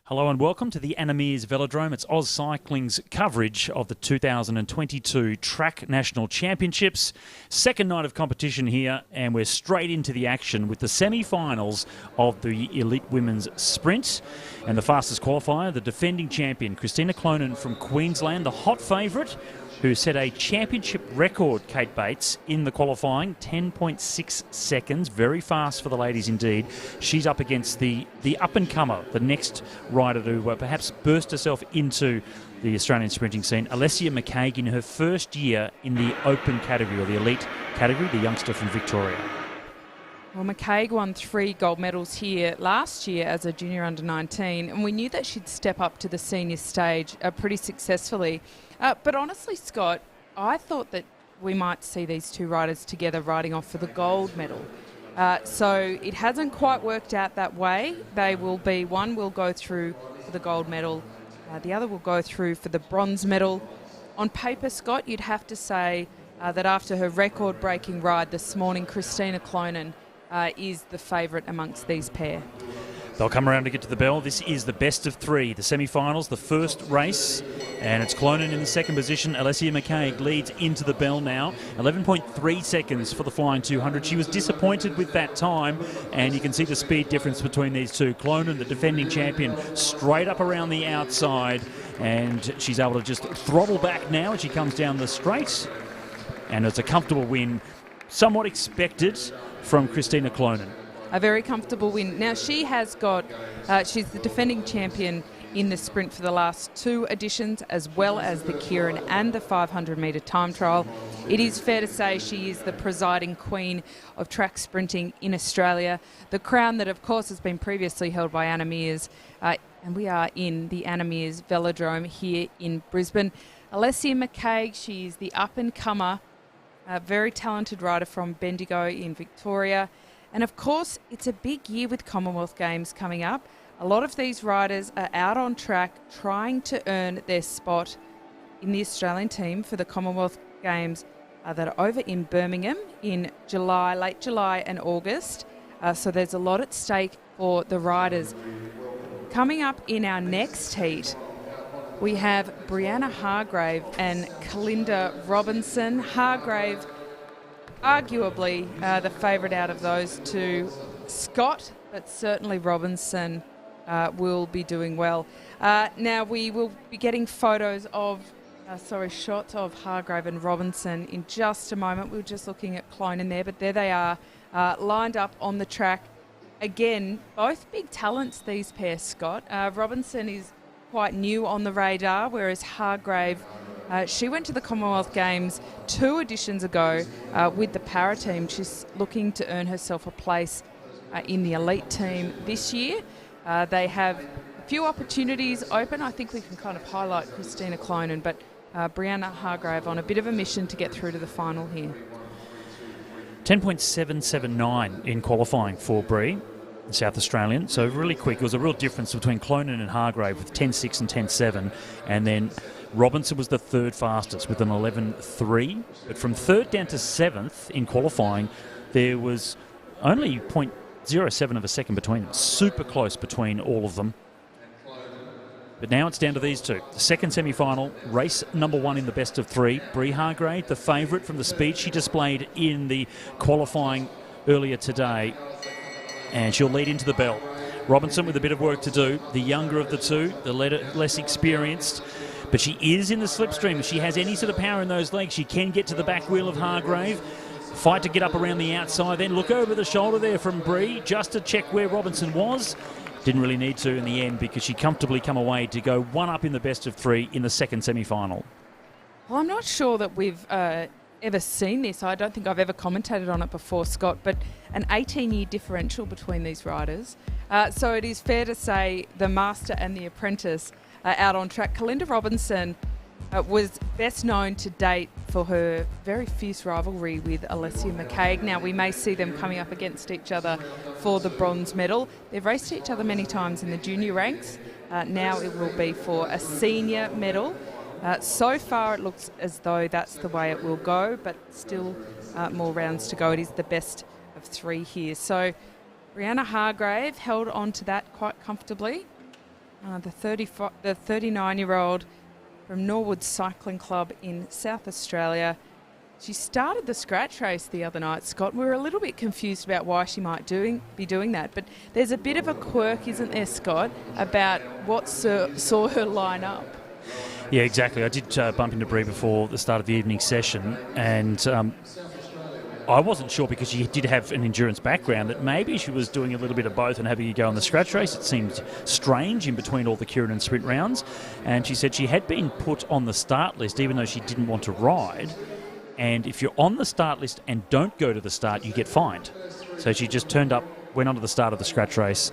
Hello and welcome to the Meares Velodrome. It's AusCycling's coverage of the 2022 Track National Championships. Second night of competition here, and we're straight into the action with the semi-finals of the Elite Women's Sprint. And the fastest qualifier, the defending champion, Christina Clonan from Queensland, the hot favourite, who set a championship record, Kate Bates, in the qualifying, 10.6 seconds. Very fast for the ladies indeed. She's up against the up-and-comer, the next rider to perhaps burst herself into the Australian sprinting scene, Alessia McCaig, in her first year in the open category, or the elite category, the youngster from Victoria. Well, McCaig won 3 gold medals here last year as a junior under-19, and we knew that she'd step up to the senior stage pretty successfully. But honestly, Scott, I thought that we might see these two riders together riding off for the gold medal. So it hasn't quite worked out that way. They will be, one will go through for the gold medal, the other will go through for the bronze medal. On paper, Scott, you'd have to say that after her record-breaking ride this morning, Christina Clonan is the favourite amongst these pair. They'll come around to get to the bell. This is the best of 3, the semi-finals, the first race, and it's Clonan in the second position. Alessia McCaig leads into the bell now. 11.3 seconds for the flying 200. She was disappointed with that time, and you can see the speed difference between these two. Clonan, the defending champion, straight up around the outside, and she's able to just throttle back now as she comes down the straight, and it's a comfortable win, somewhat expected from Christina Clonan. A very comfortable win. Now, she has got, she's the defending champion in the sprint for the last 2 editions, as well as the Kieran and the 500-metre time trial. It is fair to say she is the presiding queen of track sprinting in Australia. The crown that, of course, has been previously held by Anna Meares, and we are in the Anna Meares Velodrome here in Brisbane. Alessia McCaig, she is the up-and-comer, very talented rider from Bendigo in Victoria. And of course, it's a big year with Commonwealth Games coming up. A lot of these riders are out on track trying to earn their spot in the Australian team for the Commonwealth Games that are over in Birmingham in July, late July and August. So there's a lot at stake for the riders. Coming up in our next heat, we have Brianna Hargrave and Kalinda Robinson. Hargrave, arguably the favourite out of those two. Scott, but certainly Robinson will be doing well. Now we will be getting photos of, shots of Hargrave and Robinson in just a moment. We were just looking at Clonan there, but there they are, lined up on the track. Again, both big talents, these pairs, Scott. Robinson is quite new on the radar, whereas Hargrave, she went to the Commonwealth Games 2 editions ago with the para team. She's looking to earn herself a place in the elite team this year. They have a few opportunities open. I think we can kind of highlight Christina Clonan, but Brianna Hargrave on a bit of a mission to get through to the final here. 10.779 in qualifying for Brie, South Australian. So really quick. It was a real difference between Clonan and Hargrave with 10.6 and 10.7, and then Robinson was the third fastest with an 11.3. But from third down to 7th in qualifying, there was only 0.07 of a second between them. Super close between all of them. But now it's down to these two. The second semi-final, race number 1 in the best of 3. Brie Hargrave, the favourite from the speed she displayed in the qualifying earlier today. And she'll lead into the bell. Robinson with a bit of work to do. The younger of the two, the less experienced. But she is in the slipstream. If she has any sort of power in those legs, she can get to the back wheel of Hargrave. Fight to get up around the outside. Then look over the shoulder there from Brie just to check where Robinson was. Didn't really need to in the end because she comfortably come away to go 1 up in the best of 3 in the second semi-final. Well, I'm not sure that we've ever seen this. I don't think I've ever commentated on it before, Scott, but an 18-year differential between these riders. So it is fair to say the master and the apprentice are out on track. Kalinda Robinson was best known to date for her very fierce rivalry with Alessia McCaig. Now, we may see them coming up against each other for the bronze medal. They've raced each other many times in the junior ranks. Now it will be for a senior medal. So far it looks as though that's the way it will go, but still more rounds to go. It is the best of 3 here. So Brianna Hargrave held on to that quite comfortably. The 39-year-old from Norwood Cycling Club in South Australia. She started the scratch race the other night, Scott. We were a little bit confused about why she might be doing that, but there's a bit of a quirk, isn't there, Scott, about what saw her line up? Yeah, exactly. I did bump into Brie before the start of the evening session, and I wasn't sure, because she did have an endurance background, that maybe she was doing a little bit of both and having a go on the scratch race. It seemed strange in between all the Kieran and sprint rounds. And she said she had been put on the start list even though she didn't want to ride. And if you're on the start list and don't go to the start, you get fined. So she just turned up, went on to the start of the scratch race,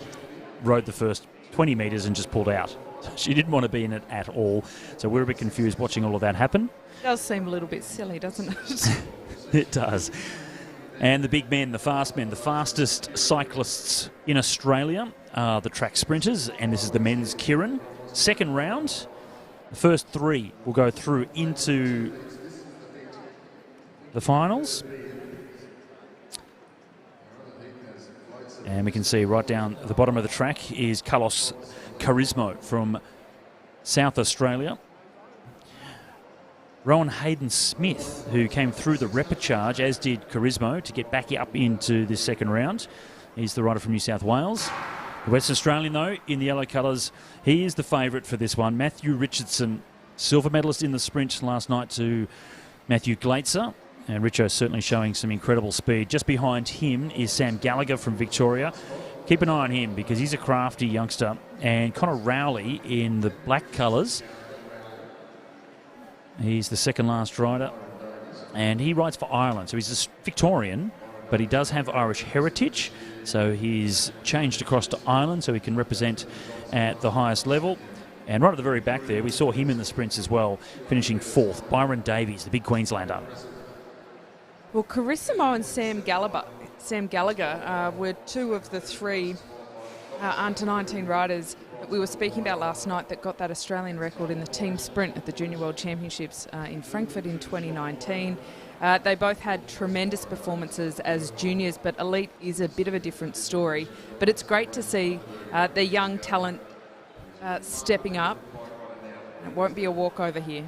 rode the first 20 metres and just pulled out. She didn't want to be in it at all. So we're a bit confused watching all of that happen. It does seem a little bit silly, doesn't it? It does. And the big men, the fastest cyclists in Australia are the track sprinters, and this is the men's Kieran. Second round, the first 3 will go through into the finals. And we can see right down at the bottom of the track is Carlos Carismo from South Australia. Rowan Hayden-Smith, who came through the repechage, as did Carismo, to get back up into this second round. He's the rider from New South Wales. The West Australian, though, in the yellow colours, he is the favourite for this one. Matthew Richardson, silver medalist in the sprint last night to Matthew Glaetzer. And Richo certainly showing some incredible speed. Just behind him is Sam Gallagher from Victoria. Keep an eye on him because he's a crafty youngster. And Connor Rowley in the black colours. He's the second last rider, and he rides for Ireland. So he's a Victorian, but he does have Irish heritage. So he's changed across to Ireland so he can represent at the highest level. And right at the very back there, we saw him in the sprints as well, finishing 4th. Byron Davies, the big Queenslander. Well, Carissimo and Sam Gallagher were 2 of the 3 under-19 riders that we were speaking about last night that got that Australian record in the team sprint at the Junior World Championships in Frankfurt in 2019. They both had tremendous performances as juniors, but elite is a bit of a different story. But it's great to see the young talent stepping up. It won't be a walkover here.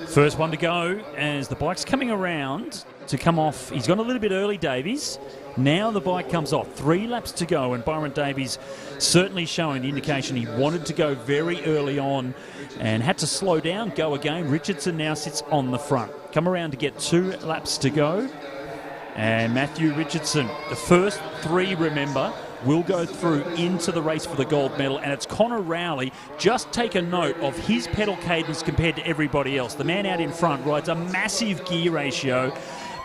First one to go as the bike's coming around to come off. He's gone a little bit early, Davies. Now the bike comes off. 3 laps to go, and Byron Davies certainly showing the indication he wanted to go very early on and had to slow down, go again. Richardson now sits on the front. Come around to get 2 laps to go. And Matthew Richardson, the first 3, remember, will go through into the race for the gold medal, and it's Connor Rowley. Just take a note of his pedal cadence compared to everybody else. The man out in front rides a massive gear ratio,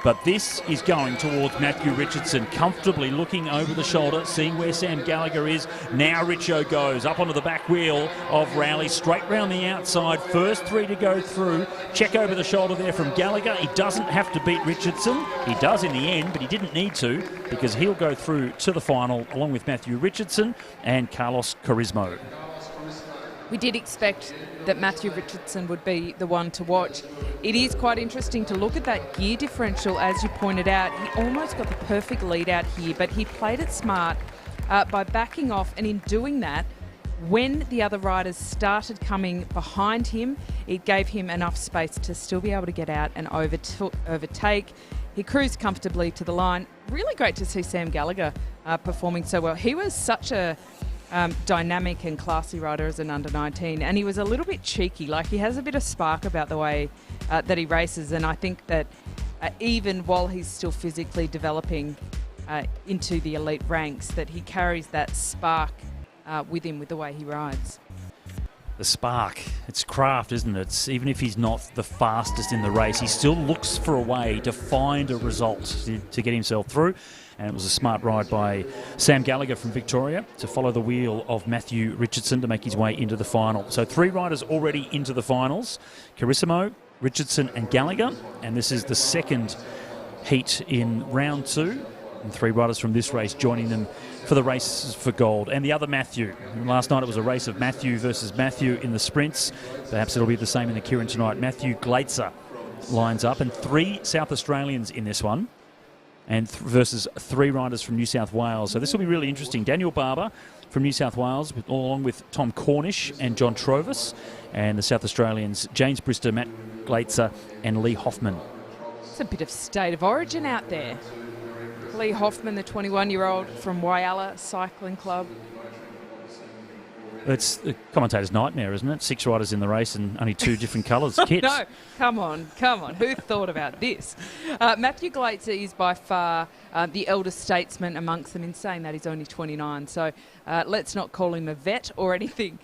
but this is going towards Matthew Richardson, comfortably looking over the shoulder, seeing where Sam Gallagher is. Now Richo goes up onto the back wheel of Rowley, straight round the outside. First 3 to go through. Check over the shoulder there from Gallagher. He doesn't have to beat Richardson. He does in the end, but he didn't need to because he'll go through to the final along with Matthew Richardson and Carlos Carismo. We did expect that Matthew Richardson would be the one to watch. It is quite interesting to look at that gear differential, as you pointed out. He almost got the perfect lead out here, but he played it smart by backing off, and in doing that, when the other riders started coming behind him, it gave him enough space to still be able to get out and overtake. He cruised comfortably to the line. Really great to see Sam Gallagher performing so well. He was such a dynamic and classy rider as an under-19, and he was a little bit cheeky. Like, he has a bit of spark about the way that he races, and I think that even while he's still physically developing into the elite ranks, that he carries that spark with him with the way he rides. the spark. It's craft, isn't it? Even if he's not the fastest in the race, he still looks for a way to find a result to get himself through. And it was a smart ride by Sam Gallagher from Victoria to follow the wheel of Matthew Richardson to make his way into the final. So 3 riders already into the finals: Carissimo, Richardson and Gallagher. And this is the second heat in round 2. And 3 riders from this race joining them for the race for gold. And the other Matthew. Last night it was a race of Matthew versus Matthew in the sprints. Perhaps it'll be the same in the Kieran tonight. Matthew Glaetzer lines up, and 3 South Australians in this one, and versus 3 riders from New South Wales. So this will be really interesting. Daniel Barber from New South Wales, along with Tom Cornish and John Trovis, and the South Australians, James Brister, Matt Glaetzer and Lee Hoffman. It's a bit of state of origin out there. Lee Hoffman, the 21-year-old from Whyalla Cycling Club. It's the commentator's nightmare, isn't it? 6 riders in the race and only 2 different colours kits. No, come on. Who thought about this? Matthew Glaetzer is by far the eldest statesman amongst them. In saying that, he's only 29. So let's not call him a vet or anything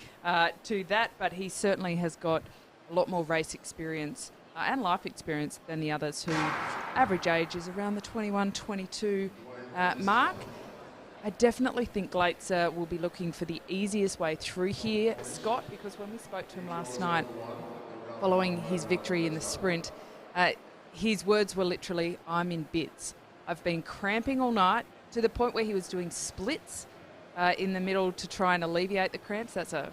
to that, but he certainly has got a lot more race experience and life experience than the others, whose average age is around the 21, 22 mark. I definitely think Glaetzer will be looking for the easiest way through here, Scott, because when we spoke to him last night following his victory in the sprint, his words were literally, "I'm in bits. I've been cramping all night," to the point where he was doing splits in the middle to try and alleviate the cramps. That's a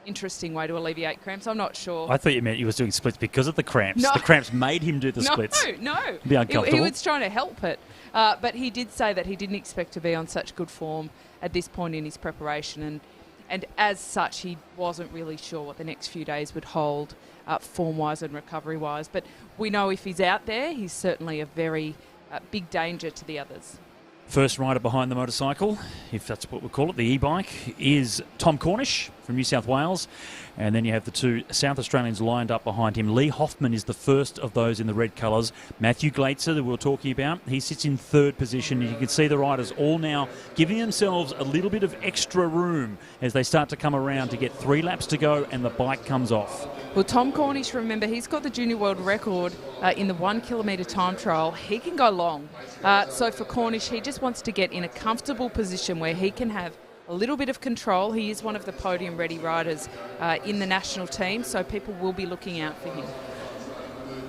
interesting way to alleviate cramps. I'm not sure. I thought you meant he was doing splits because of the cramps. No. The cramps made him do the splits. No. Be uncomfortable. He was trying to help it. But he did say that he didn't expect to be on such good form at this point in his preparation. And as such, he wasn't really sure what the next few days would hold form-wise and recovery-wise. But we know if he's out there, he's certainly a very big danger to the others. First rider behind the motorcycle, if that's what we call it, the e-bike, is Tom Cornish from New South Wales. And then you have the 2 South Australians lined up behind him. Lee Hoffman is the first of those in the red colours. Matthew Glaetzer, that we were talking about, he sits in 3rd position. You can see the riders all now giving themselves a little bit of extra room as they start to come around to get 3 laps to go and the bike comes off. Well, Tom Cornish, remember, he's got the junior world record in the 1 kilometre time trial. He can go long. So for Cornish, he just wants to get in a comfortable position where he can have a little bit of control. He is one of the podium-ready riders in the national team, so people will be looking out for him.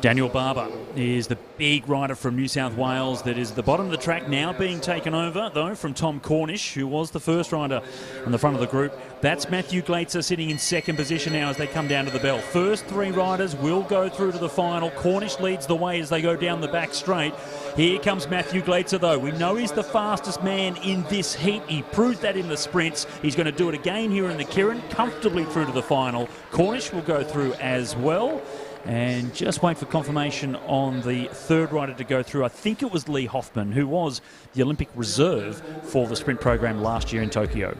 Daniel Barber is the big rider from New South Wales that is at the bottom of the track, now being taken over, though, from Tom Cornish, who was the first rider on the front of the group. That's Matthew Glaetzer sitting in 2nd position now as they come down to the bell. First 3 riders will go through to the final. Cornish leads the way as they go down the back straight. Here comes Matthew Glaetzer, though. We know he's the fastest man in this heat. He proved that in the sprints. He's going to do it again here in the Kieran, comfortably through to the final. Cornish will go through as well. And just wait for confirmation on the 3rd rider to go through. I think it was Lee Hoffman, who was the Olympic reserve for the sprint program last year in Tokyo.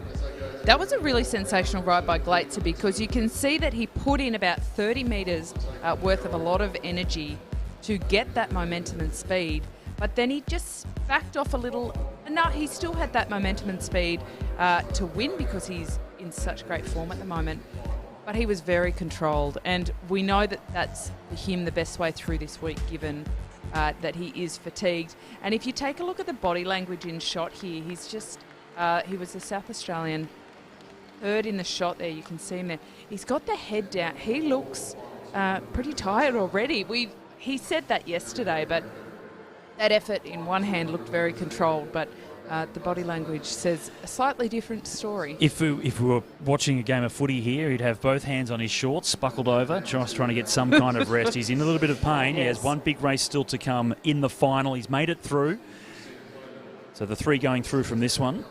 That was a really sensational ride by Glaetzer, because you can see that he put in about 30 metres worth of a lot of energy to get that momentum and speed. But then he just backed off a little. No, he still had that momentum and speed to win, because he's in such great form at the moment. But he was very controlled, and we know that that's for him the best way through this week, given that he is fatigued. And if you take a look at the body language in shot here, he's just, he was a South Australian 3rd in the shot there. You can see him there. He's got the head down. He looks pretty tired already. He said that yesterday, but that effort in one hand looked very controlled, but the body language says a slightly different story. If we were watching a game of footy here, he'd have both hands on his shorts, buckled over, just trying to get some kind of rest. He's in a little bit of pain. Yes. He has one big race still to come in the final. He's made it through. So the 3 going through from this one: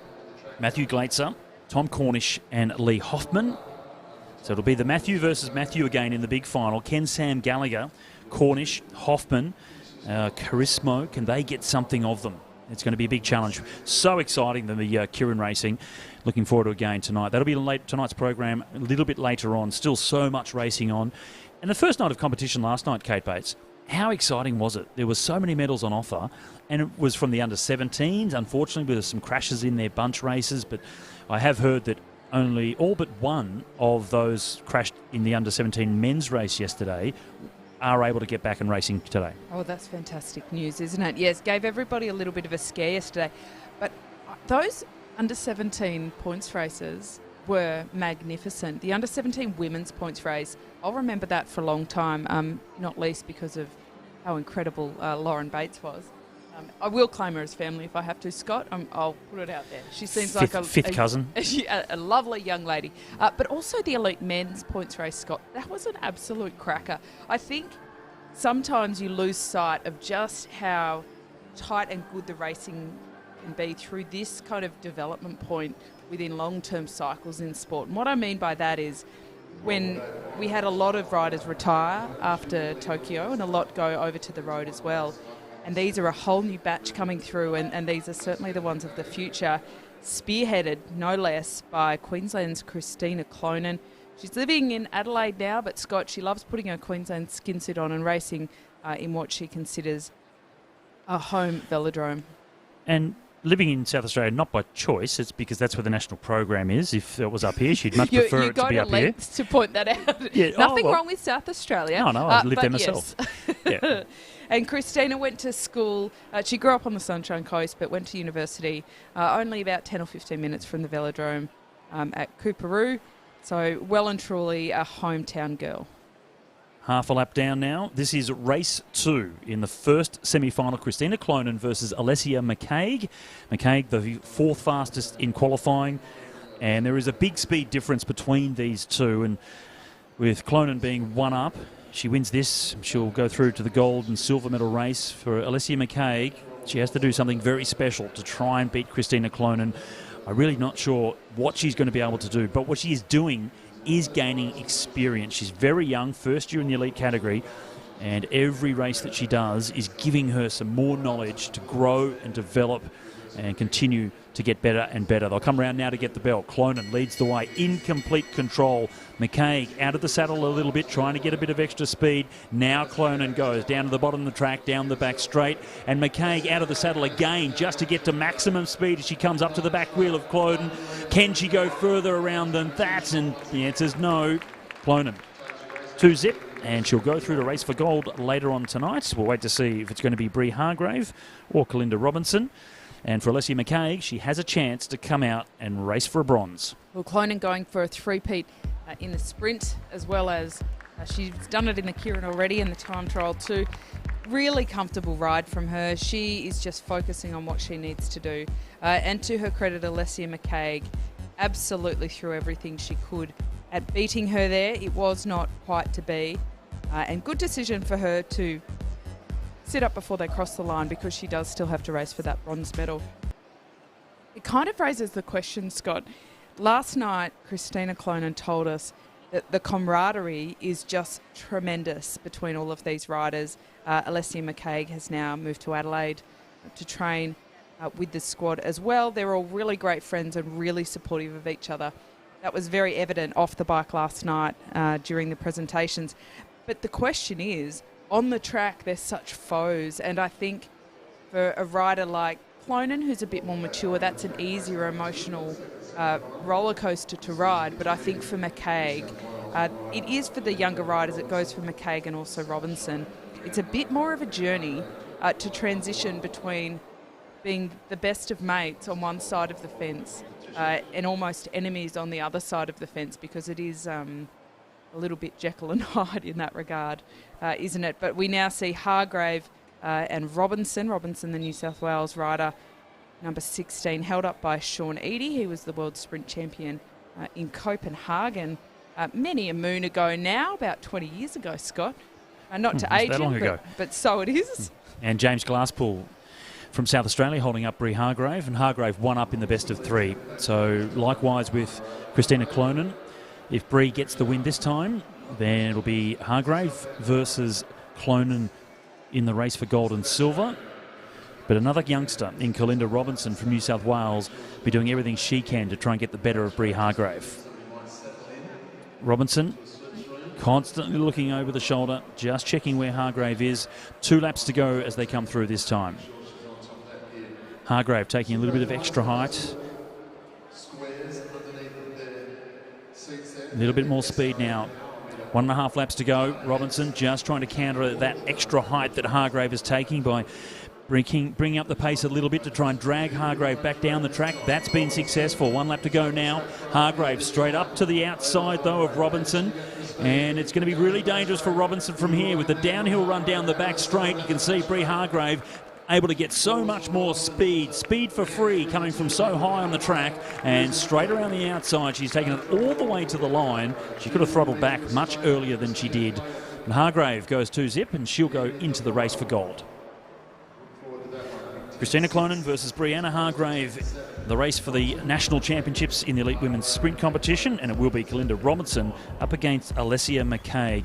Matthew Glaetzer, Tom Cornish and Lee Hoffman. So it'll be the Matthew versus Matthew again in the big final. Can Sam Gallagher, Cornish, Hoffman, Carissimo, can they get something of them? It's going to be a big challenge. So exciting, the Kieran racing. Looking forward to again tonight. That'll be tonight's program a little bit later on. Still so much racing on. And the first night of competition last night, Kate Bates, how exciting was it? There were so many medals on offer, and it was from the under-17s. Unfortunately, there were some crashes in their bunch races, but I have heard that only all but one of those crashed in the under-17 men's race yesterday are able to get back and racing today. Oh, that's fantastic news, isn't it? Yes, gave everybody a little bit of a scare yesterday. But those under-17 points races were magnificent. The under-17 women's points race, I'll remember that for a long time, not least because of how incredible Lauren Bates was. I will claim her as family if I have to, Scott. I'll put it out there. She seems like a fifth cousin. A lovely young lady. But also the elite men's points race, Scott. That was an absolute cracker. I think sometimes you lose sight of just how tight and good the racing can be through this kind of development point within long-term cycles in sport. And what I mean by that is when we had a lot of riders retire after Tokyo and a lot go over to the road as well. And these are a whole new batch coming through, and these are certainly the ones of the future, spearheaded, no less, by Queensland's Christina Clonan. She's living in Adelaide now, but Scott, she loves putting her Queensland skin suit on and racing in what she considers a home velodrome. And living in South Australia, not by choice, it's because that's where the national program is. If it was up here, she'd much prefer it to be up here. You go to lengths to point that out. Yeah. Nothing wrong with South Australia. No, I lived there myself. Yes. Yeah. And Christina went to school. She grew up on the Sunshine Coast, but went to university only about 10 or 15 minutes from the Velodrome at Coorparoo. So well and truly a hometown girl. Half a lap down now. This is race 2 in the first semi-final. Christina Clonan versus Alessia McCaig. McCaig, the 4th fastest in qualifying. And there is a big speed difference between these two. And with Clonan being 1 up, she wins this, she'll go through to the gold and silver medal race. For Alessia McCaig, she has to do something very special to try and beat Christina Clonan. I'm really not sure what she's going to be able to do, but what she is doing is gaining experience. She's very young, first year in the elite category, and every race that she does is giving her some more knowledge to grow and develop and continue to get better and better. They'll come around now to get the belt. Clonan leads the way in complete control. McCaig out of the saddle a little bit, trying to get a bit of extra speed. Now Clonan goes down to the bottom of the track, down the back straight, and McCaig out of the saddle again just to get to maximum speed as she comes up to the back wheel of Clonan. Can she go further around than that? And the answer is no. Clonan 2-zip, and she'll go through to race for gold later on tonight. We'll wait to see if it's going to be Brie Hargrave or Kalinda Robinson. And for Alessia McCaig, she has a chance to come out and race for a bronze. Well, Clonan going for a three-peat in the sprint, as well as she's done it in the Kieran already and the time trial too. Really comfortable ride from her. She is just focusing on what she needs to do. And to her credit, Alessia McCaig absolutely threw everything she could at beating her there. It was not quite to be. And good decision for her to sit up before they cross the line, because she does still have to race for that bronze medal. It kind of raises the question, Scott. Last night, Christina Clonan told us that the camaraderie is just tremendous between all of these riders. Alessia McCaig has now moved to Adelaide to train with the squad as well. They're all really great friends and really supportive of each other. That was very evident off the bike last night during the presentations. But the question is, on the track, they're such foes, and I think for a rider like Clonan, who's a bit more mature, that's an easier emotional roller coaster to ride. But I think for McCaig, it is for the younger riders. It goes for McCaig and also Robinson. It's a bit more of a journey to transition between being the best of mates on one side of the fence and almost enemies on the other side of the fence, because it is a little bit Jekyll and Hyde in that regard, isn't it? But we now see Hargrave and Robinson, the New South Wales rider, number 16, held up by Sean Eadie. He was the world sprint champion in Copenhagen many a moon ago now, about 20 years ago, Scott. Not to age him, but so it is. And James Glasspool from South Australia holding up Brie Hargrave, and Hargrave 1 up in the best of 3. So likewise with Christina Clonan. If Brie gets the win this time, then it'll be Hargrave versus Clonan in the race for gold and silver. But another youngster in Kalinda Robinson from New South Wales be doing everything she can to try and get the better of Brie Hargrave. Robinson constantly looking over the shoulder, just checking where Hargrave is. 2 laps to go as they come through this time. Hargrave taking a little bit of extra height. A little bit more speed now. 1.5 laps to go. Robinson just trying to counter that extra height that Hargrave is taking by bringing up the pace a little bit to try and drag Hargrave back down the track. That's been successful. 1 lap to go now. Hargrave straight up to the outside, though, of Robinson. And it's going to be really dangerous for Robinson from here with the downhill run down the back straight. You can see Brie Hargrave able to get so much more speed for free coming from so high on the track, and straight around the outside. She's taken it all the way to the line. She could have throttled back much earlier than she did. And Hargrave goes 2-zip, and she'll go into the race for gold. Christina Clonan versus Brianna Hargrave, the race for the national championships in the elite women's sprint competition, and it will be Kalinda Robinson up against Alessia McCaig.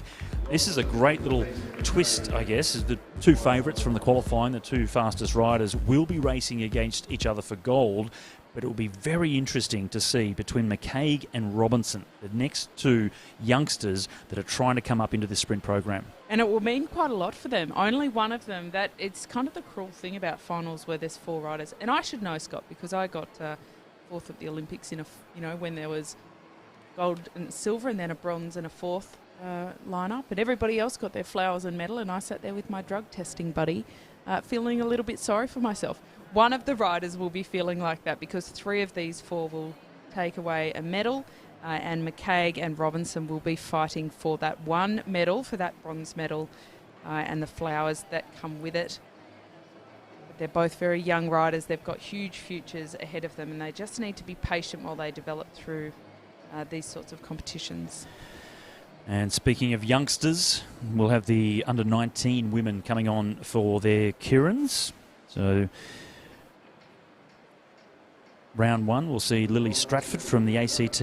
This is a great little twist, I guess, as the two favourites from the qualifying, the two fastest riders, will be racing against each other for gold. But it will be very interesting to see between McCaig and Robinson, the next two youngsters that are trying to come up into this sprint program. And it will mean quite a lot for them. Only one of them. That it's kind of the cruel thing about finals where there's 4 riders. And I should know, Scott, because I got 4th at the Olympics in when there was gold and silver and then a bronze and a 4th lineup. And everybody else got their flowers and medal, and I sat there with my drug testing buddy, feeling a little bit sorry for myself. One of the riders will be feeling like that because 3 of these 4 will take away a medal, and McCaig and Robinson will be fighting for that one medal, for that bronze medal, and the flowers that come with it. But they're both very young riders. They've got huge futures ahead of them, and they just need to be patient while they develop through these sorts of competitions. And speaking of youngsters, we'll have the under-19 women coming on for their Kirans. So round 1, we'll see Lily Stratford from the ACT,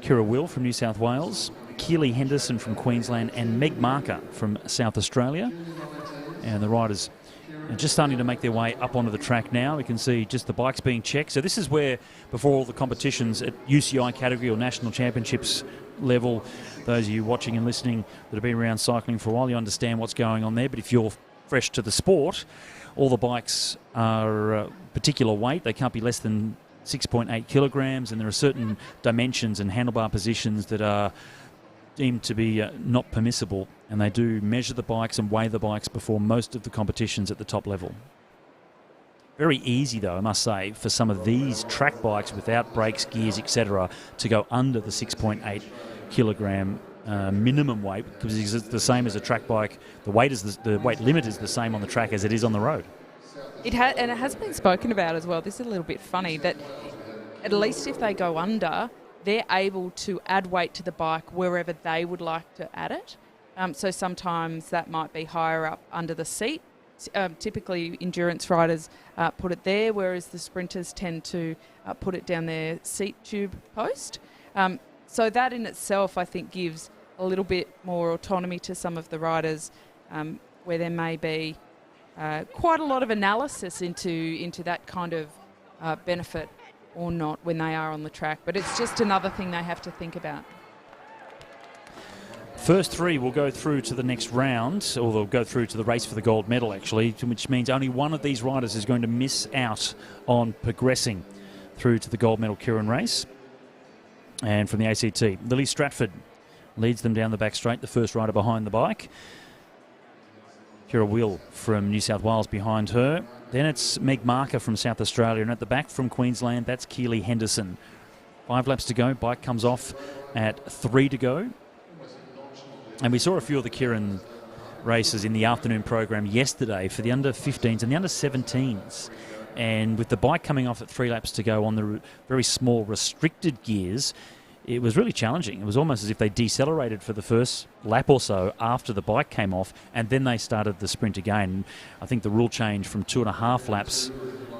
Kira Will from New South Wales, Keely Henderson from Queensland, and Meg Marker from South Australia. And the riders are just starting to make their way up onto the track now. We can see just the bikes being checked. So this is where, before all the competitions at UCI category or national championships level, those of you watching and listening that have been around cycling for a while, you understand what's going on there. But if you're fresh to the sport, all the bikes are particular weight. They can't be less than 6.8 kilograms, and there are certain dimensions and handlebar positions that are deemed to be not permissible, and they do measure the bikes and weigh the bikes before most of the competitions at the top level. Very easy, though, I must say, for some of these track bikes without brakes, gears, etc., to go under the 6.8 kilogram minimum weight, because it's the same as a track bike. The weight limit is the same on the track as it is on the road. It has been spoken about as well. This is a little bit funny that at least if they go under, they're able to add weight to the bike wherever they would like to add it. So sometimes that might be higher up under the seat. Typically, endurance riders put it there, whereas the sprinters tend to put it down their seat tube post. So that in itself, I think, gives a little bit more autonomy to some of the riders, where there may be quite a lot of analysis into that kind of benefit or not when they are on the track. But it's just another thing they have to think about. First 3 will go through to the next round, or they'll go through to the race for the gold medal, actually, which means only one of these riders is going to miss out on progressing through to the gold medal Kiran race. And from the ACT, Lily Stratford leads them down the back straight, the first rider behind the bike. Kira Will from New South Wales behind her. Then it's Meg Marker from South Australia, and at the back from Queensland, that's Keely Henderson. 5 laps to go. Bike comes off at 3 to go. And we saw a few of the Kiran races in the afternoon program yesterday for the under-15s and the under-17s. And with the bike coming off at 3 laps to go on the very small restricted gears, it was really challenging. It was almost as if they decelerated for the first lap or so after the bike came off, and then they started the sprint again. I think the rule change from 2.5 laps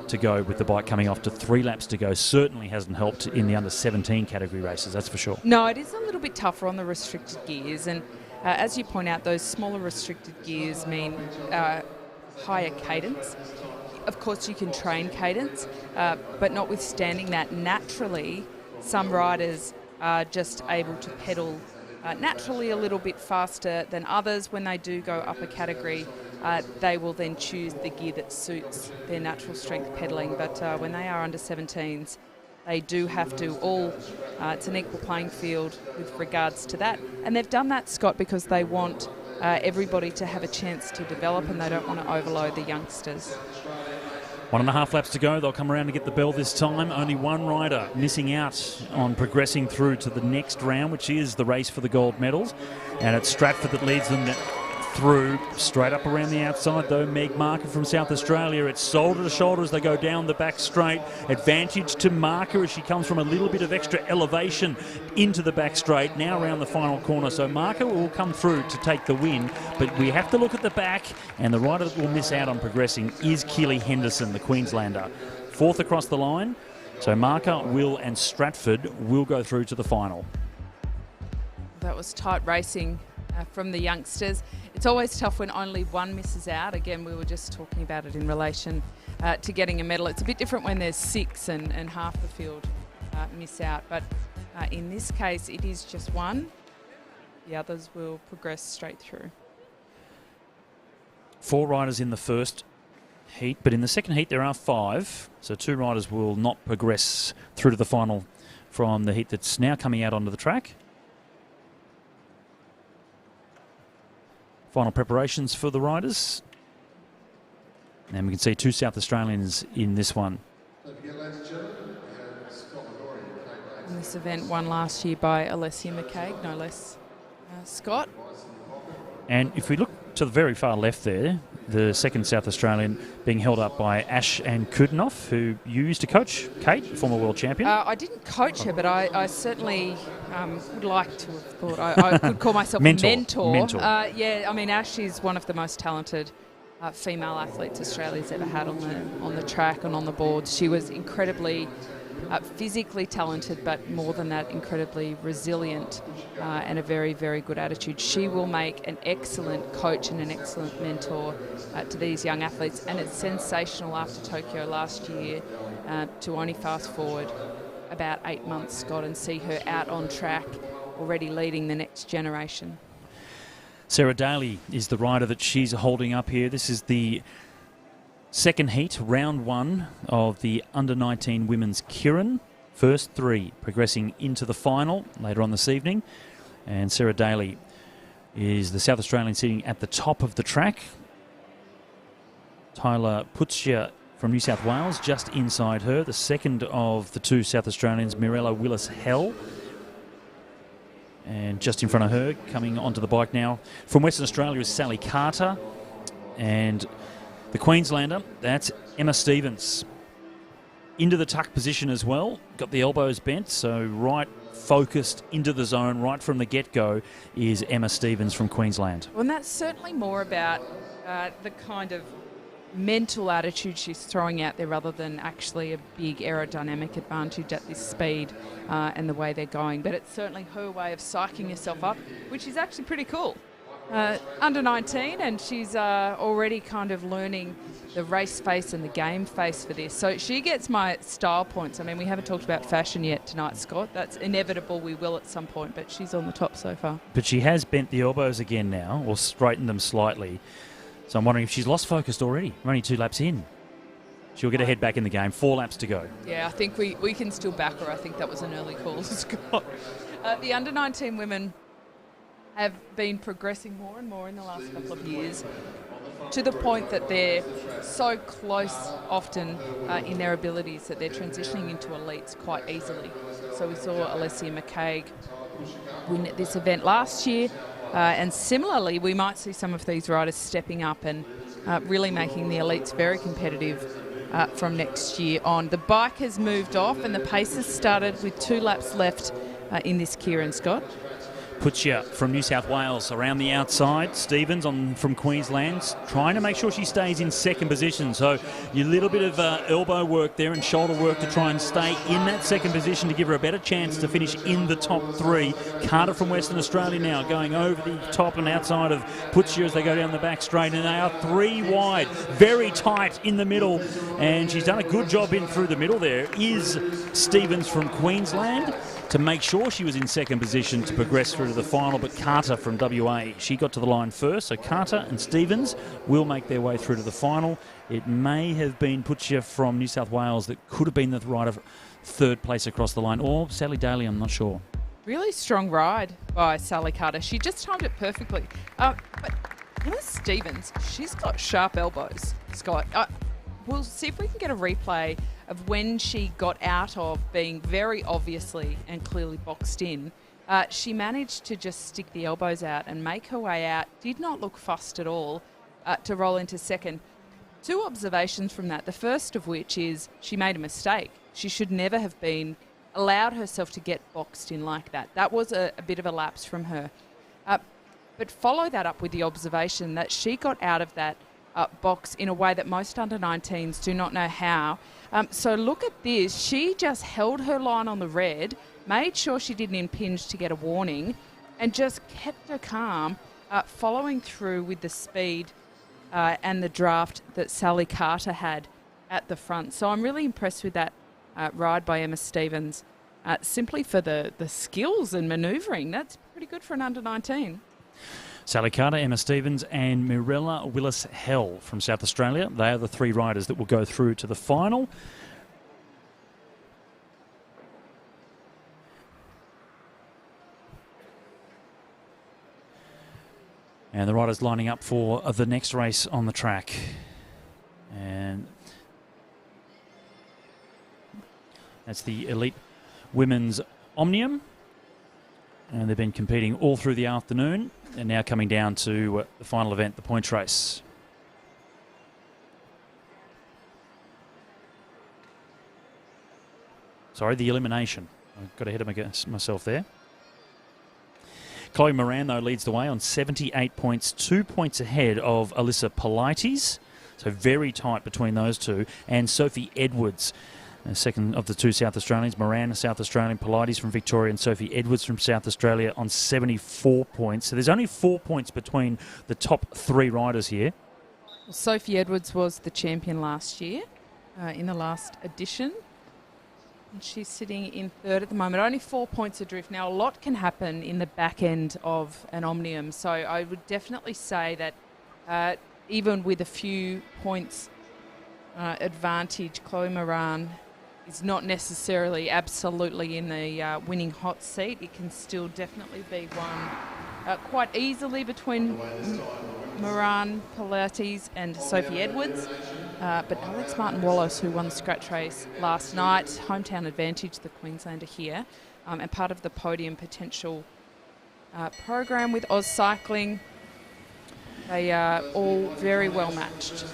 to go with the bike coming off to 3 laps to go certainly hasn't helped in the under-17 category races, that's for sure. No, it is a little bit tougher on the restricted gears, and as you point out, those smaller restricted gears mean higher cadence. Of course, you can train cadence, but notwithstanding that, naturally, some riders are just able to pedal naturally a little bit faster than others. When they do go up a category, they will then choose the gear that suits their natural strength pedaling. But when they are under 17s, they do have to all, it's an equal playing field with regards to that. And they've done that, Scott, because they want everybody to have a chance to develop and they don't want to overload the youngsters. 1.5 laps to go. They'll come around to get the bell this time. Only one rider missing out on progressing through to the next round, which is the race for the gold medals. And it's Stratford that leads them through. Straight up around the outside, though, Meg Marker from South Australia. It's shoulder to shoulder as they go down the back straight. Advantage to Marker as she comes from a little bit of extra elevation into the back straight. Now around the final corner. So Marker will come through to take the win. But we have to look at the back, and the rider that will miss out on progressing is Keely Henderson, the Queenslander. 4th across the line. So Marker, Will and Stratford will go through to the final. That was tight racing from the youngsters. It's always tough when only one misses out. Again, we were just talking about it in relation to getting a medal. It's a bit different when there's 6 and half the field miss out. But in this case, it is just one. The others will progress straight through. 4 riders in the first heat, but in the second heat there are 5. So 2 riders will not progress through to the final from the heat that's now coming out onto the track. Final preparations for the riders. And we can see 2 South Australians in this one. And this event won last year by Alessia McCaig, no less, Scott. And if we look to the very far left there, the second South Australian being held up by Ash and Kudinoff, who you used to coach, Kate, former world champion. I didn't coach her, but I certainly would like to have thought I could call myself a mentor. Yeah, I mean, Ash is one of the most talented female athletes Australia's ever had on the track and on the boards. She was incredibly physically talented, but more than that, incredibly resilient and a very, very good attitude. She will make an excellent coach and an excellent mentor to these young athletes, and it's sensational after Tokyo last year to only fast forward about 8 months, Scott, and see her out on track already leading the next generation. Sarah Daly is the rider that she's holding up here. This is the second heat, round 1 of the under-19 women's Kirin. First 3 progressing into the final later on this evening. And Sarah Daly is the South Australian sitting at the top of the track. Tyler Putsia from New South Wales just inside her. The second of the 2 South Australians, Mirella Willis-Hell. And just in front of her, coming onto the bike now, from Western Australia is Sally Carter. And the Queenslander, that's Emma Stevens. Into the tuck position as well. Got the elbows bent, so right focused into the zone right from the get-go is Emma Stevens from Queensland. Well, and that's certainly more about the kind of mental attitude she's throwing out there rather than actually a big aerodynamic advantage at this speed and the way they're going. But it's certainly her way of psyching herself up, which is actually pretty cool. Under 19, and she's already kind of learning the race face and the game face for this. So she gets my style points. I mean, we haven't talked about fashion yet tonight, Scott. That's inevitable. We will at some point, but she's on the top so far. But she has bent the elbows again now, or straightened them slightly. So I'm wondering if she's lost focus already. We're only 2 laps in. She'll get her head back in the game. 4 laps to go. Yeah, I think we can still back her. I think that was an early call, Scott. The under 19 women have been progressing more and more in the last couple of years, to the point that they're so close often in their abilities that they're transitioning into elites quite easily. So we saw Alessia McCaig win at this event last year, and similarly we might see some of these riders stepping up and really making the elites very competitive from next year on. The bike has moved off and the pace has started with 2 laps left in this Kirin, Scott. Putsia from New South Wales around the outside. Stevens from Queensland trying to make sure she stays in second position. So a little bit of elbow work there and shoulder work to try and stay in that second position to give her a better chance to finish in the top 3. Carter from Western Australia now going over the top and outside of Putsia as they go down the back straight. And they are 3 wide, very tight in the middle. And she's done a good job in through the middle there. Is Stevens from Queensland to make sure she was in second position to progress through to the final, but Carter from WA, she got to the line first, so Carter and Stevens will make their way through to the final. It may have been Putsia from New South Wales that could have been the rider third place across the line. Or Sally Daly, I'm not sure. Really strong ride by Sally Carter. She just timed it perfectly. But Emma Stevens, she's got sharp elbows, Scott. We'll see if we can get a replay of when she got out of being very obviously and clearly boxed in. She managed to just stick the elbows out and make her way out. Did not look fussed at all to roll into second. Two observations from that. The first of which is she made a mistake. She should never have allowed herself to get boxed in like that. That was a bit of a lapse from her. But follow that up with the observation that she got out of that box in a way that most under-19s do not know how. So look at this. She just held her line on the red, made sure she didn't impinge to get a warning, and just kept her calm, following through with the speed and the draft that Sally Carter had at the front. So I'm really impressed with that ride by Emma Stevens, simply for the skills and manoeuvring. That's pretty good for an under-19. Sally Carter, Emma Stevens and Mirella Willis-Hell from South Australia. They are the three riders that will go through to the final. And the riders lining up for the next race on the track. And that's the Elite Women's Omnium. And they've been competing all through the afternoon and now coming down to the final event, the points race. Sorry, the elimination. I got ahead of myself there. Chloe Moran, though, leads the way on 78 points, 2 points ahead of Alyssa Politis. So very tight between those two. And Sophie Edwards, second of the two South Australians. Moran, a South Australian, Politis from Victoria, and Sophie Edwards from South Australia on 74 points. So there's only 4 points between the top three riders here. Well, Sophie Edwards was the champion last year in the last edition. And she's sitting in third at the moment. Only 4 points adrift. Now, a lot can happen in the back end of an Omnium. So I would definitely say that even with a few points advantage, Chloe Moran is not necessarily absolutely in the winning hot seat. It can still definitely be won quite easily between Moran, Politis and Sophie Edwards. But Alex Martin-Wallace, who won the scratch race last night, hometown advantage, the Queenslander here, and part of the podium potential program with AusCycling. They are all very well matched.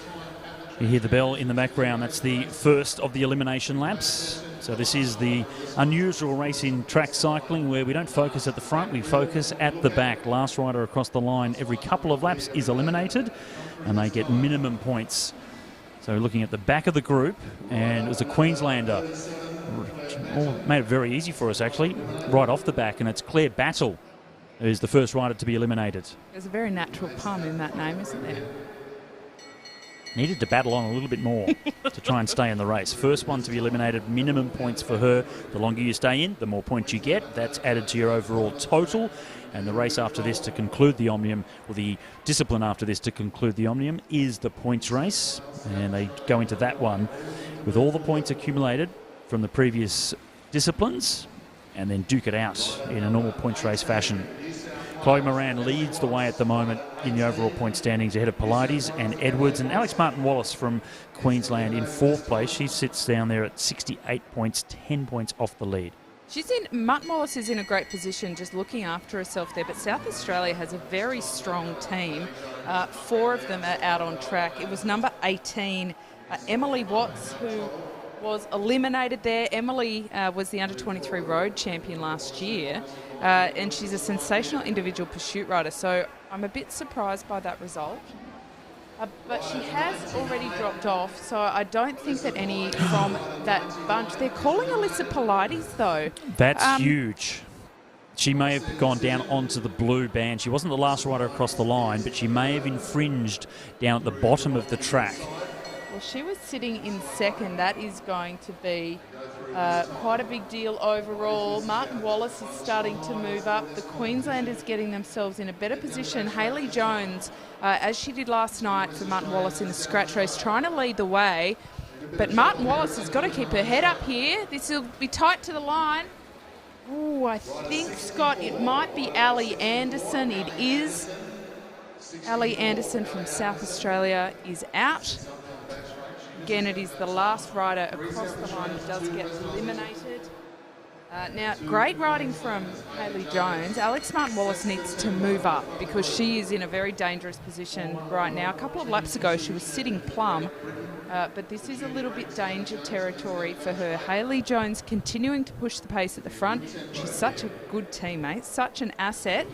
You hear the bell in the background. That's the first of the elimination laps. So this is the unusual race in track cycling where we don't focus at the front, we focus at the back. Last rider across the line every couple of laps is eliminated and they get minimum points. So looking at the back of the group, and it was a Queenslander. Made it very easy for us actually, right off the back, and it's Claire Battle who's the first rider to be eliminated. There's a very natural pun in that name, isn't there? Needed to battle on a little bit more to try and stay in the race. First one to be eliminated, minimum points for her. The longer you stay in, the more points you get. That's added to your overall total. And the race after this to conclude the Omnium, or the discipline after this to conclude the Omnium, is the points race. And they go into that one with all the points accumulated from the previous disciplines and then duke it out in a normal points race fashion. Chloe Moran leads the way at the moment in the overall point standings ahead of Politis and Edwards, and Alex Martin-Wallace from Queensland in fourth place. She sits down there at 68 points, 10 points off the lead. Martin-Wallace is in a great position just looking after herself there, but South Australia has a very strong team. 4 of them are out on track. It was number 18, Emily Watts, who was eliminated there. Emily was the under-23 road champion last year, and she's a sensational individual pursuit rider, so I'm a bit surprised by that result. But she has already dropped off, so I don't think that any from that bunch. They're calling Alyssa Politis, though. That's huge. She may have gone down onto the blue band. She wasn't the last rider across the line, but she may have infringed down at the bottom of the track. Well, she was sitting in second. That is going to be quite a big deal overall. Martin Wallace is starting to move up. The Queenslanders getting themselves in a better position. Hayley Jones, as she did last night for Martin Wallace in the scratch race, trying to lead the way. But Martin Wallace has got to keep her head up here. This will be tight to the line. Oh, I think, Scott, it might be Ali Anderson. It is. Ali Anderson from South Australia is out. Again, it is the last rider across the line that does get eliminated. Now, great riding from Hayley Jones. Alex Martin-Wallace needs to move up because she is in a very dangerous position right now. A couple of laps ago, she was sitting plumb, but this is a little bit danger territory for her. Hayley Jones continuing to push the pace at the front. She's such a good teammate, such an asset,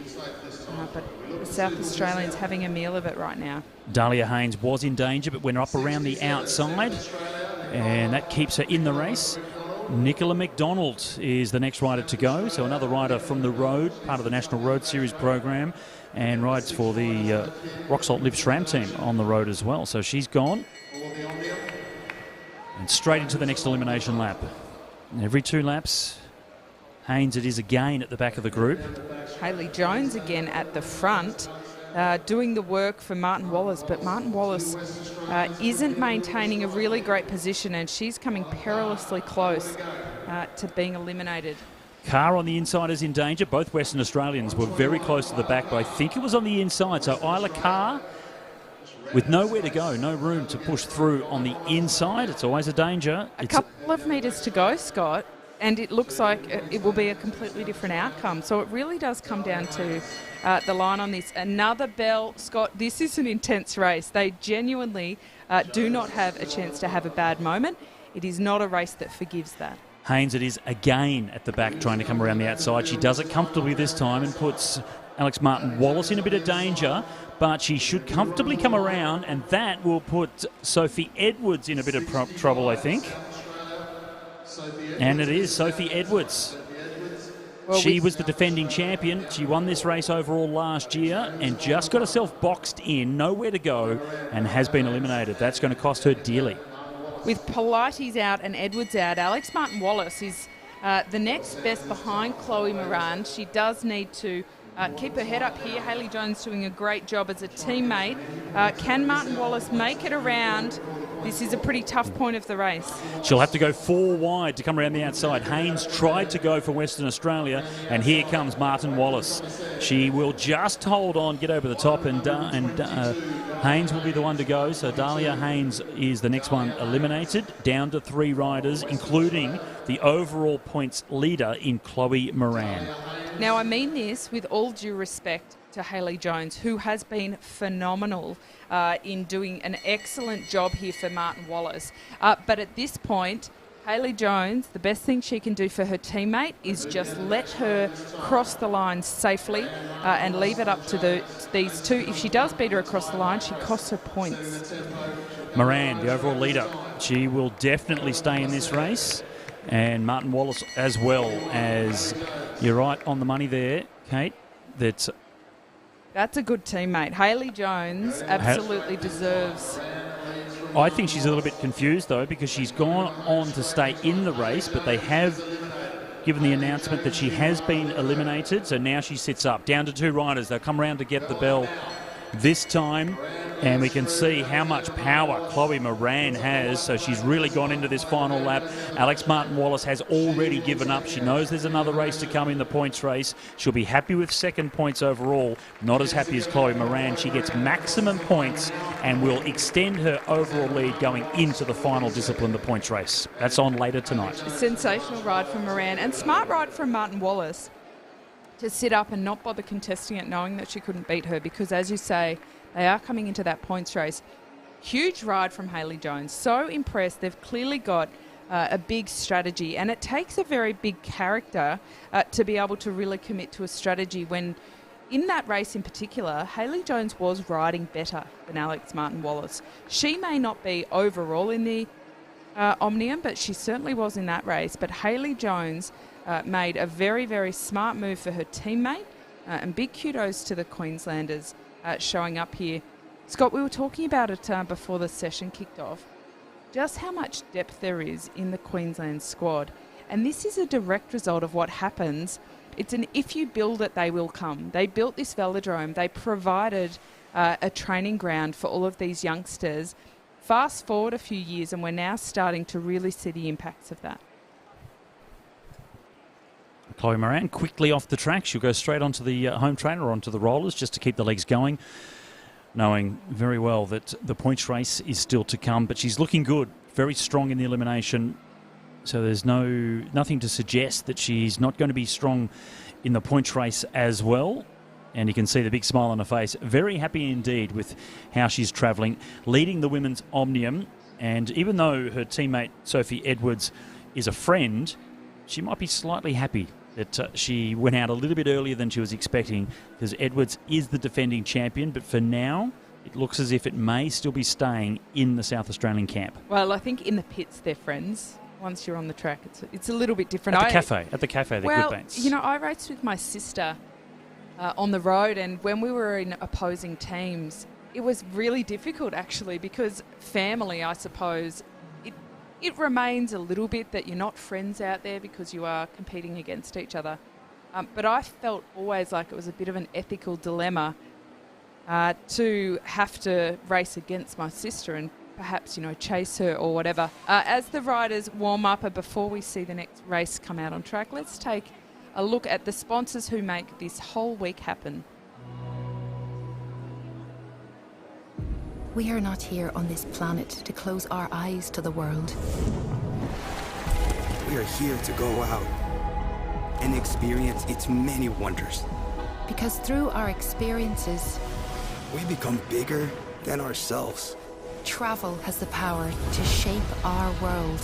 but the South Australians having a meal of it right now. Dahlia Haynes was in danger, but went up around the outside, and that keeps her in the race. Nicola McDonald is the next rider to go, so another rider from the road, part of the National Road Series program, and rides for the Rock Salt Live SRAM team on the road as well. So she's gone. And straight into the next elimination lap. Every 2 laps, Haynes it is again at the back of the group. Hayley Jones again at the front, doing the work for Martin Wallace, but Martin Wallace isn't maintaining a really great position, and she's coming perilously close to being eliminated. Carr on the inside is in danger. Both Western Australians were very close to the back, but I think it was on the inside. So Isla Carr, with nowhere to go, no room to push through on the inside. It's always a danger. A couple of metres to go, Scott, and it looks like it will be a completely different outcome. So it really does come down to the line on this. Another bell, Scott. This is an intense race. They genuinely do not have a chance to have a bad moment. It is not a race that forgives that. Haynes it is again at the back trying to come around the outside. She does it comfortably this time and puts Alex Martin-Wallace in a bit of danger, but she should comfortably come around, and that will put Sophie Edwards in a bit of trouble, I think. And it is Sophie Edwards. Well, she was the defending champion. She won this race overall last year and just got herself boxed in, nowhere to go, and has been eliminated. That's going to cost her dearly. With Polites out and Edwards out, Alex Martin-Wallace is the next best behind Chloe Moran. She does need to keep her head up here. Hayley Jones doing a great job as a teammate. Can Martin-Wallace make it around? This is a pretty tough point of the race. She'll have to go 4 wide to come around the outside. Haynes tried to go for Western Australia, and here comes Martin-Wallace. She will just hold on, get over the top, and Haynes will be the one to go. So Dahlia Haynes is the next one eliminated, down to 3 riders, including the overall points leader in Chloe Moran. Now, I mean this with all due respect to Hayley Jones, who has been phenomenal in doing an excellent job here for Martin Wallace. But at this point, Hayley Jones, the best thing she can do for her teammate is just let her cross the line safely and leave it up to these 2. If she does beat her across the line, she costs her points. Moran, the overall leader, she will definitely stay in this race. And Martin Wallace as well, as you're right on the money there, Kate. That's a good teammate. Hayley Jones absolutely deserves. I think she's a little bit confused, though, because she's gone on to stay in the race, but they have given the announcement that she has been eliminated, so now she sits up. Down to 2 riders. They'll come around to get the bell this time, and we can see how much power Chloe Moran has. So she's really gone into this final lap. Alex Martin-Wallace has already given up. She knows there's another race to come in the points race. She'll be happy with 2nd points overall, not as happy as Chloe Moran. She gets maximum points and will extend her overall lead going into the final discipline, the points race. That's on later tonight. Sensational ride from Moran, and smart ride from Martin-Wallace to sit up and not bother contesting it, knowing that she couldn't beat her, because, as you say, they are coming into that points race. Huge ride from Hayley Jones. So impressed. They've clearly got a big strategy, and it takes a very big character to be able to really commit to a strategy when, in that race in particular, Hayley Jones was riding better than Alex Martin-Wallace. She may not be overall in the Omnium, but she certainly was in that race. But Hayley Jones made a very, very smart move for her teammate, and big kudos to the Queenslanders showing up here. Scott, we were talking about it before the session kicked off, just how much depth there is in the Queensland squad. And this is a direct result of what happens. It's an if you build it, they will come. They built this velodrome. They provided a training ground for all of these youngsters Fast forward a few years and we're now starting to really see the impacts of that. Chloe Moran quickly off the track. She'll go straight onto the home trainer or onto the rollers just to keep the legs going, knowing very well that the points race is still to come. But she's looking good, very strong in the elimination. So there's nothing to suggest that she's not going to be strong in the points race as well. And you can see the big smile on her face. Very happy indeed with how she's travelling, leading the women's Omnium. And even though her teammate Sophie Edwards is a friend, she might be slightly happy that she went out a little bit earlier than she was expecting, because Edwards is the defending champion. But for now, it looks as if it may still be staying in the South Australian camp. Well, I think in the pits they're friends. Once you're on the track, it's a little bit different. At the cafe, they're good mates. You know, I raced with my sister on the road, and when we were in opposing teams, it was really difficult actually, because family, I suppose, it remains a little bit that you're not friends out there because you are competing against each other. But I felt always like it was a bit of an ethical dilemma to have to race against my sister and perhaps, chase her or whatever. As the riders warm up and before we see the next race come out on track, let's take a look at the sponsors who make this whole week happen. We are not here on this planet to close our eyes to the world. We are here to go out and experience its many wonders. Because through our experiences, we become bigger than ourselves. Travel has the power to shape our world.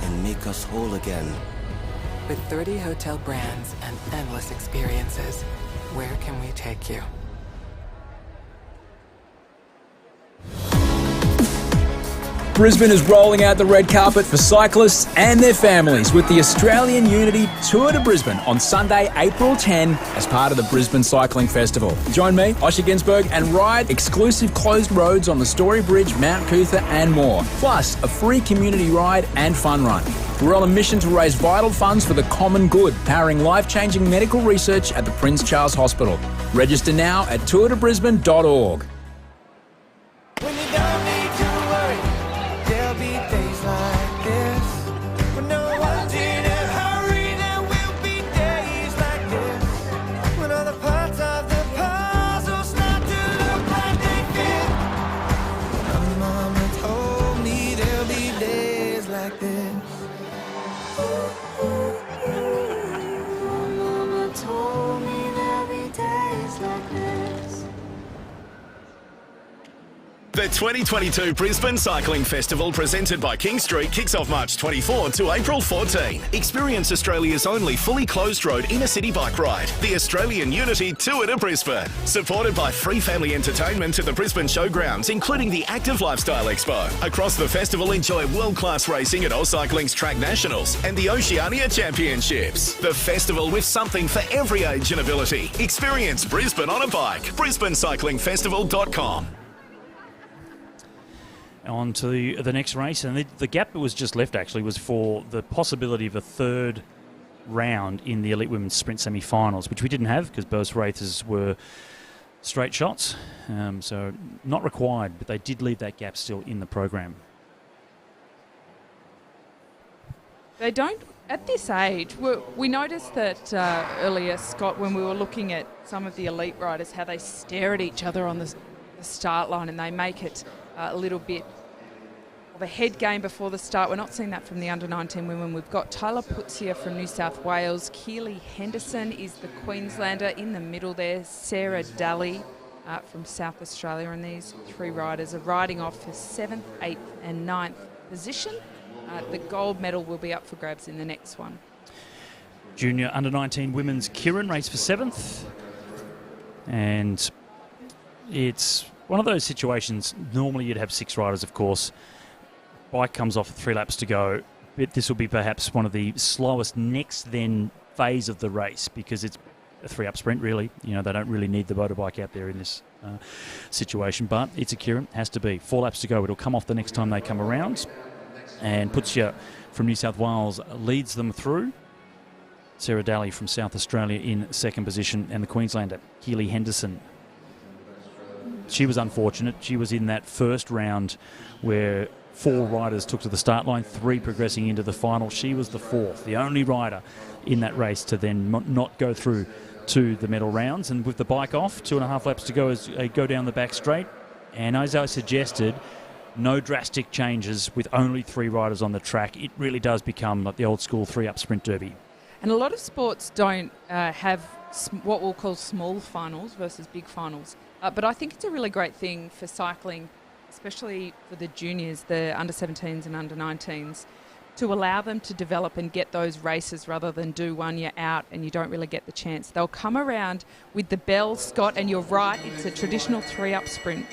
And make us whole again. With 30 hotel brands and endless experiences, where can we take you? Brisbane is rolling out the red carpet for cyclists and their families with the Australian Unity Tour de Brisbane on Sunday, April 10 as part of the Brisbane Cycling Festival. Join me, Osher Ginsberg, and ride exclusive closed roads on the Story Bridge, Mount Cootha and more. Plus, a free community ride and fun run. We're on a mission to raise vital funds for the common good, powering life-changing medical research at the Prince Charles Hospital. Register now at tourdebrisbane.org. The 2022 Brisbane Cycling Festival, presented by King Street, kicks off March 24 to April 14. Experience Australia's only fully closed road inner city bike ride, the Australian Unity Tour de Brisbane. Supported by free family entertainment at the Brisbane Showgrounds, including the Active Lifestyle Expo. Across the festival, enjoy world-class racing at AusCycling's Track Nationals and the Oceania Championships. The festival with something for every age and ability. Experience Brisbane on a bike. BrisbaneCyclingFestival.com. On to the next race, and the gap that was just left actually was for the possibility of a third round in the Elite Women's Sprint semi-finals, which we didn't have because both races were straight shots, so not required, but they did leave that gap still in the program. They don't, at this age, we noticed that earlier, Scott, when we were looking at some of the elite riders, how they stare at each other on the start line and they make it a little bit of a head game before the start. We're not seeing that from the under-19 women. We've got Tyler Putzia from New South Wales. Keely Henderson is the Queenslander in the middle there. Sarah Daly from South Australia. And these three riders are riding off for 7th, 8th and 9th position. The gold medal will be up for grabs in the next one. Junior under-19 women's Kieran raced for 7th. And it's one of those situations, normally you'd have 6 riders, of course. Bike comes off 3 laps to go. But this will be perhaps one of the slowest next then phase of the race because it's a 3-up sprint, really. They don't really need the motorbike out there in this situation. But it's a Kieran, has to be. 4 laps to go. It'll come off the next time they come around. And Putzia from New South Wales leads them through. Sarah Daly from South Australia in 2nd position. And the Queenslander, Keely Henderson, she was unfortunate. She was in that first round where 4 riders took to the start line, 3 progressing into the final. She was the 4th, the only rider in that race to then not go through to the medal rounds. And with the bike off, 2.5 laps to go as they go down the back straight. And as I suggested, no drastic changes with only 3 riders on the track. It really does become like the old school 3-up sprint derby. And a lot of sports don't have what we'll call small finals versus big finals. But I think it's a really great thing for cycling, especially for the juniors, the under-17s and under-19s, to allow them to develop and get those races rather than do one year out and you don't really get the chance. They'll come around with the bell, Scott, and you're right, it's a traditional 3-up sprint.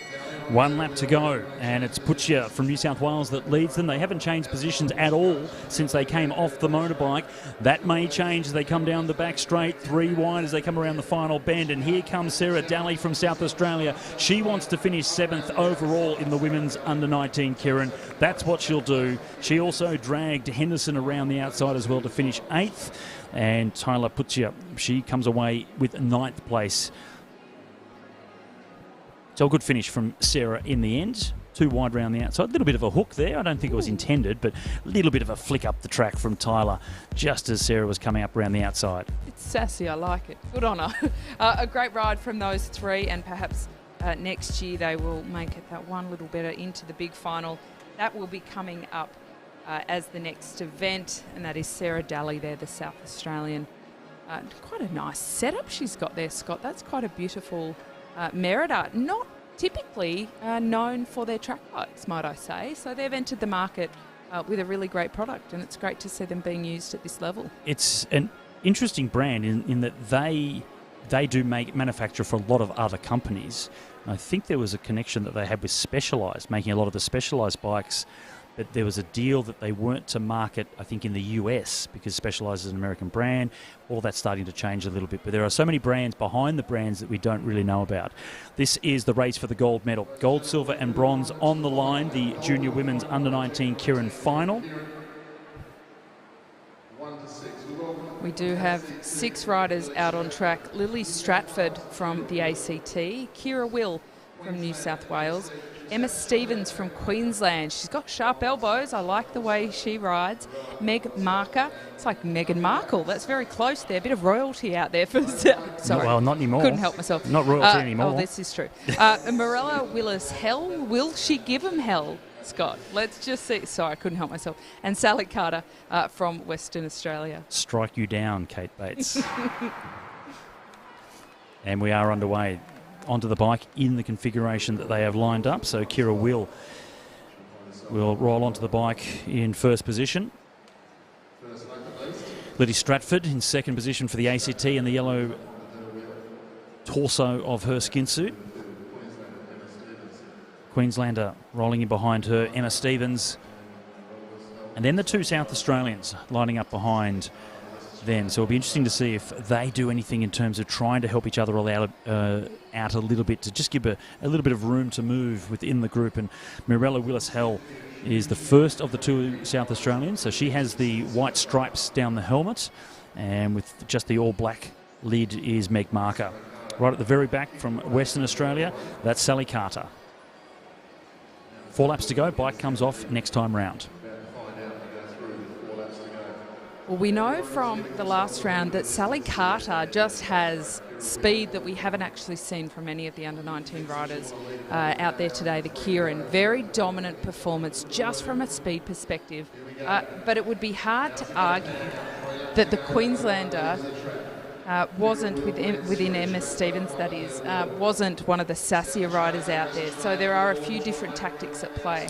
1 lap to go, and it's Puccia from New South Wales that leads them. They haven't changed positions at all since they came off the motorbike. That may change as they come down the back straight, 3 wide as they come around the final bend. And here comes Sarah Daly from South Australia. She wants to finish 7th overall in the women's under-19, Kieran. That's what she'll do. She also dragged Henderson around the outside as well to finish 8th. And Tyler Puccia, she comes away with 9th place. So a good finish from Sarah in the end. 2 wide round the outside. A little bit of a hook there. I don't think it was intended, but a little bit of a flick up the track from Tyler just as Sarah was coming up around the outside. It's sassy. I like it. Good on her. A great ride from those 3, and perhaps next year they will make it that one little better into the big final. That will be coming up as the next event, and that is Sarah Daly there, the South Australian. Quite a nice setup she's got there, Scott. That's quite a beautiful Merida, not typically known for their track bikes, might I say. So they've entered the market with a really great product, and it's great to see them being used at this level. It's an interesting brand in that they do manufacture for a lot of other companies. I think there was a connection that they had with Specialized, making a lot of the Specialized bikes, but there was a deal that they weren't to market, I think, in the US because Specialized is an American brand. All that's starting to change a little bit, but there are so many brands behind the brands that we don't really know about. This is the race for the gold medal. Gold, silver and bronze on the line. The junior women's under-19 Kieran final. We do have 6 riders out on track. Lily Stratford from the ACT, Kira Will from New South Wales, Emma Stevens from Queensland. She's got sharp elbows. I like the way she rides. Meg Marker. It's like Meghan Markle. That's very close there. A bit of royalty out there. Sorry. Well, not anymore. Couldn't help myself. Not royalty anymore. Oh, this is true. Morella Willis Hell. Will she give him hell, Scott? Let's just see. Sorry, I couldn't help myself. And Sally Carter from Western Australia. Strike you down, Kate Bates. And we are underway. Onto the bike in the configuration that they have lined up. So Kira will roll onto the bike in first position. Liddy Stratford in second position for the ACT and the yellow torso of her skin suit. Queenslander rolling in behind her, Emma Stevens. And then the 2 South Australians lining up behind them. So it'll be interesting to see if they do anything in terms of trying to help each other out a little bit, to just give a little bit of room to move within the group. And Mirella Willis-Hell is the first of the 2 South Australians. So she has the white stripes down the helmet, and with just the all-black lid is Meg Marker. Right at the very back from Western Australia, that's Sally Carter. 4 laps to go. Bike comes off next time round. Well, we know from the last round that Sally Carter just has speed that we haven't actually seen from any of the under-19 riders out there today. The Kieran, very dominant performance just from a speed perspective. But it would be hard to argue that the Queenslander wasn't within Emma Stevens, that is, wasn't one of the sassier riders out there. So there are a few different tactics at play.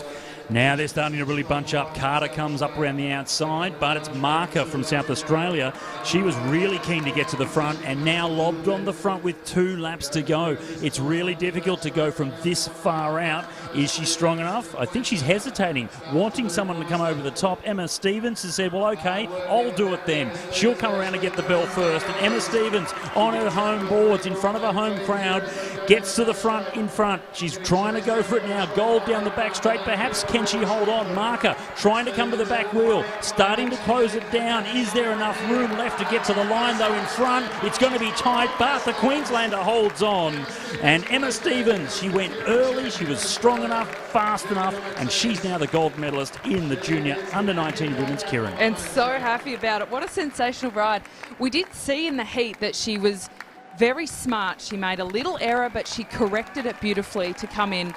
Now they're starting to really bunch up. Carter comes up around the outside, but it's Marker from South Australia. She was really keen to get to the front and now lobbed on the front with 2 laps to go. It's really difficult to go from this far out. Is she strong enough? I think she's hesitating, wanting someone to come over the top. Emma Stevens has said, well, okay, I'll do it then. She'll come around and get the bell first. And Emma Stevens on her home boards in front of a home crowd gets to the front in front. She's trying to go for it now. Gold down the back straight, perhaps Can she hold on? Marker trying to come to the back wheel, starting to close it down. Is there enough room left to get to the line, though, in front? It's going to be tight, but the Queenslander holds on. And Emma Stevens, she went early, she was strong enough, fast enough, and she's now the gold medalist in the junior under-19 women's Keirin. And so happy about it. What a sensational ride. We did see in the heat that she was very smart. She made a little error, but she corrected it beautifully to come in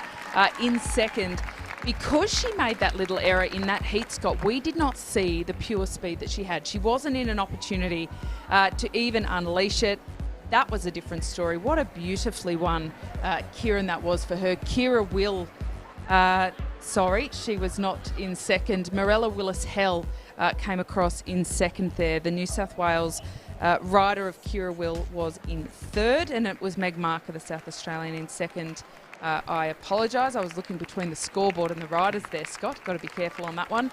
second. Because she made that little error in that heat, Scott, we did not see the pure speed that she had. She wasn't in an opportunity to even unleash it. That was a different story. What a beautifully won Keirin that was for her. Kira Will, she was not in second. Morella Willis-Hell came across in second there. The New South Wales rider of Kira Will was in third, and it was Meg Marker, the South Australian, in second. I apologise. I was looking between the scoreboard and the riders there, Scott. Got to be careful on that one.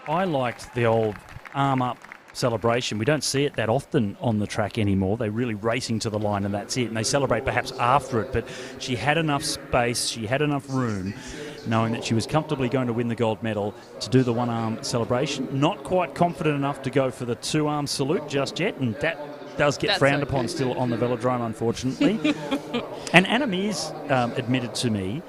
I liked the old arm-up celebration. We don't see it that often on the track anymore. They're really racing to the line and that's it. And they celebrate perhaps after it. But she had enough space, she had enough room, knowing that she was comfortably going to win the gold medal, to do the one-arm celebration. Not quite confident enough to go for the two-arm salute just yet, and that does get frowned upon still on the Velodrome, unfortunately. And Anna Meares admitted to me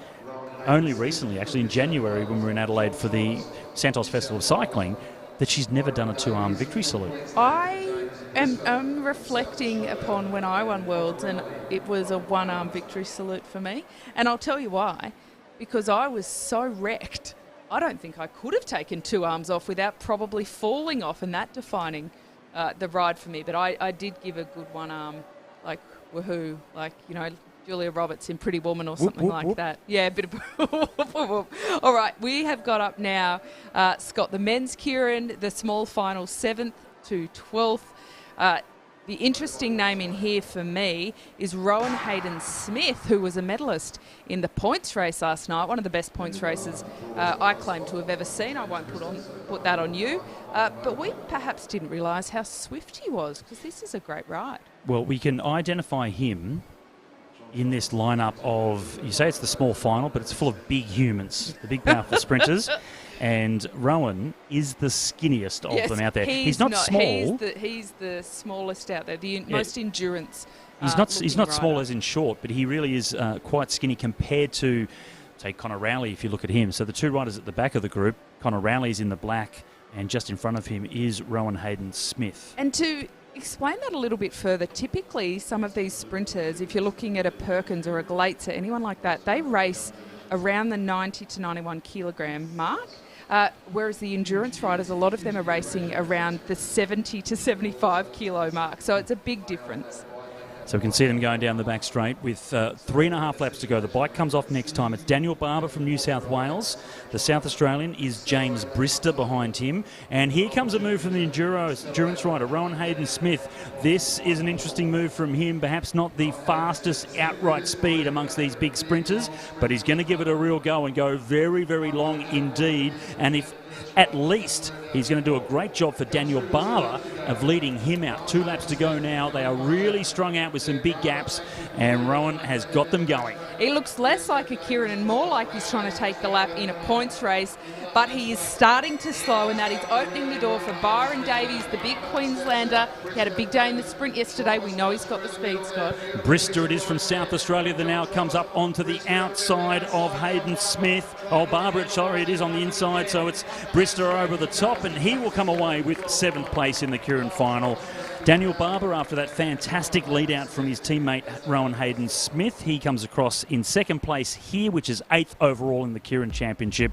only recently, actually in January when we were in Adelaide for the Santos Festival of Cycling, that she's never done a two-arm victory salute. I am reflecting upon when I won Worlds, and it was a one-arm victory salute for me. And I'll tell you why. Because I was so wrecked. I don't think I could have taken two arms off without probably falling off, and that defining the ride for me. But I did give a good one arm, like, woohoo, like, you know, Julia Roberts in Pretty Woman or something like that. Yeah, a bit of All right, we have got up now, Scott, the men's Keirin, the small final, 7th to 12th. The interesting name in here for me is Rowan Hayden-Smith, who was a medalist in the points race last night, one of the best points races I claim to have ever seen. I won't put that on you. But we perhaps didn't realise how swift he was, because this is a great ride. Well, we can identify him in this lineup of, you say it's the small final, but it's full of big humans, the big powerful sprinters. And Rowan is the skinniest of them out there. He's not small. He's the smallest out there, the most endurance. He's not small as in short, but he really is quite skinny compared to, say, Connor Rowley, if you look at him. So the two riders at the back of the group, Connor Rowley's in the black, and just in front of him is Rowan Hayden-Smith. And to explain that a little bit further, typically some of these sprinters, if you're looking at a Perkins or a Glaitzer, anyone like that, they race around the 90 to 91 kilogram mark. Whereas the endurance riders, a lot of them are racing around the 70 to 75 kilo mark. So it's a big difference. So we can see them going down the back straight with 3.5 laps to go. The bike comes off next time. It's Daniel Barber from New South Wales. The South Australian is James Brister behind him. And here comes a move from the endurance rider, Rowan Hayden-Smith. This is an interesting move from him. Perhaps not the fastest outright speed amongst these big sprinters, but he's going to give it a real go and go very, very long indeed. And if at least he's going to do a great job for Daniel Barber of leading him out. 2 laps to go now. They are really strung out with some big gaps, and Rowan has got them going. He looks less like a Keirin and more like he's trying to take the lap in a points race, but he is starting to slow, and that is opening the door for Byron Davies, the big Queenslander. He had a big day in the sprint yesterday. We know he's got the speed, Scott. Brister it is from South Australia that now comes up onto the outside of Hayden-Smith. Oh, Barber, sorry, it is on the inside, so it's Brister over the top, and he will come away with 7th place in the Keirin final. Daniel Barber, after that fantastic lead out from his teammate Rowan Hayden-Smith, he comes across in 2nd place here, which is 8th overall in the Keirin Championship.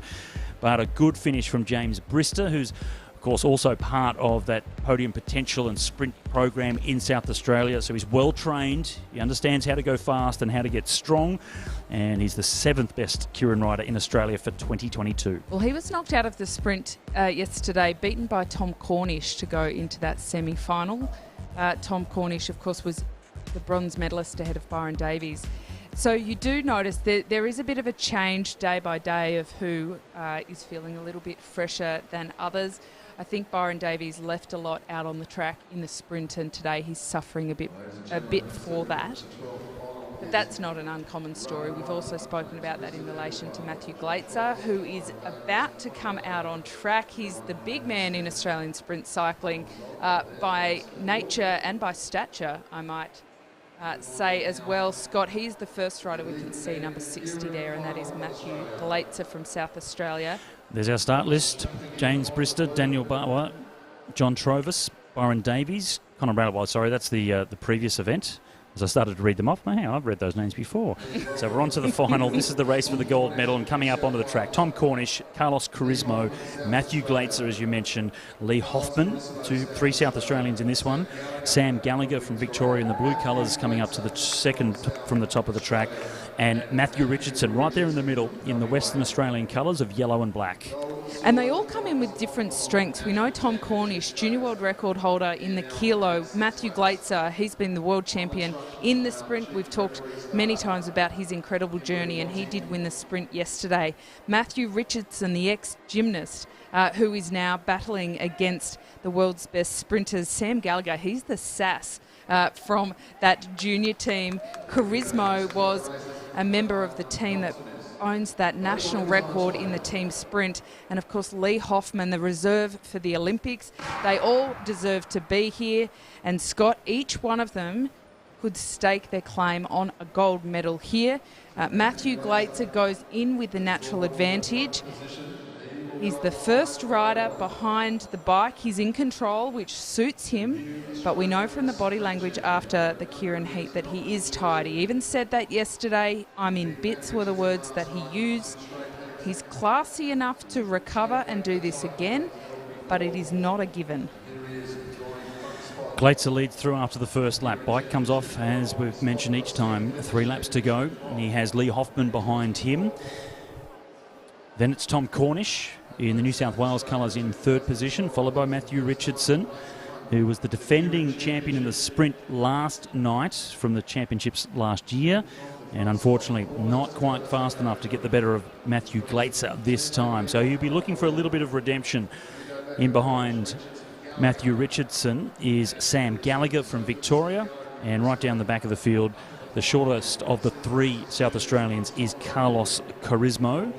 But a good finish from James Brister, who's of course also part of that podium potential and sprint program in South Australia. So he's well trained, he understands how to go fast and how to get strong, and he's the 7th best Keirin rider in Australia for 2022. Well, he was knocked out of the sprint yesterday, beaten by Tom Cornish to go into that semi-final. Tom Cornish, of course, was the bronze medalist ahead of Byron Davies. So you do notice that there is a bit of a change day by day of who is feeling a little bit fresher than others. I think Byron Davies left a lot out on the track in the sprint, and today he's suffering a bit for that. But that's not an uncommon story. We've also spoken about that in relation to Matthew Glaetzer, who is about to come out on track. He's the big man in Australian sprint cycling by nature and by stature, I might say as well. Scott, he's the first rider we can see, number 60 there, and that is Matthew Glaetzer from South Australia. There's our start list. James Brister, Daniel Barwa, John Trovis, Byron Davies, Conor Bradwell. Sorry, that's the previous event. As I started to read them off, man, I've read those names before. So we're on to the final. This is the race for the gold medal, and coming up onto the track, Tom Cornish, Carlos Carismo, Matthew Glaetzer, as you mentioned, Lee Hoffman, three South Australians in this one, Sam Gallagher from Victoria in the blue colours coming up to the second from the top of the track, and Matthew Richardson right there in the middle in the Western Australian colours of yellow and black. And they all come in with different strengths. We know Tom Cornish, junior world record holder in the kilo. Matthew Glaetzer, he's been the world champion in the sprint. We've talked many times about his incredible journey, and he did win the sprint yesterday. Matthew Richardson, the ex-gymnast, who is now battling against the world's best sprinters. Sam Gallagher, he's the sass from that junior team. Carismo was a member of the team that owns that national record in the team sprint, and of course Lee Hoffman, the reserve for the Olympics. They all deserve to be here, and Scott, each one of them could stake their claim on a gold medal here. Matthew Glaetzer goes in with the natural advantage. He's the first rider behind the bike. He's in control, which suits him. But we know from the body language after the Keirin heat that he is tired. He even said that yesterday. "I'm in bits" were the words that he used. He's classy enough to recover and do this again, but it is not a given. Glaetzer leads through after the first lap. Bike comes off, as we've mentioned each time, 3 laps to go. He has Lee Hoffman behind him. Then it's Tom Cornish in the New South Wales colours in third position, followed by Matthew Richardson, who was the defending champion in the sprint last night from the championships last year, and unfortunately not quite fast enough to get the better of Matthew Glaetzer this time. So he'll be looking for a little bit of redemption. In behind Matthew Richardson is Sam Gallagher from Victoria, and right down the back of the field, the shortest of the 3 South Australians is Carlos Carismo.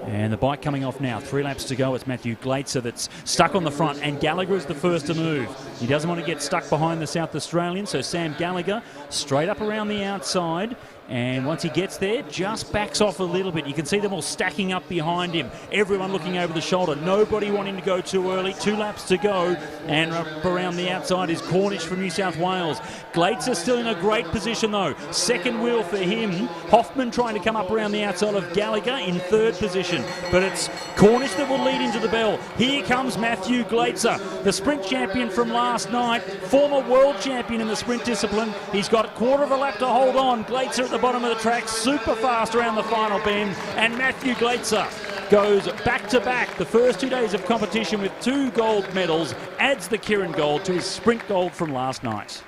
And the bike coming off now, 3 laps to go. It's Matthew Glaetzer that's stuck on the front, and Gallagher is the first to move. He doesn't want to get stuck behind the South Australian, so Sam Gallagher straight up around the outside, and once he gets there, just backs off a little bit. You can see them all stacking up behind him, everyone looking over the shoulder, nobody wanting to go too early. 2 laps to go, and up around the outside is Cornish from New South Wales. Glaetzer still in a great position though, second wheel for him. Hoffman trying to come up around the outside of Gallagher in third position, but it's Cornish that will lead into the bell. Here comes Matthew Glaetzer, the sprint champion from last night, former world champion in the sprint discipline. He's got a quarter of a lap to hold on. Glaetzer at the bottom of the track, super fast around the final bend, and Matthew Glaetzer goes back-to-back the first 2 days of competition with 2 gold medals, adds the Keirin gold to his sprint gold from last night.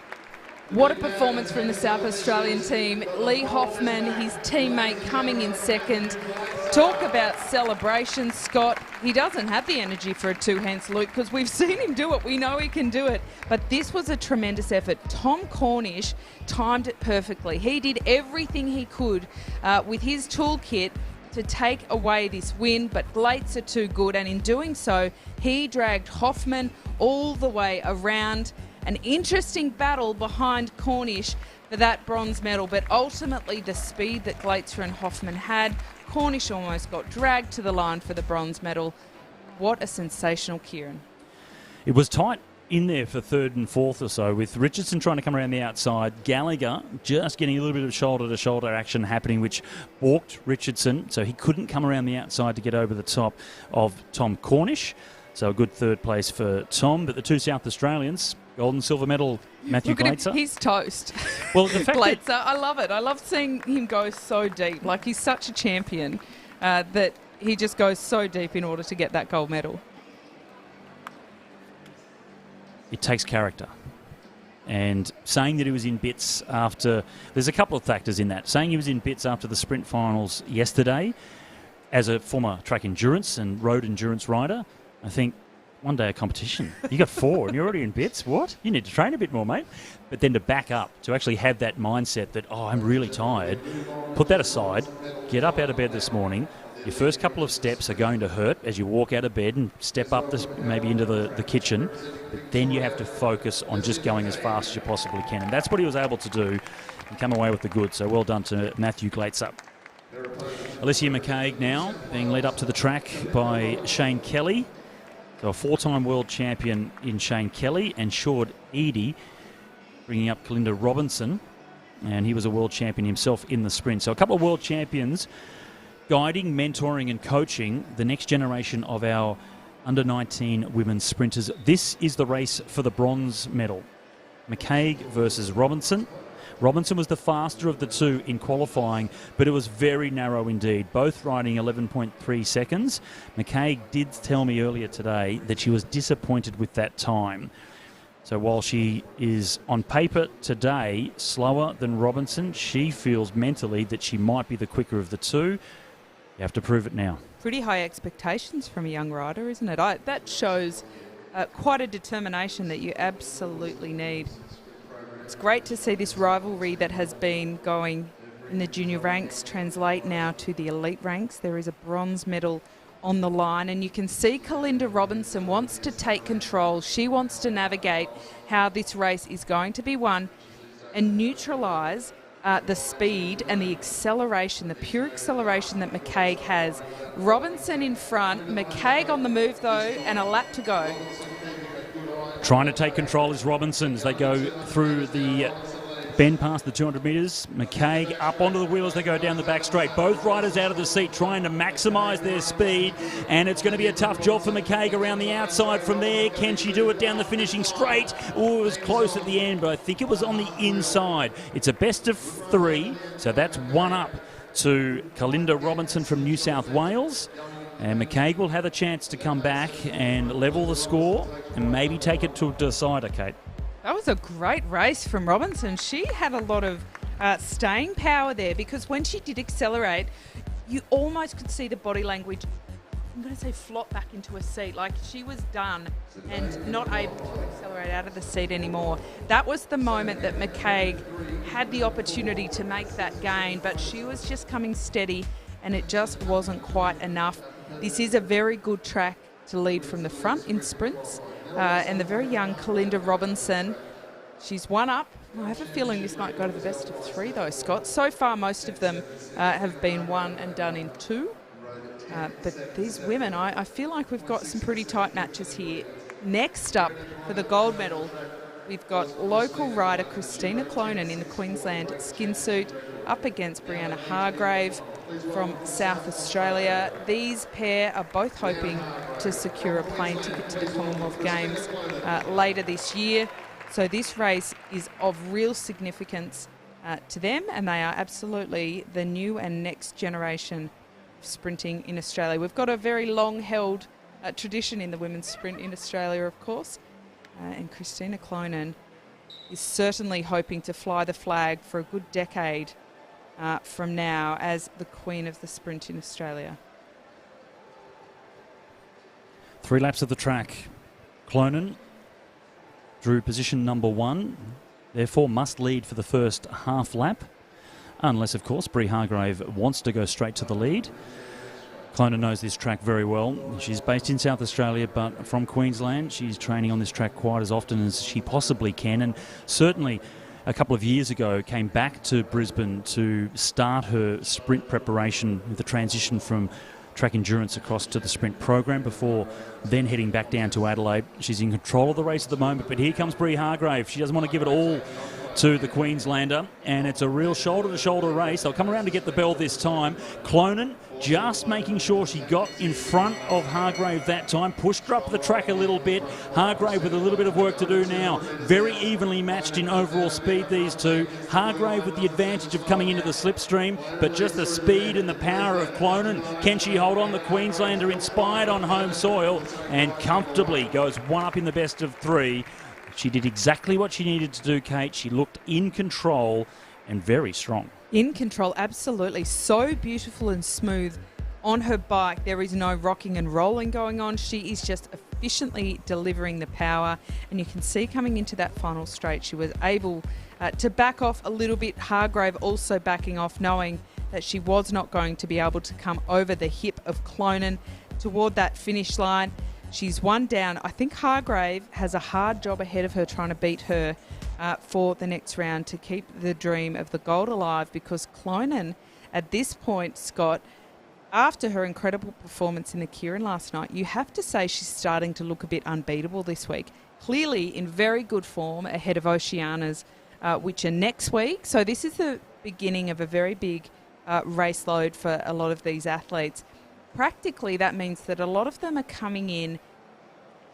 What a performance from the South Australian team. Lee Hoffman, his teammate, coming in second. Talk about celebration, Scott. He doesn't have the energy for a 2-hand salute because we've seen him do it. We know he can do it. But this was a tremendous effort. Tom Cornish timed it perfectly. He did everything he could with his toolkit to take away this win, but Glaetzer too good, and in doing so, he dragged Hoffman all the way around. An interesting battle behind Cornish for that bronze medal, but ultimately the speed that Glaetzer and Hoffman had, Cornish almost got dragged to the line for the bronze medal. What a sensational Keirin. It was tight in there for third and fourth or so, with Richardson trying to come around the outside, Gallagher just getting a little bit of shoulder-to-shoulder action happening, which balked Richardson, so he couldn't come around the outside to get over the top of Tom Cornish. So a good third place for Tom, but the 2 South Australians, gold and silver medal, Matthew Glaetzer. He's toast. Well, the fact Glaetzer, I love it. I love seeing him go so deep. Like, he's such a champion that he just goes so deep in order to get that gold medal. It takes character. And saying that he was in bits after... There's a couple of factors in that. Saying he was in bits after the sprint finals yesterday, as a former track endurance and road endurance rider, I think one day of competition. You got 4 and you're already in bits. What? You need to train a bit more, mate. But then to back up, to actually have that mindset that, oh, I'm really tired, put that aside, get up out of bed this morning. Your first couple of steps are going to hurt as you walk out of bed and step up this, maybe into the kitchen. But then you have to focus on just going as fast as you possibly can. And that's what he was able to do and come away with the goods. So well done to Matthew Glaetzer. Alicia McCaig now being led up to the track by Shane Kelly. So a 4-time world champion in Shane Kelly, and Shord Eadie bringing up Kalinda Robinson, and he was a world champion himself in the sprint. So a couple of world champions guiding, mentoring and coaching the next generation of our under-19 women's sprinters. This is the race for the bronze medal. McCaig versus Robinson. Robinson was the faster of the two in qualifying, but it was very narrow indeed, both riding 11.3 seconds. McCaig did tell me earlier today that she was disappointed with that time. So while she is on paper today slower than Robinson, she feels mentally that she might be the quicker of the two. You have to prove it now. Pretty high expectations from a young rider, isn't it? That shows quite a determination that you absolutely need. It's great to see this rivalry that has been going in the junior ranks translate now to the elite ranks. There is a bronze medal on the line, and you can see Kalinda Robinson wants to take control. She wants to navigate how this race is going to be won and neutralise the speed and the acceleration, the pure acceleration that McCaig has. Robinson in front, McCaig on the move though, and a lap to go. Trying to take control is Robinson as they go through the bend past the 200 metres. McCaig up onto the wheel as they go down the back straight. Both riders out of the seat trying to maximise their speed, and it's going to be a tough job for McCaig around the outside from there. Can she do it down the finishing straight? Oh, it was close at the end, but I think it was on the inside. It's a best of 3, so that's 1 up to Kalinda Robinson from New South Wales. And McCaig will have a chance to come back and level the score and maybe take it to a decider, Kate. That was a great race from Robinson. She had a lot of staying power there, because when she did accelerate, you almost could see the body language, I'm going to say, flop back into a seat. Like she was done and not able to accelerate out of the seat anymore. That was the moment that McCaig had the opportunity to make that gain, but she was just coming steady and it just wasn't quite enough. This is a very good track to lead from the front in sprints. And the very young Kalinda Robinson, she's 1 up. I have a feeling this might go to the best of 3 though, Scott. So far, most of them have been won and done in 2. But these women, I feel like we've got some pretty tight matches here. Next up for the gold medal, we've got local rider Christina Clonan in the Queensland skin suit up against Brianna Hargrave from South Australia. These pair are both hoping to secure a plane ticket to the Commonwealth Games later this year. So this race is of real significance to them, and they are absolutely the new and next generation of sprinting in Australia. We've got a very long-held tradition in the women's sprint in Australia, of course, and Christina Clonan is certainly hoping to fly the flag for a good decade from now as the queen of the sprint in Australia. 3 laps of the track. Clonan drew position number 1, therefore must lead for the first half lap, unless, of course, Brie Hargrave wants to go straight to the lead. Clonan knows this track very well. She's based in South Australia, but from Queensland. She's training on this track quite as often as she possibly can, and certainly a couple of years ago came back to Brisbane to start her sprint preparation with the transition from track endurance across to the sprint program before then heading back down to Adelaide. She's in control of the race at the moment, but here comes Brie Hargrave. She doesn't want to give it all to the Queenslander, and it's a real shoulder-to-shoulder race. They'll come around to get the bell this time. Clonan just making sure she got in front of Hargrave that time, pushed her up the track a little bit. Hargrave with a little bit of work to do now. Very evenly matched in overall speed, these two. Hargrave with the advantage of coming into the slipstream, but just the speed and the power of Clonan. Can she hold on? The Queenslander inspired on home soil and comfortably goes 1 up in the best of 3. She did exactly what she needed to do, Kate. She looked in control and very strong. In control, absolutely. So beautiful and smooth on her bike. There is no rocking and rolling going on. She is just a efficiently delivering the power. And you can see coming into that final straight, she was able to back off a little bit. Hargrave also backing off, knowing that she was not going to be able to come over the hip of Clonan toward that finish line. She's one down. I think Hargrave has a hard job ahead of her trying to beat her for the next round to keep the dream of the gold alive, because Clonan at this point, Scott, after her incredible performance in the Kieran last night, you have to say she's starting to look a bit unbeatable this week. Clearly in very good form ahead of Oceana's, which are next week. So this is the beginning of a very big race load for a lot of these athletes. Practically, that means that a lot of them are coming in,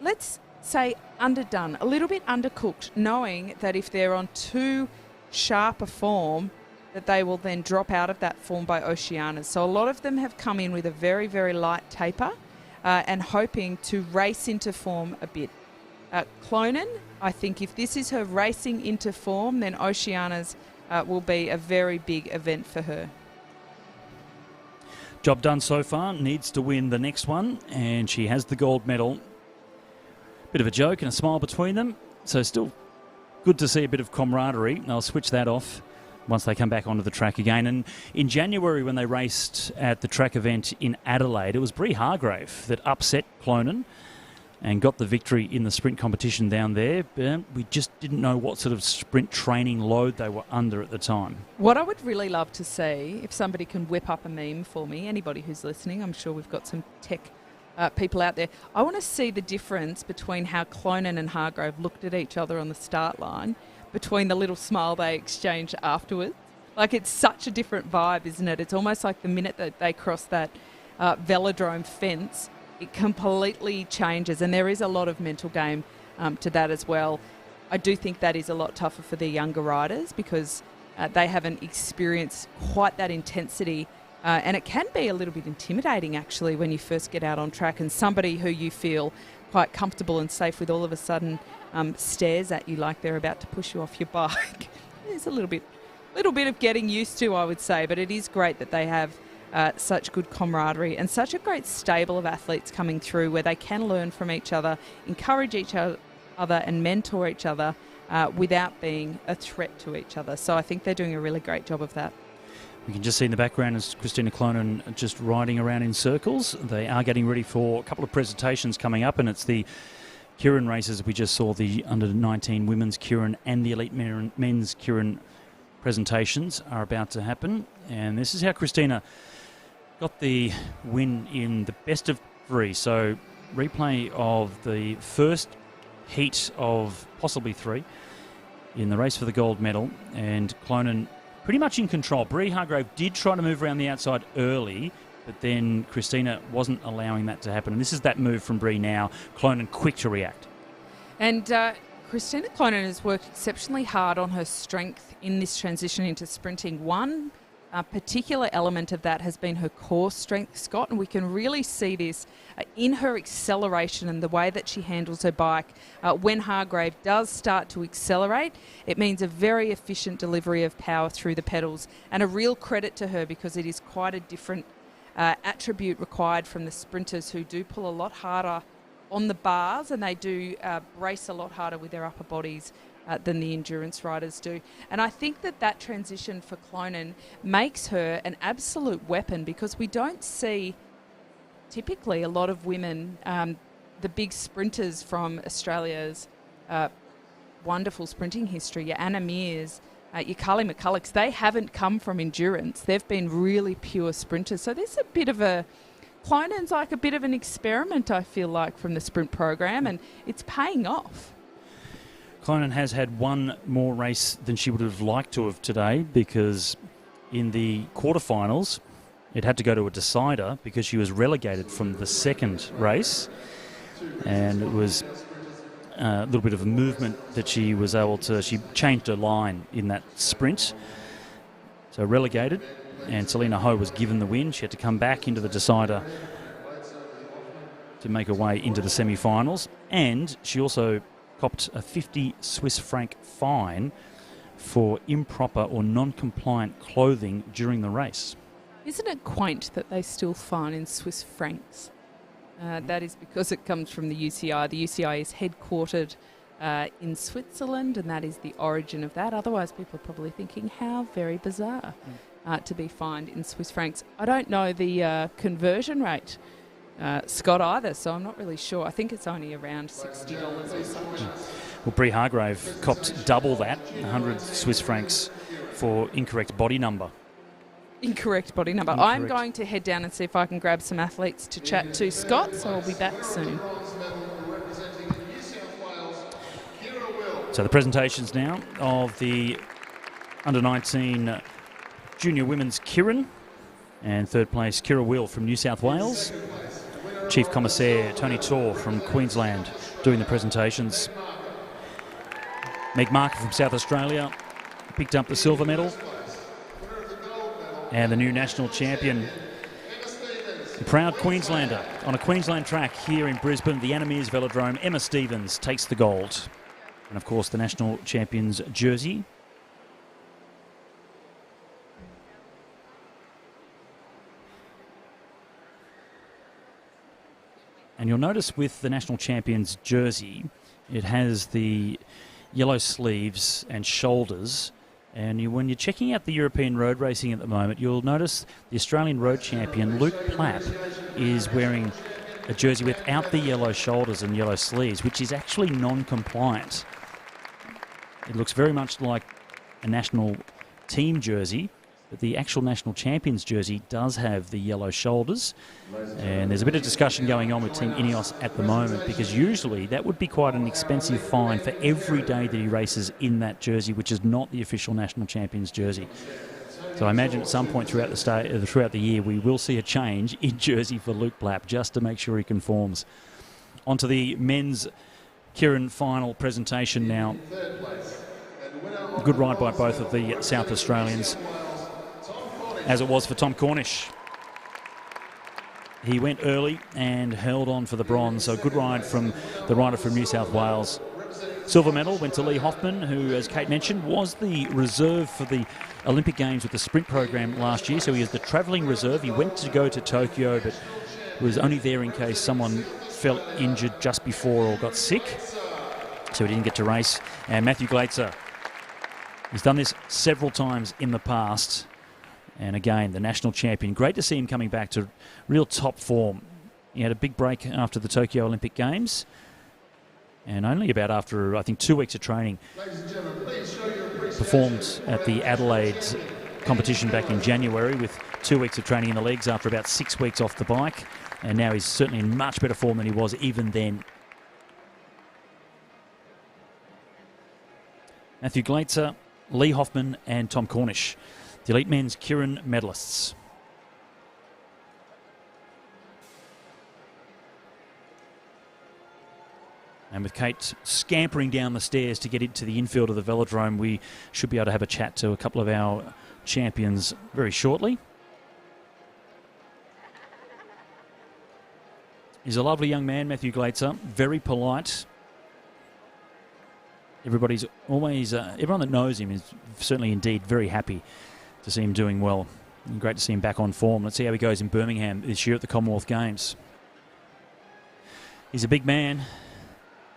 let's say, underdone, a little bit undercooked, knowing that if they're on too sharp a form, that they will then drop out of that form by Oceana's. So a lot of them have come in with a very, very light taper and hoping to race into form a bit. Clonan, I think if this is her racing into form, then Oceana's will be a very big event for her. Job done so far, needs to win the next one, and she has the gold medal. Bit of a joke and a smile between them, so still good to see a bit of camaraderie. They'll switch that off once they come back onto the track again. And in January, when they raced at the track event in Adelaide, it was Brie Hargrave that upset Clonan and got the victory in the sprint competition down there. We just didn't know what sort of sprint training load they were under at the time. What I would really love to see, if somebody can whip up a meme for me, anybody who's listening, I'm sure we've got some tech people out there. I want to see the difference between how Clonan and Hargrave looked at each other on the start line, between the little smile they exchanged afterwards. Like, it's such a different vibe, isn't it? It's almost like the minute that they cross that Velodrome fence, it completely changes, and there is a lot of mental game to that as well. I do think that is a lot tougher for the younger riders, because they haven't experienced quite that intensity, and it can be a little bit intimidating actually when you first get out on track and somebody who you feel quite comfortable and safe with all of a sudden stares at you like they're about to push you off your bike. There's a little bit of getting used to, I would say, but it is great that they have such good camaraderie and such a great stable of athletes coming through where they can learn from each other, encourage each other and mentor each other without being a threat to each other. So I think they're doing a really great job of that. We can just see in the background is Christina Clonan just riding around in circles. They are getting ready for a couple of presentations coming up, and it's the Kieran races. We just saw the under-19 women's Kieran and the elite men's Kieran presentations are about to happen. And this is how Christina got the win in the best of three. So replay of the first heat of possibly three in the race for the gold medal, and Clonan pretty much in control. Brie Hargrave did try to move around the outside early, but then Christina wasn't allowing that to happen. And this is that move from Brie now. Clonan quick to react. And Christina Clonan has worked exceptionally hard on her strength in this transition into sprinting. One particular element of that has been her core strength, Scott, and we can really see this in her acceleration and the way that she handles her bike. When Hargrave does start to accelerate, it means a very efficient delivery of power through the pedals, and a real credit to her, because it is quite a different attribute required from the sprinters, who do pull a lot harder on the bars, and they do brace a lot harder with their upper bodies than the endurance riders do. And I think that transition for Clonan makes her an absolute weapon, because we don't see typically a lot of women, the big sprinters from Australia's wonderful sprinting history, your Anna Meares, your Carly McCullochs, they haven't come from endurance. They've been really pure sprinters. So there's a bit of Clonan's like a bit of an experiment, I feel like, from the sprint program, and it's paying off. Clonan has had one more race than she would have liked to have today, because in the quarterfinals it had to go to a decider because she was relegated from the second race, and it was a little bit of a movement that she was able to, she changed her line in that sprint, so relegated, and Selena Ho was given the win. She had to come back into the decider to make her way into the semi-finals, and she also copped a 50 Swiss franc fine for improper or non-compliant clothing during the race. Isn't it quaint that they still fine in Swiss francs? That is because it comes from the UCI. The UCI is headquartered in Switzerland, and that is the origin of that. Otherwise, people are probably thinking, how very bizarre to be fined in Swiss francs. I don't know the conversion rate, Scott, either, so I'm not really sure. I think it's only around $60 or such. Well, Brie Hargrave copped double that, 100 Swiss francs for incorrect body number. Incorrect body number. Incorrect. I'm going to head down and see if I can grab some athletes to chat to, Scott, so I'll be back soon. So the presentations now of the under-19 junior women's Kieran, and third place Kira Will from New South Wales. Chief Commissaire Tony Torr from Queensland doing the presentations. Meg Marker from South Australia picked up the silver medal. And the new national champion, the proud Queenslander on a Queensland track here in Brisbane, the Meares Velodrome, Emma Stevens takes the gold. And of course the national champion's jersey. And you'll notice with the national champion's jersey, it has the yellow sleeves and shoulders. And when you're checking out the European road racing at the moment, you'll notice the Australian road champion, Luke Plapp, is wearing a jersey without the yellow shoulders and yellow sleeves, which is actually non-compliant. It looks very much like a national team jersey, but the actual national champions jersey does have the yellow shoulders. And there's a bit of discussion going on with Team Ineos at the moment, because usually that would be quite an expensive fine for every day that he races in that jersey, which is not the official national champions jersey. So I imagine at some point throughout the year we will see a change in jersey for Luke Plapp, just to make sure he conforms. Onto the men's Kieran final presentation now. Good ride by both of the South Australians, as it was for Tom Cornish. He went early and held on for the bronze, so good ride from the rider from New South Wales. Silver medal went to Lee Hoffman, who, as Kate mentioned, was the reserve for the Olympic Games with the sprint program last year, so he is the travelling reserve. He went to go to Tokyo, but was only there in case someone fell injured just before or got sick, so he didn't get to race. And Matthew Glaetzer, he's done this several times in the past. And again, the national champion. Great to see him coming back to real top form. He had a big break after the Tokyo Olympic Games. And only about after, I think, 2 weeks of training, performed at the Adelaide competition back in January with 2 weeks of training in the legs after about 6 weeks off the bike. And now he's certainly in much better form than he was even then. Matthew Glaetzer, Lee Hoffman and Tom Cornish, the elite men's Kieran medalists. And with Kate scampering down the stairs to get into the infield of the Velodrome, we should be able to have a chat to a couple of our champions very shortly. He's a lovely young man, Matthew Glaetzer, very polite. Everybody's always, everyone that knows him is certainly indeed very happy to see him doing well. And great to see him back on form. Let's see how he goes in Birmingham this year at the Commonwealth Games. He's a big man,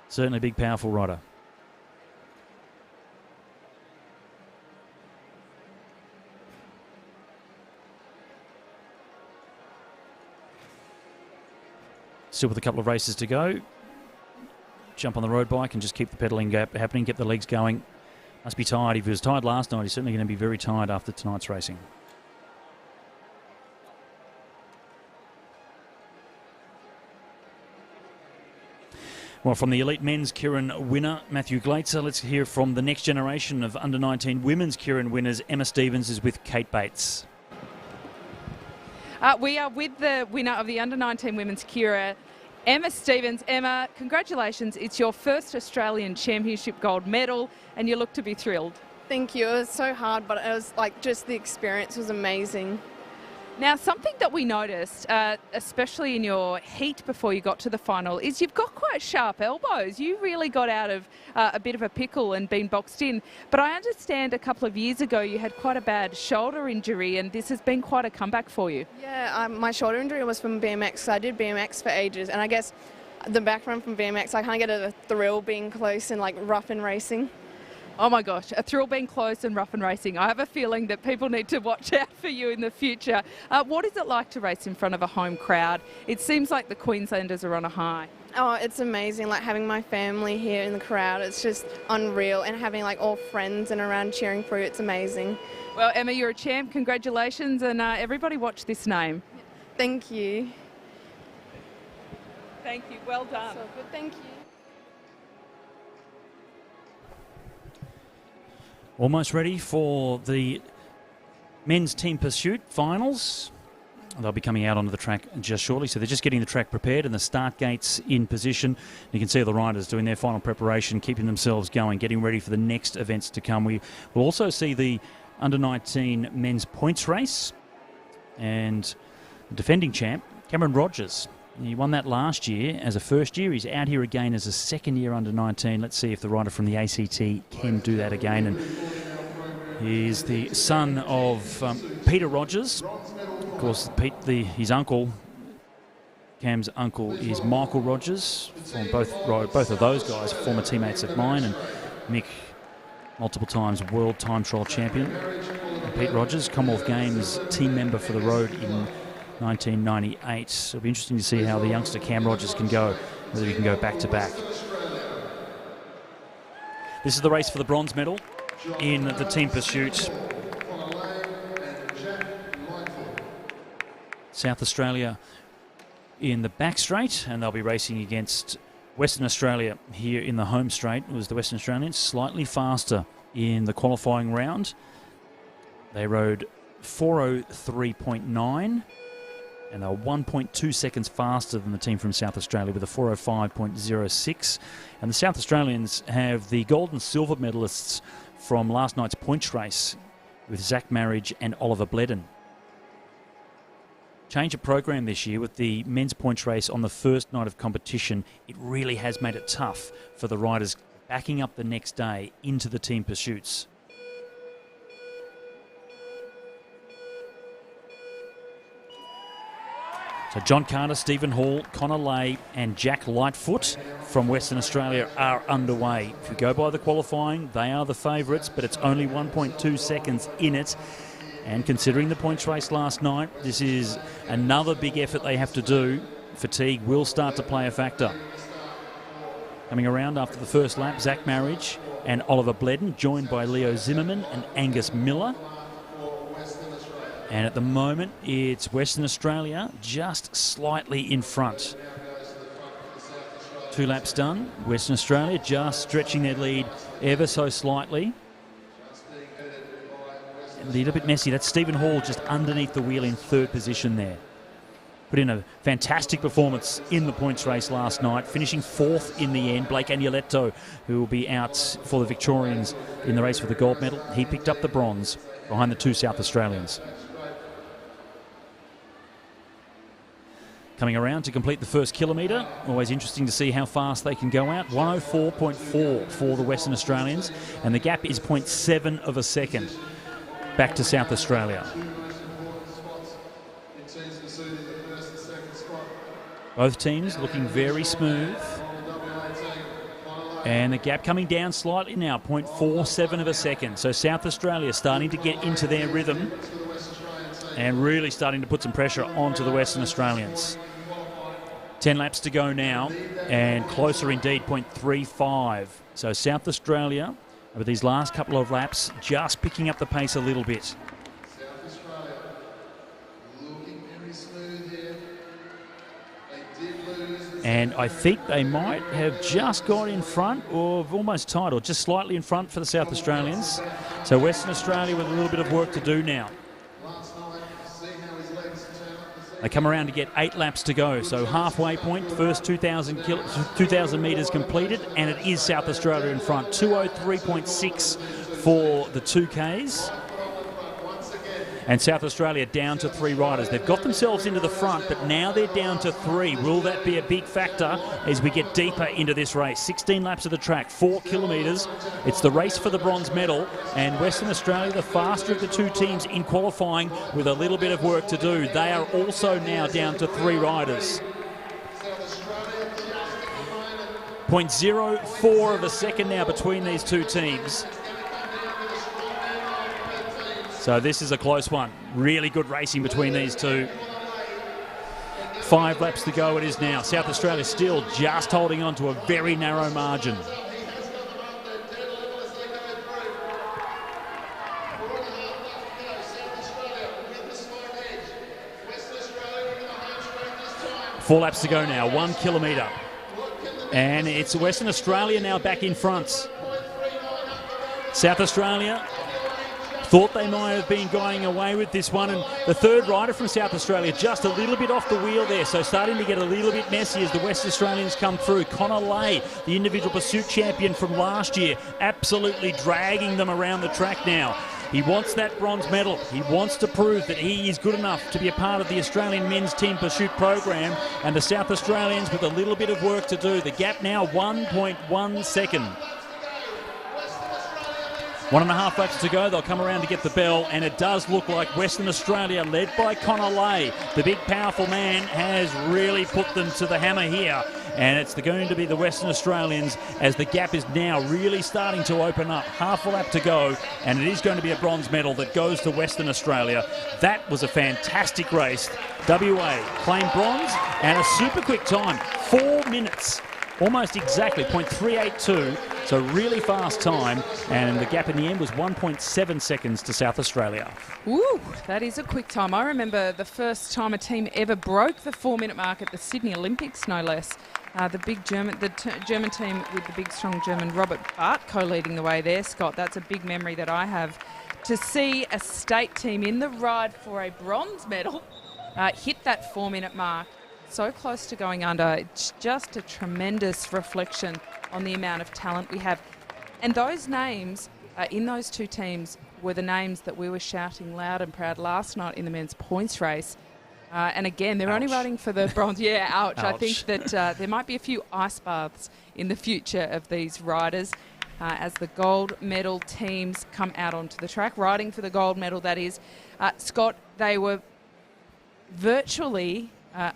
certainly a big, powerful rider. Still with a couple of races to go. Jump on the road bike and just keep the pedalling happening, get the legs going. Must be tired. If he was tired last night, he's certainly going to be very tired after tonight's racing. Well, from the elite men's Kieran winner, Matthew Glaetzer, let's hear from the next generation of under-19 women's Kieran winners. Emma Stevens is with Kate Bates. We are with the winner of the under-19 women's Kieran, Emma Stevens. Emma, congratulations. It's your first Australian Championship gold medal and you look to be thrilled. Thank you. It was so hard, but it was like just the experience was amazing. Now, something that we noticed, especially in your heat before you got to the final, is you've got quite sharp elbows. You really got out of a bit of a pickle and been boxed in. But I understand a couple of years ago you had quite a bad shoulder injury, and this has been quite a comeback for you. Yeah, my shoulder injury was from BMX. So I did BMX for ages, and I guess the background from BMX, I kind of get a thrill being close and like rough and racing. Oh my gosh, a thrill being close and rough and racing. I have a feeling that people need to watch out for you in the future. What is it like to race in front of a home crowd? It seems like the Queenslanders are on a high. Oh, it's amazing, like having my family here in the crowd, it's just unreal, and having like all friends and around cheering for you, it's amazing. Well, Emma, you're a champ, congratulations, and everybody watch this name. Thank you. Thank you, well done. So good, thank you. Almost ready for the men's team pursuit finals. They'll be coming out onto the track just shortly, so they're just getting the track prepared and the start gates in position. You can see the riders doing their final preparation, keeping themselves going, getting ready for the next events to come. We will also see the under-19 men's points race, and the defending champ, Cameron Rogers. He won that last year as a first year. He's out here again as a second year under-19. Let's see if the rider from the ACT can do that again. And he's the son of Peter Rogers. Of course, his uncle, Cam's uncle, is Michael Rogers. From both of those guys, former teammates of mine. And Mick, multiple times world time trial champion. And Pete Rogers, Commonwealth Games team member for the road in 1998. It'll be interesting to see how the youngster Cam Rogers can go, whether he can go back to back. This is the race for the bronze medal in the team pursuit. South Australia in the back straight, and they'll be racing against Western Australia here in the home straight. It was the Western Australians slightly faster in the qualifying round. They rode 4:03.9. and they're 1.2 seconds faster than the team from South Australia with a 4:05.06. And the South Australians have the gold and silver medalists from last night's points race with Zach Marriage and Oliver Bledden. Change of program this year with the men's points race on the first night of competition. It really has made it tough for the riders backing up the next day into the team pursuits. So John Carter, Stephen Hall, Connor Lay and Jack Lightfoot from Western Australia are underway. If you go by the qualifying, they are the favourites, but it's only 1.2 seconds in it. And considering the points race last night, this is another big effort they have to do. Fatigue will start to play a factor. Coming around after the first lap, Zach Marriage and Oliver Bledden, joined by Leo Zimmerman and Angus Miller. And at the moment, it's Western Australia just slightly in front. 2 laps done. Western Australia just stretching their lead ever so slightly. A little bit messy. That's Stephen Hall just underneath the wheel in 3rd position there. Put in a fantastic performance in the points race last night, finishing 4th in the end. Blake Agnoletto, who will be out for the Victorians in the race for the gold medal, he picked up the bronze behind the 2 South Australians. Coming around to complete the first kilometre. Always interesting to see how fast they can go out. 1:04.4 for the Western Australians, and the gap is 0.7 of a second back to South Australia. Both teams looking very smooth. And the gap coming down slightly now, 0.47 of a second. So South Australia starting to get into their rhythm and really starting to put some pressure onto the Western Australians. 10 laps to go now, and closer indeed, 0.35. So South Australia, over these last couple of laps, just picking up the pace a little bit. And I think they might have just got in front, or almost tied, or just slightly in front for the South Australians. So Western Australia with a little bit of work to do now. They come around to get 8 laps to go, so halfway point, first 2,000 metres completed, and it is South Australia in front. 2:03.6 for the 2Ks. And South Australia down to 3 riders. They've got themselves into the front, but now they're down to 3. Will that be a big factor as we get deeper into this race? 16 laps of the track, 4 kilometres. It's the race for the bronze medal, and Western Australia, the faster of the 2 teams in qualifying, with a little bit of work to do. They are also now down to 3 riders. 0.04 of a second now between these 2 teams. So this is a close one. Really good racing between these 2. 5 laps to go it is now. South Australia still just holding on to a very narrow margin. Four laps to go now, 1 kilometre. And it's Western Australia now back in front. South Australia thought they might have been going away with this one, and the 3rd rider from South Australia just a little bit off the wheel there, so starting to get a little bit messy as the West Australians come through. Connor Lay, the individual pursuit champion from last year, absolutely dragging them around the track now. He wants that bronze medal. He wants to prove that he is good enough to be a part of the Australian men's team pursuit program, and the South Australians with a little bit of work to do. The gap now 1.1 second. 1.5 laps to go. They'll come around to get the bell, and it does look like Western Australia, led by Connor Lay, the big powerful man, has really put them to the hammer here. And it's going to be the Western Australians as the gap is now really starting to open up. Half a lap to go, and it is going to be a bronze medal that goes to Western Australia. That was a fantastic race. WA claimed bronze, and a super quick time, 4 minutes. Almost exactly, 0.382, so really fast time, and the gap in the end was 1.7 seconds to South Australia. Ooh, that is a quick time. I remember the first time a team ever broke the 4-minute mark at the Sydney Olympics, no less. The German team with the big, strong German Robert Barth co-leading the way there. Scott, that's a big memory that I have. To see a state team in the ride for a bronze medal hit that 4-minute mark, so close to going under. It's just a tremendous reflection on the amount of talent we have. And those names in those 2 teams were the names that we were shouting loud and proud last night in the men's points race. And again, they're only riding for the bronze. Yeah, ouch. I think that there might be a few ice baths in the future of these riders as the gold medal teams come out onto the track, riding for the gold medal, that is. Scott, they were virtually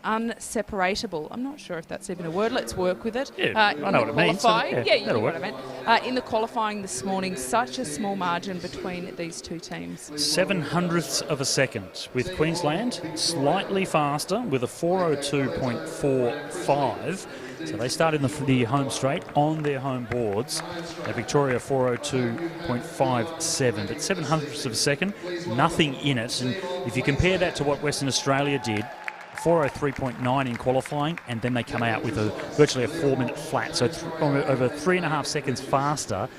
unseparatable. I'm not sure if that's even a word. Let's work with it. Yeah, I know what it means. Yeah, you know what I meant. In the qualifying this morning, such a small margin between these 2 teams. 0.07 of a second, with Queensland slightly faster with a 4:02.45. So they start in the home straight on their home boards. Victoria 4:02.57, but 0.07 of a second, nothing in it. And if you compare that to what Western Australia did, 4:03.9 in qualifying, and then they come out with virtually a 4-minute flat. So over 3.5 seconds faster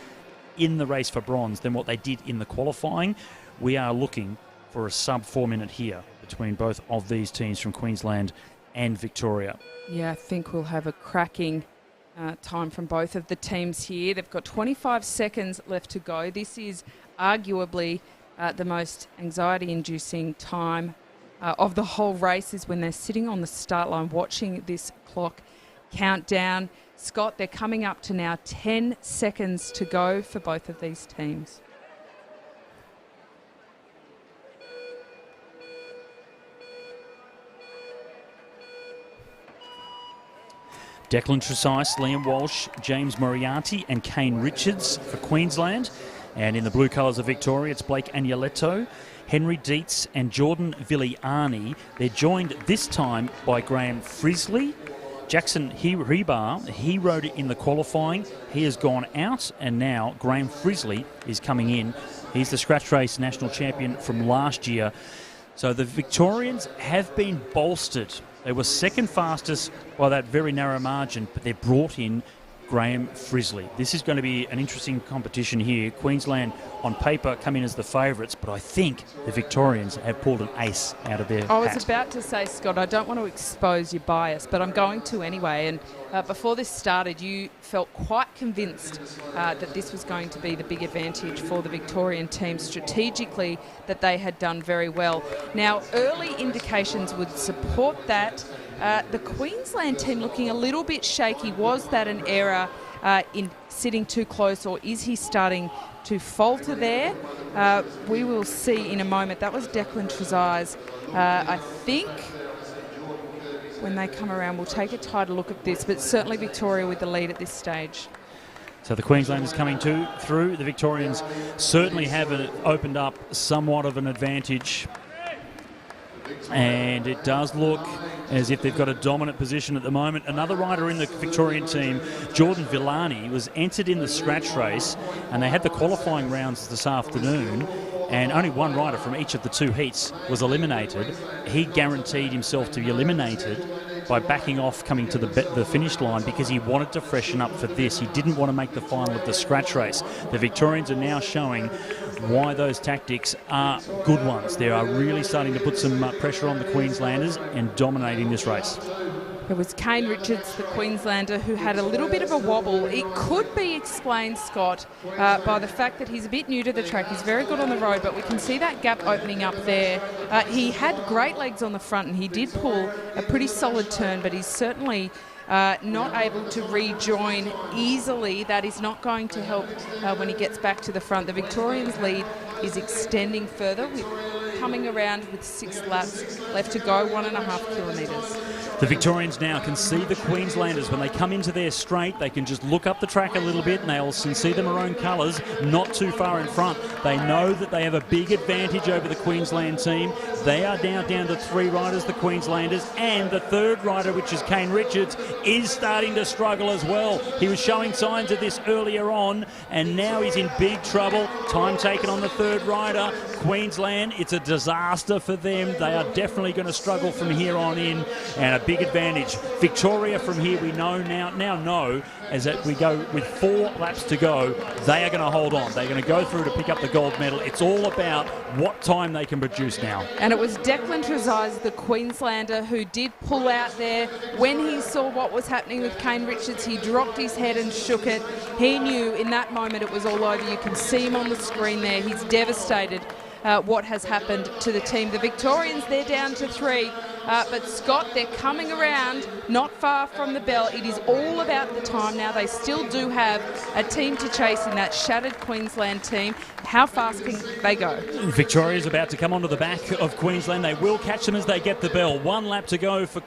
in the race for bronze than what they did in the qualifying. We are looking for a sub-4-minute here between both of these teams from Queensland and Victoria. Yeah, I think we'll have a cracking time from both of the teams here. They've got 25 seconds left to go. This is arguably the most anxiety-inducing time of the whole race, is when they're sitting on the start line watching this clock count down. Scott, they're coming up to now 10 seconds to go for both of these teams. Declan Tresice, Liam Walsh, James Moriarty and Kane Richards for Queensland. And in the blue colours of Victoria, it's Blake Agnoletto, Henry Dietz and Jordan Villiani. They're joined this time by Graham Frisley. Jackson Rebar, he rode it in the qualifying. He has gone out, and now Graham Frisley is coming in. He's the scratch race national champion from last year. So the Victorians have been bolstered. They were second fastest by that very narrow margin, but they've brought in Graham Frisley. This is going to be an interesting competition here. Queensland, on paper, come in as the favourites, but I think the Victorians have pulled an ace out of their hat. I was about to say, Scott, I don't want to expose your bias, but I'm going to anyway. And before this started, you felt quite convinced that this was going to be the big advantage for the Victorian team strategically, that they had done very well. Now, early indications would support that. The Queensland team looking a little bit shaky. Was that an error in sitting too close, or is he starting to falter there? We will see in a moment. That was Declan Trezise. I think when they come around, we'll take a tighter look at this, but certainly Victoria with the lead at this stage. So the Queenslanders coming through. The Victorians certainly have opened up somewhat of an advantage. And it does look as if they've got a dominant position at the moment. Another rider in the Victorian team, Jordan Villani, was entered in the scratch race, and they had the qualifying rounds this afternoon, and only one rider from each of the two heats was eliminated. He guaranteed himself to be eliminated by backing off coming to the finish line because he wanted to freshen up for this. He didn't want to make the final of the scratch race. The Victorians are now showing why those tactics are good ones. They are really starting to put some pressure on the Queenslanders and dominating this race. It was Kane Richards, the Queenslander, who had a little bit of a wobble. It could be explained, Scott, by the fact that he's a bit new to the track. He's very good on the road, but we can see that gap opening up there. He had great legs on the front, and he did pull a pretty solid turn, but he's certainly not able to rejoin easily. That is not going to help when he gets back to the front. The Victorians' lead is extending further, coming around with 6 laps left to go, 1.5 kilometres. The Victorians now can see the Queenslanders. When they come into their straight, they can just look up the track a little bit and they'll see the maroon colours not too far in front. They know that they have a big advantage over the Queensland team. They are now down to 3 riders, the Queenslanders, and the third rider, which is Kane Richards, is starting to struggle as well. He was showing signs of this earlier on, and now he's in big trouble. Time taken on the third rider. Queensland, it's a disaster for them. They are definitely going to struggle from here on in, and a big advantage. Victoria from here, we know now know, as that we go with 4 laps to go, they are going to hold on. They're going to go through to pick up the gold medal. It's all about what time they can produce now. And it was Declan Trezise, the Queenslander, who did pull out there. When he saw what was happening with Kane Richards, he dropped his head and shook it. He knew in that moment it was all over. You can see him on the screen there. He's devastated what has happened to the team. The Victorians, they're down to 3. But Scott, they're coming around not far from the bell. It is all about the time now. They still do have a team to chase in that shattered Queensland team. How fast can they go? Victoria's about to come onto the back of Queensland. They will catch them as they get the bell. 1 lap to go for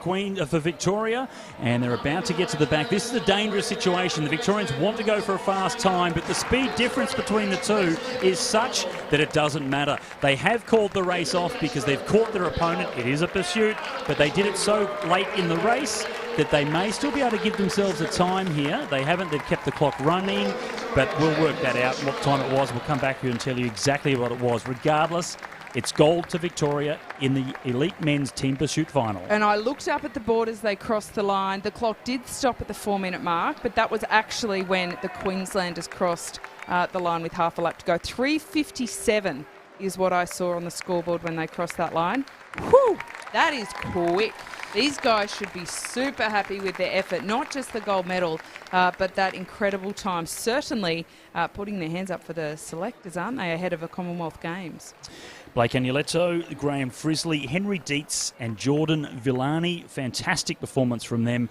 Victoria, and they're about to get to the back. This is a dangerous situation. The Victorians want to go for a fast time, but the speed difference between the two is such that it doesn't matter. They have called the race off because they've caught their opponent. It is a pursuit, but they did it so late in the race that they may still be able to give themselves a time here. They haven't. They've kept the clock running, but we'll work that out. What time it was, we'll come back here and tell you exactly what it was. Regardless, it's gold to Victoria in the Elite Men's Team Pursuit Final. And I looked up at the board as they crossed the line. The clock did stop at the 4-minute mark, but that was actually when the Queenslanders crossed the line with half a lap to go. 3:57 is what I saw on the scoreboard when they crossed that line. Whew, that is quick. These guys should be super happy with their effort, not just the gold medal, but that incredible time. Certainly putting their hands up for the selectors, aren't they, ahead of a Commonwealth Games? Blake Agnoletto, Graham Frisley, Henry Dietz and Jordan Villani. Fantastic performance from them.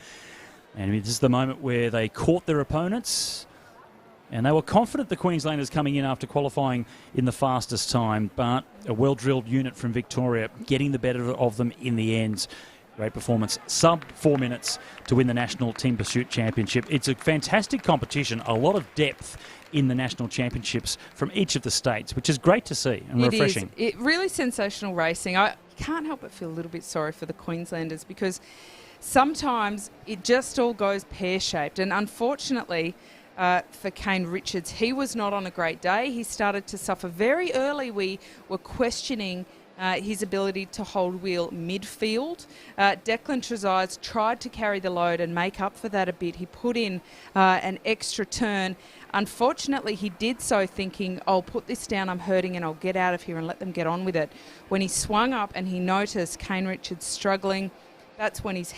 And this is the moment where they caught their opponents. And they were confident, the Queenslanders, coming in after qualifying in the fastest time, but a well-drilled unit from Victoria getting the better of them in the end. Great performance. Sub 4 minutes to win the National Team Pursuit Championship. It's a fantastic competition, a lot of depth in the National Championships from each of the states, which is great to see and refreshing. It is. Really sensational racing. I can't help but feel a little bit sorry for the Queenslanders because sometimes it just all goes pear-shaped. And unfortunately, for Kane Richards, he was not on a great day. He started to suffer very early. We were questioning his ability to hold wheel midfield. Declan Trezise tried to carry the load and make up for that a bit. He put in an extra turn. Unfortunately, he did so thinking, I'll put this down, I'm hurting, and I'll get out of here and let them get on with it. When he swung up and he noticed Kane Richards struggling, that's when his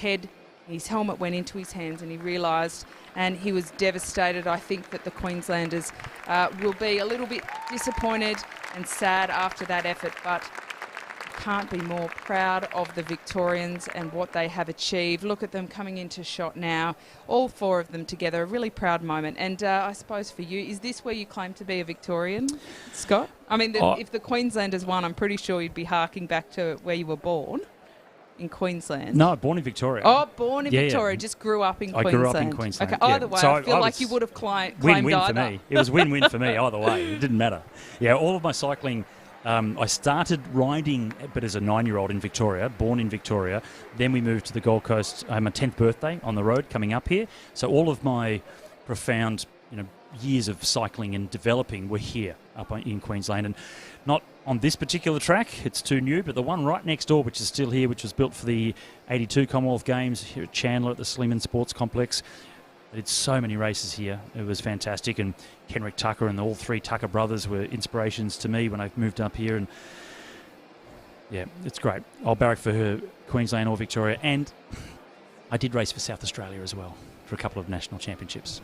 helmet went into his hands and he realised, and he was devastated. I think that the Queenslanders will be a little bit disappointed and sad after that effort, but can't be more proud of the Victorians and what they have achieved. Look at them coming into shot now, all four of them together, a really proud moment. And I suppose for you, is this where you claim to be a Victorian, Scott? I mean, if the Queenslanders won, I'm pretty sure you'd be harking back to where you were born. In Queensland? No, born in Victoria. Oh, born in Victoria. Yeah. Just grew up in Queensland. I grew up in Queensland. Okay. Either way, so I feel like you would have claimed win-win either. for me. It was win-win for me either way. It didn't matter. Yeah, all of my cycling, I started riding, but as a 9-year-old in Victoria, born in Victoria. Then we moved to the Gold Coast. I had my 10th birthday on the road coming up here. So all of my profound, years of cycling and developing were here up in Queensland, and not on this particular track, it's too new, but the one right next door, which is still here, which was built for the 82 Commonwealth Games here at Chandler at the Sleeman Sports Complex. I did so many races here. It was fantastic, and Kenrick Tucker and all three Tucker brothers were inspirations to me when I moved up here, and yeah, it's great. I'll barrack for her, Queensland or Victoria, and I did race for South Australia as well for a couple of national championships.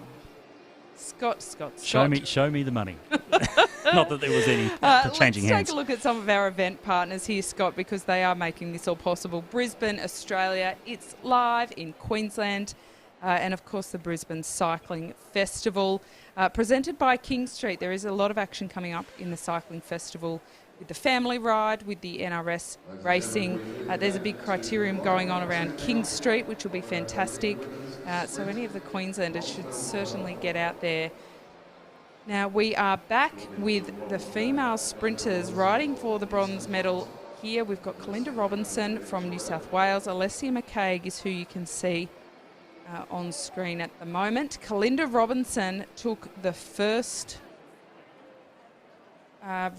Scott. Show me the money. Not that there was any changing hands. Let's take a look at some of our event partners here, Scott, because they are making this all possible. Brisbane, Australia, it's live in Queensland. And, of course, the Brisbane Cycling Festival, presented by King Street. There is a lot of action coming up in the Cycling Festival with the family ride, with the NRS racing. There's a big criterium going on around King Street, which will be fantastic. So any of the Queenslanders should certainly get out there. Now, we are back with the female sprinters riding for the bronze medal here. We've got Kalinda Robinson from New South Wales. Alessia McCaig is who you can see on screen at the moment. Kalinda Robinson took the first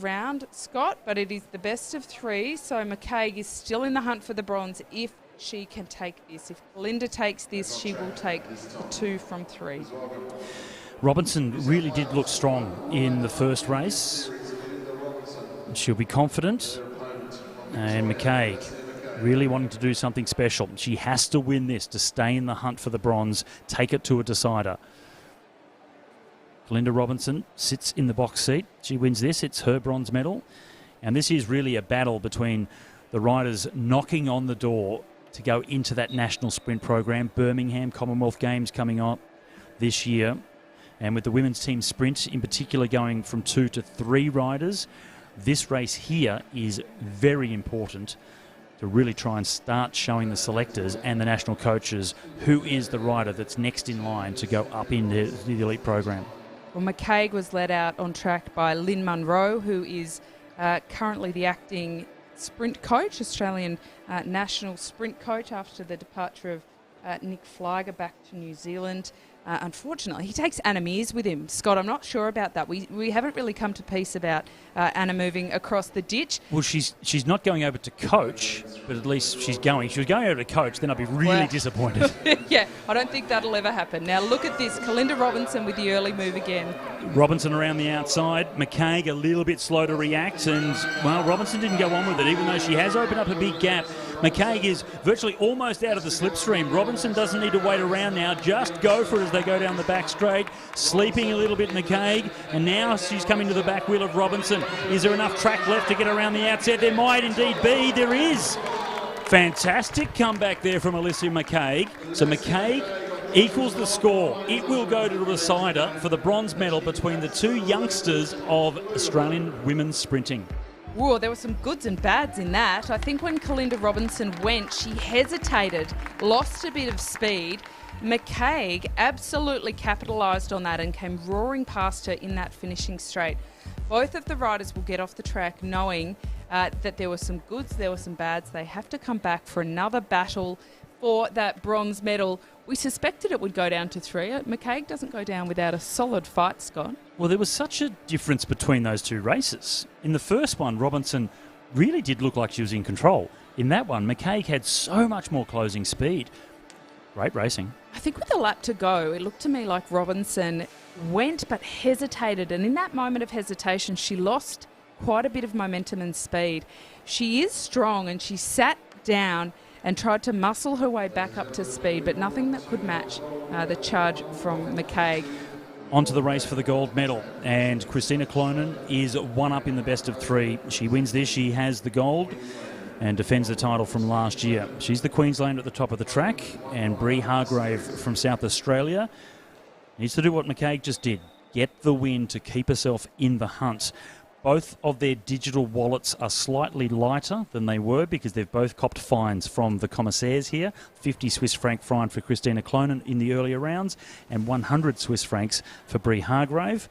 round, Scott, but it is the best of three, so McCaig is still in the hunt for the bronze if she can take this. If Kalinda takes this, she will take the 2 from 3. Robinson really did look strong in the first race. She'll be confident. And McCaig really wanting to do something special. She has to win this to stay in the hunt for the bronze, take it to a decider. Kalinda Robinson sits in the box seat. She wins this. It's her bronze medal. And this is really a battle between the riders knocking on the door to go into that national sprint program. Birmingham Commonwealth Games coming up this year. And with the women's team sprint in particular going from 2 to 3 riders, this race here is very important to really try and start showing the selectors and the national coaches who is the rider that's next in line to go up into the elite program. Well, McCaig was led out on track by Lynn Munro, who is currently the acting sprint coach, Australian national sprint coach after the departure of Nick Flyger back to New Zealand. Unfortunately, he takes Anna Meares with him. Scott, I'm not sure about that. We haven't really come to peace about Anna moving across the ditch. Well, she's not going over to coach, but at least she's going. If she was going over to coach, then I'd be really disappointed. Yeah, I don't think that'll ever happen. Now look at this. Kalinda Robinson with the early move again. Robinson around the outside. McCaig a little bit slow to react, and, well, Robinson didn't go on with it, even though she has opened up a big gap. McCaig is virtually almost out of the slipstream. Robinson doesn't need to wait around now. Just go for it as they go down the back straight. Sleeping a little bit, McCaig. And now she's coming to the back wheel of Robinson. Is there enough track left to get around the outset? There might indeed be. There is. Fantastic comeback there from Alessia McCaig. So McCaig equals the score. It will go to the decider for the bronze medal between the two youngsters of Australian women's sprinting. Whoa, there were some goods and bads in that. I think when Kalinda Robinson went, she hesitated, lost a bit of speed. McCaig absolutely capitalised on that and came roaring past her in that finishing straight. Both of the riders will get off the track knowing that there were some goods, there were some bads. They have to come back for another battle for that bronze medal. We suspected it would go down to 3. McCaig doesn't go down without a solid fight, Scott. Well, there was such a difference between those two races. In the first one, Robinson really did look like she was in control. In that one, McCaig had so much more closing speed. Great racing. I think with a lap to go, it looked to me like Robinson went but hesitated, and in that moment of hesitation, she lost quite a bit of momentum and speed. She is strong, and she sat down and tried to muscle her way back up to speed, but nothing that could match the charge from McCaig. Onto the race for the gold medal, and Christina Clonan is one up in the best of three. She wins this, she has the gold and defends the title from last year. She's the Queenslander at the top of the track, and Brie Hargrave from South Australia needs to do what McCaig just did, get the win to keep herself in the hunt. Both of their digital wallets are slightly lighter than they were because they've both copped fines from the commissaires here. 50 Swiss franc fine for Christina Clonan in the earlier rounds and 100 Swiss francs for Brie Hargrave.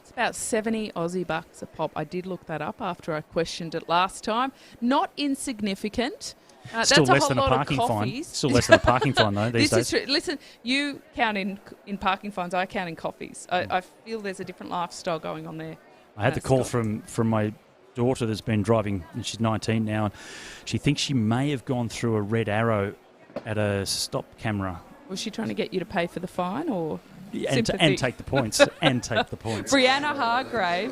It's about 70 Aussie bucks a pop. I did look that up after I questioned it last time. Not insignificant. Still that's less than a parking fine. Still less than a parking fine, though, these days. Is true. Listen, you count in parking fines, I count in coffees. I feel there's a different lifestyle going on there. I had the call from my daughter that's been driving, and she's 19 now, and she thinks she may have gone through a red arrow at a stop camera. Was she trying to get you to pay for the fine or and take the points? And take the points. Brianna Hargrave.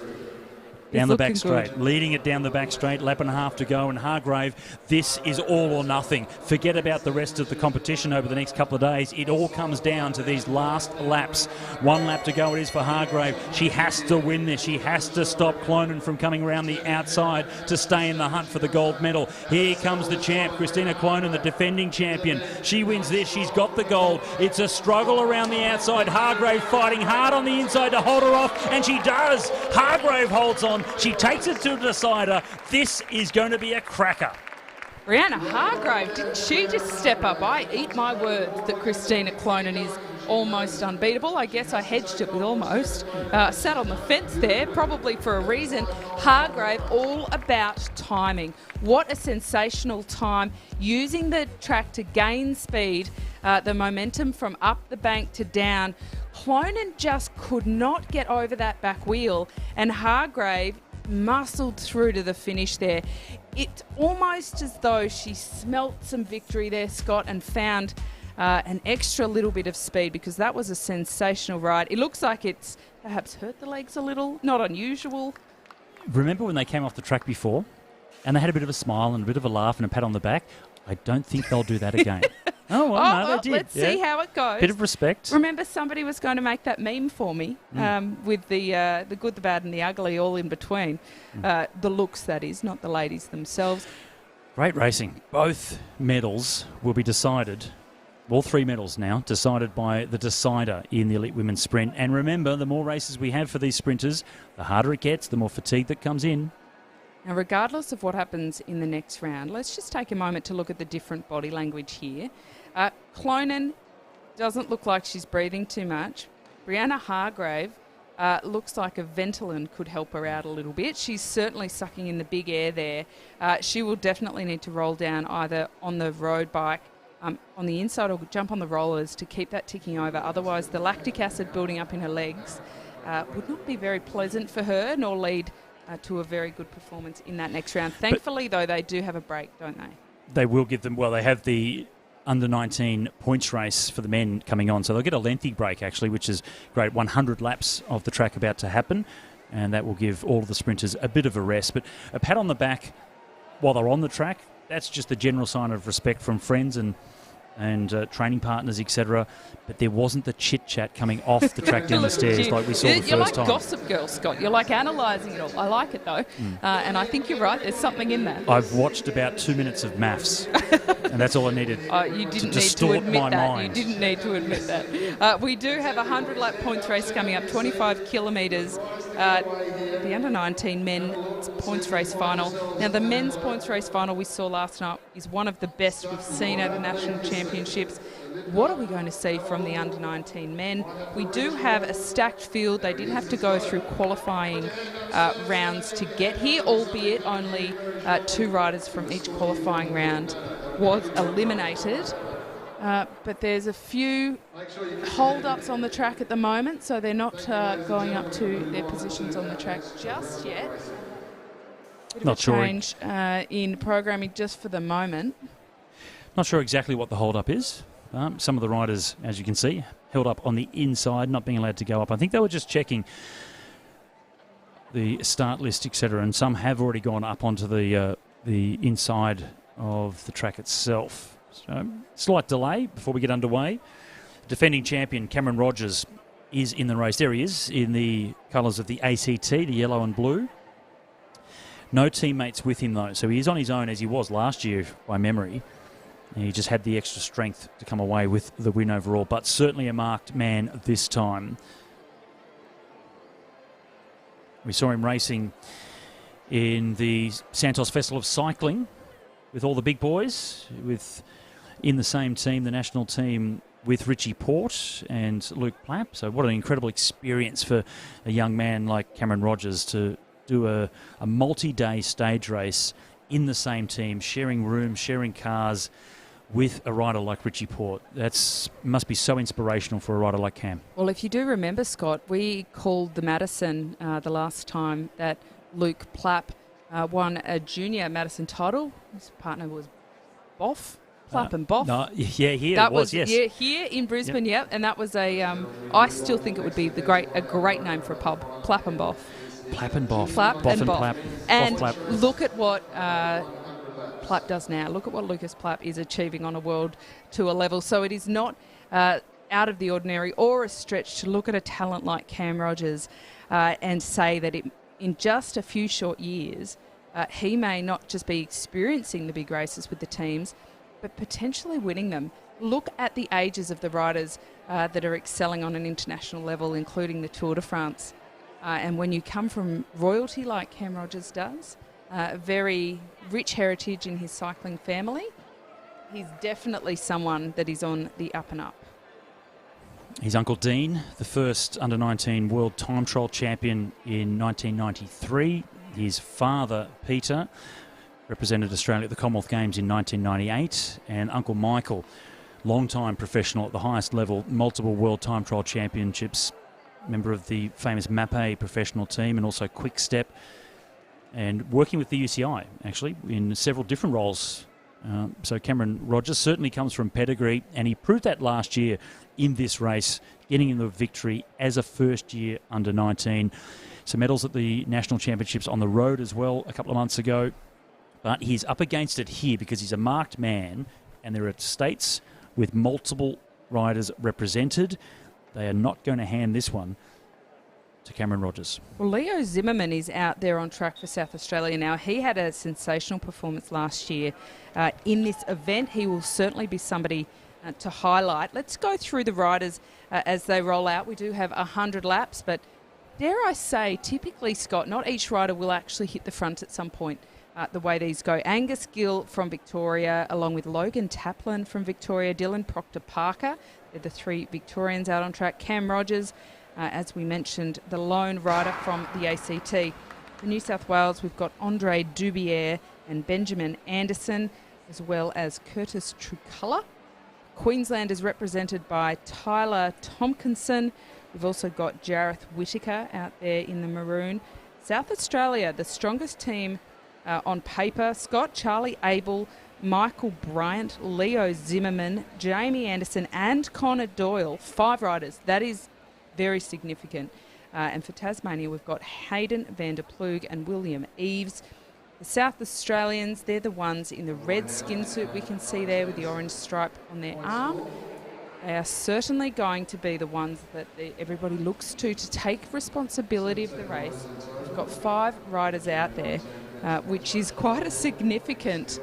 Down the back straight, leading it down the back straight, lap and a half to go, and Hargrave, this is all or nothing. Forget about the rest of the competition over the next couple of days. It all comes down to these last laps. 1 lap to go it is for Hargrave. She has to win this. She has to stop Clonan from coming around the outside to stay in the hunt for the gold medal. Here comes the champ, Christina Clonan, the defending champion. She wins this. She's got the gold. It's a struggle around the outside. Hargrave fighting hard on the inside to hold her off, and she does. Hargrave holds on. She takes it to the decider. This is going to be a cracker. Brianna Hargrave, didn't she just step up? I eat my words that Christina Clonan is almost unbeatable. I guess I hedged it with almost. Sat on the fence there, probably for a reason. Hargrave, all about timing. What a sensational time, using the track to gain speed, the momentum from up the bank to down. Clonan just could not get over that back wheel, and Hargrave muscled through to the finish there. It's almost as though she smelt some victory there, Scott, and found an extra little bit of speed, because that was a sensational ride. It looks like it's perhaps hurt the legs a little, not unusual. Remember when they came off the track before and they had a bit of a smile and a bit of a laugh and a pat on the back? I don't think they'll do that again. No, they did. Let's see how it goes. Bit of respect. Remember, somebody was going to make that meme for me with the good, the bad and the ugly all in between. The looks, that is, not the ladies themselves. Great racing. Both medals will be decided, all 3 medals now, decided by the decider in the Elite Women's Sprint. And remember, the more races we have for these sprinters, the harder it gets, the more fatigue that comes in. Now, regardless of what happens in the next round, let's just take a moment to look at the different body language here. Clonan doesn't look like she's breathing too much. Brianna Hargrave looks like a Ventolin could help her out a little bit. She's certainly sucking in the big air there. She will definitely need to roll down either on the road bike, on the inside, or jump on the rollers to keep that ticking over. Otherwise, the lactic acid building up in her legs would not be very pleasant for her, nor lead to a very good performance in that next round. Thankfully, though, they do have a break, don't they? They will give them, well, they have the under-19 points race for the men coming on, so they'll get a lengthy break, actually, which is great. 100 laps of the track about to happen, and that will give all of the sprinters a bit of a rest. But a pat on the back while they're on the track, that's just a general sign of respect from friends and training partners, etc. But there wasn't the chit-chat coming off the track down the stairs like we saw the first time. You're like Gossip Girl, Scott. You're like analysing it all. I like it, though. And I think you're right. There's something in that. I've watched about 2 minutes of maths, and that's all I needed to distort my mind. You didn't need to admit that. We do have a 100-lap points race coming up, 25 kilometres. The under-19 men's points race final. Now, the men's points race final we saw last night is one of the best we've seen at the National Championships. What are we going to see from the under-19 men? We do have a stacked field. They did have to go through qualifying rounds to get here, albeit only 2 riders from each qualifying round was eliminated. But there's a few hold-ups on the track at the moment, so they're not going up to their positions on the track just yet. Not sure. Change in programming just for the moment. Not sure exactly what the hold-up is. Some of the riders, as you can see, held up on the inside, not being allowed to go up. I think they were just checking the start list, etc., and some have already gone up onto the inside of the track itself. So, slight delay before we get underway. Defending champion Cameron Rogers is in the race. There he is in the colours of the ACT, the yellow and blue. No teammates with him, though, so he is on his own as he was last year by memory. He just had the extra strength to come away with the win overall, but certainly a marked man this time. We saw him racing in the Santos Festival of Cycling with all the big boys, in the same team, the national team, with Richie Port and Luke Plapp. So what an incredible experience for a young man like Cameron Rogers to do a multi-day stage race in the same team, sharing rooms, sharing cars, with a rider like Richie Port. Must be so inspirational for a rider like Cam. Well, if you do remember, Scott, we called the Madison the last time that Luke Plapp won a junior Madison title. His partner was Boff. Plapp and Boff. No, yeah, here that it was, yes. Yeah, here in Brisbane, yep. And that was I still think it would be a great name for a pub, Plapp and Boff. Plapp and Boff. Plapp Boff and Boff. Plapp. And Boff, Plapp. look at what Plapp does now. Look at what Lucas Plapp is achieving on a world tour level. So it is not out of the ordinary or a stretch to look at a talent like Cam Rogers and say that in just a few short years, he may not just be experiencing the big races with the teams, but potentially winning them. Look at the ages of the riders that are excelling on an international level, including the Tour de France. And when you come from royalty like Cam Rogers does, very rich heritage in his cycling family, he's definitely someone that is on the up and up. His uncle Dean, the first under-19 world time trial champion in 1993. His father, Peter, represented Australia at the Commonwealth Games in 1998. And Uncle Michael, long-time professional at the highest level, multiple world time trial championships, member of the famous MAPE professional team and also Quick Step, and working with the UCI, actually, in several different roles. So Cameron Rogers certainly comes from pedigree, and he proved that last year in this race, getting in the victory as a first-year under-19. Some medals at the National Championships on the road as well a couple of months ago. But he's up against it here because he's a marked man, and there are states with multiple riders represented. They are not going to hand this one to Cameron Rogers. Well, Leo Zimmerman is out there on track for South Australia now. He had a sensational performance last year in this event. He will certainly be somebody to highlight. Let's go through the riders as they roll out. We do have 100 laps, but dare I say, typically, Scott, not each rider will actually hit the front at some point. The way these go. Angus Gill from Victoria, along with Logan Taplin from Victoria, Dylan Proctor-Parker. They're the three Victorians out on track. Cam Rogers, as we mentioned, the lone rider from the ACT. For New South Wales, we've got Andre Dubier and Benjamin Anderson, as well as Curtis Trucalla. Queensland is represented by Tyler Tompkinson. We've also got Jareth Whittaker out there in the maroon. South Australia, the strongest team on paper, Scott, Charlie Abel, Michael Bryant, Leo Zimmerman, Jamie Anderson and Connor Doyle. 5 riders. That is very significant. And for Tasmania, we've got Hayden van der Ploeg and William Eves. The South Australians, they're the ones in the red skin suit we can see there with the orange stripe on their arm. They are certainly going to be the ones that everybody looks to take responsibility of the race. We've got 5 riders out there, which is quite a significant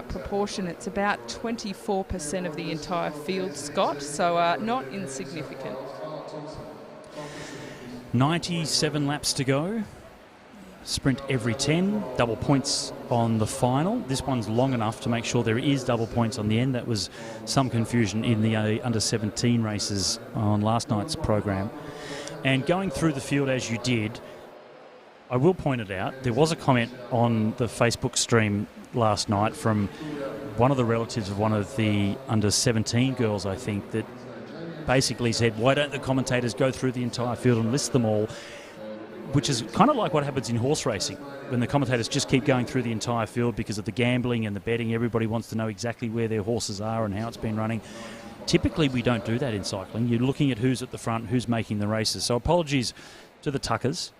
proportion. It's about 24% of the entire field, Scott, so not insignificant. 97 laps to go. Sprint every 10. Double points on the final. This one's long enough to make sure there is double points on the end. That was some confusion in the under-17 races on last night's program. And going through the field as you did, I will point it out, there was a comment on the Facebook stream last night from one of the relatives of one of the under-17 girls, I think, that basically said, why don't the commentators go through the entire field and list them all? which is kind of like what happens in horse racing when the commentators just keep going through the entire field because of the gambling and the betting. Everybody wants to know exactly where their horses are and how it's been running. Typically, we don't do that in cycling. You're looking at who's at the front, who's making the races. So apologies to the Tuckers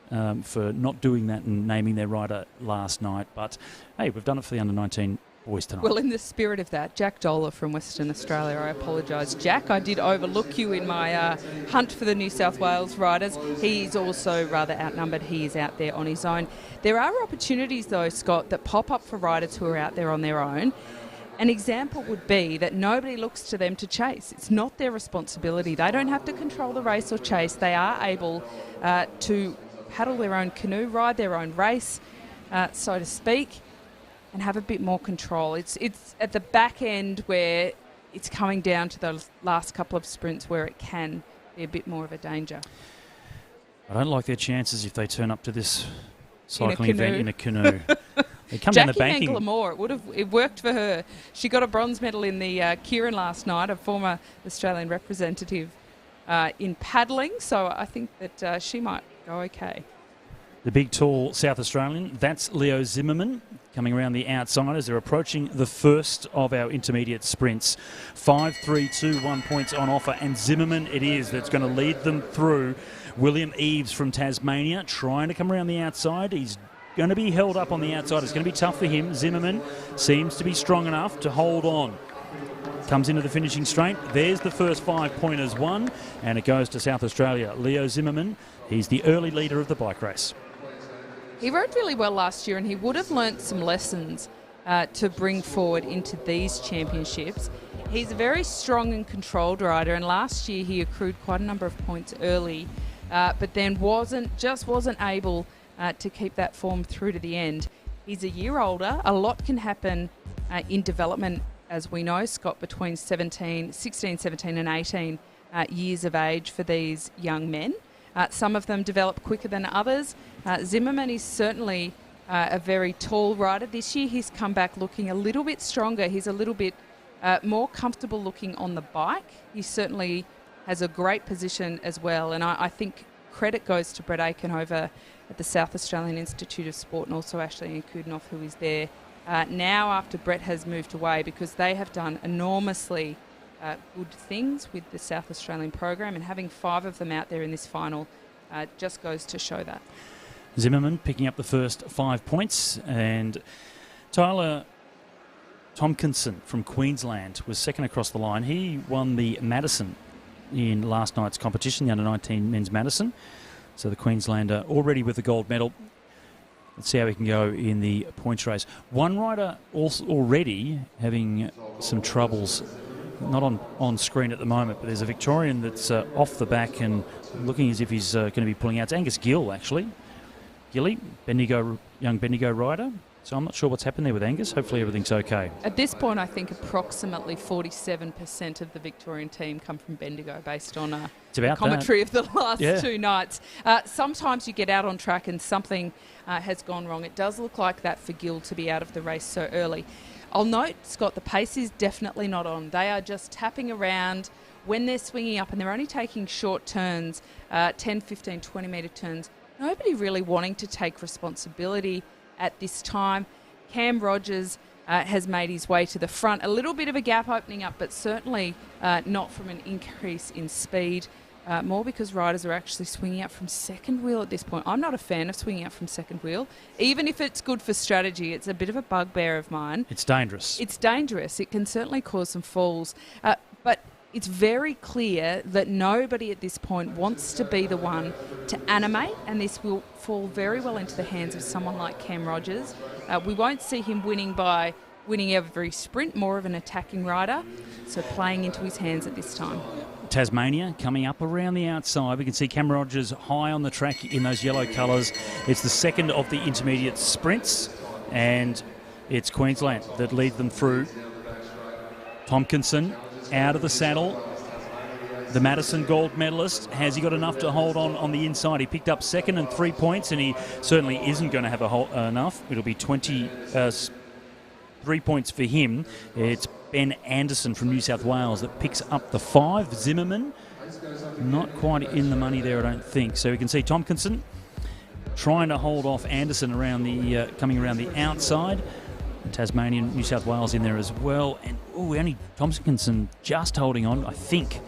for not doing that and naming their rider last night. But, hey, we've done it for the under-19 boys tonight. Well, in the spirit of that, Jack Dola from Western Australia, I apologise. Jack, I did overlook you in my hunt for the New South Wales riders. He's also rather outnumbered. He is out there on his own. There are opportunities, though, Scott, that pop up for riders who are out there on their own. An example would be that nobody looks to them to chase. It's not their responsibility. They don't have to control the race or chase. They are able to paddle their own canoe, ride their own race, so to speak, and have a bit more control. It's at the back end where it's coming down to the last couple of sprints where it can be a bit more of a danger. I don't like their chances if they turn up to this cycling event in a canoe. They come Jackie down the banking. Mangler-Moore, it worked for her. She got a bronze medal in the Kieran last night, a former Australian representative in paddling, so I think that she might go okay. The big, tall South Australian, that's Leo Zimmerman, coming around the outside as they're approaching the first of our intermediate sprints. 5, 3, 2, 1 points on offer, and Zimmerman it is that's going to lead them through. William Eves from Tasmania trying to come around the outside. He's going to be held up on the outside. It's going to be tough for him. Zimmerman seems to be strong enough to hold on. Comes into the finishing straight. There's the first 5 pointers won, and it goes to South Australia. Leo Zimmerman, he's the early leader of the bike race. He rode really well last year, and he would have learnt some lessons to bring forward into these championships. He's a very strong and controlled rider, and last year he accrued quite a number of points early, but then wasn't able to keep that form through to the end. He's a year older. A lot can happen in development, as we know, Scott, between 16, 17 and 18 years of age for these young men. Some of them develop quicker than others. Zimmerman is certainly a very tall rider. This year he's come back looking a little bit stronger. He's a little bit more comfortable looking on the bike. He certainly has a great position as well, and I think credit goes to Brett Aiken over at the South Australian Institute of Sport, and also Ashley Kudinoff, who is there now after Brett has moved away, because they have done enormously good things with the South Australian program, and having 5 of them out there in this final just goes to show that. Zimmerman picking up the first 5 points, and Tyler Tompkinson from Queensland was second across the line. He won the Madison in last night's competition, the under-19 men's Madison. So the Queenslander already with the gold medal. Let's see how we can go in the points race. One rider also already having some troubles, not on screen at the moment, but there's a Victorian that's off the back and looking as if he's going to be pulling out. It's Angus Gill, actually. Gilly, young Bendigo rider. So I'm not sure what's happened there with Angus. Hopefully everything's okay. At this point, I think approximately 47% of the Victorian team come from Bendigo, based on commentary of the last 2 nights. Sometimes you get out on track and something has gone wrong. It does look like that for Gill to be out of the race so early. I'll note, Scott, the pace is definitely not on. They are just tapping around when they're swinging up, and they're only taking short turns, 10, 15, 20-metre turns. Nobody really wanting to take responsibility at this time. Cam Rogers has made his way to the front. A little bit of a gap opening up, but certainly not from an increase in speed. More because riders are actually swinging out from second wheel at this point. I'm not a fan of swinging out from second wheel. Even if it's good for strategy, it's a bit of a bugbear of mine. It's dangerous. It's dangerous. It can certainly cause some falls. But it's very clear that nobody at this point wants to be the one to animate, and this will fall very well into the hands of someone like Cam Rogers. We won't see him winning by winning every sprint, more of an attacking rider, so playing into his hands at this time. Tasmania coming up around the outside. We can see Cam Rogers high on the track in those yellow colours. It's the second of the intermediate sprints, and it's Queensland that lead them through. Tompkinson out of the saddle. The Madison gold medalist, has he got enough to hold on the inside? He picked up second and 3 points, and he certainly isn't going to have enough. It'll be 3 points for him. It's Ben Anderson from New South Wales that picks up the 5. Zimmerman, not quite in the money there, I don't think. So we can see Tompkinson trying to hold off Anderson around the coming around the outside. Tasmanian, New South Wales in there as well. And only Tomkinson just holding on, I think,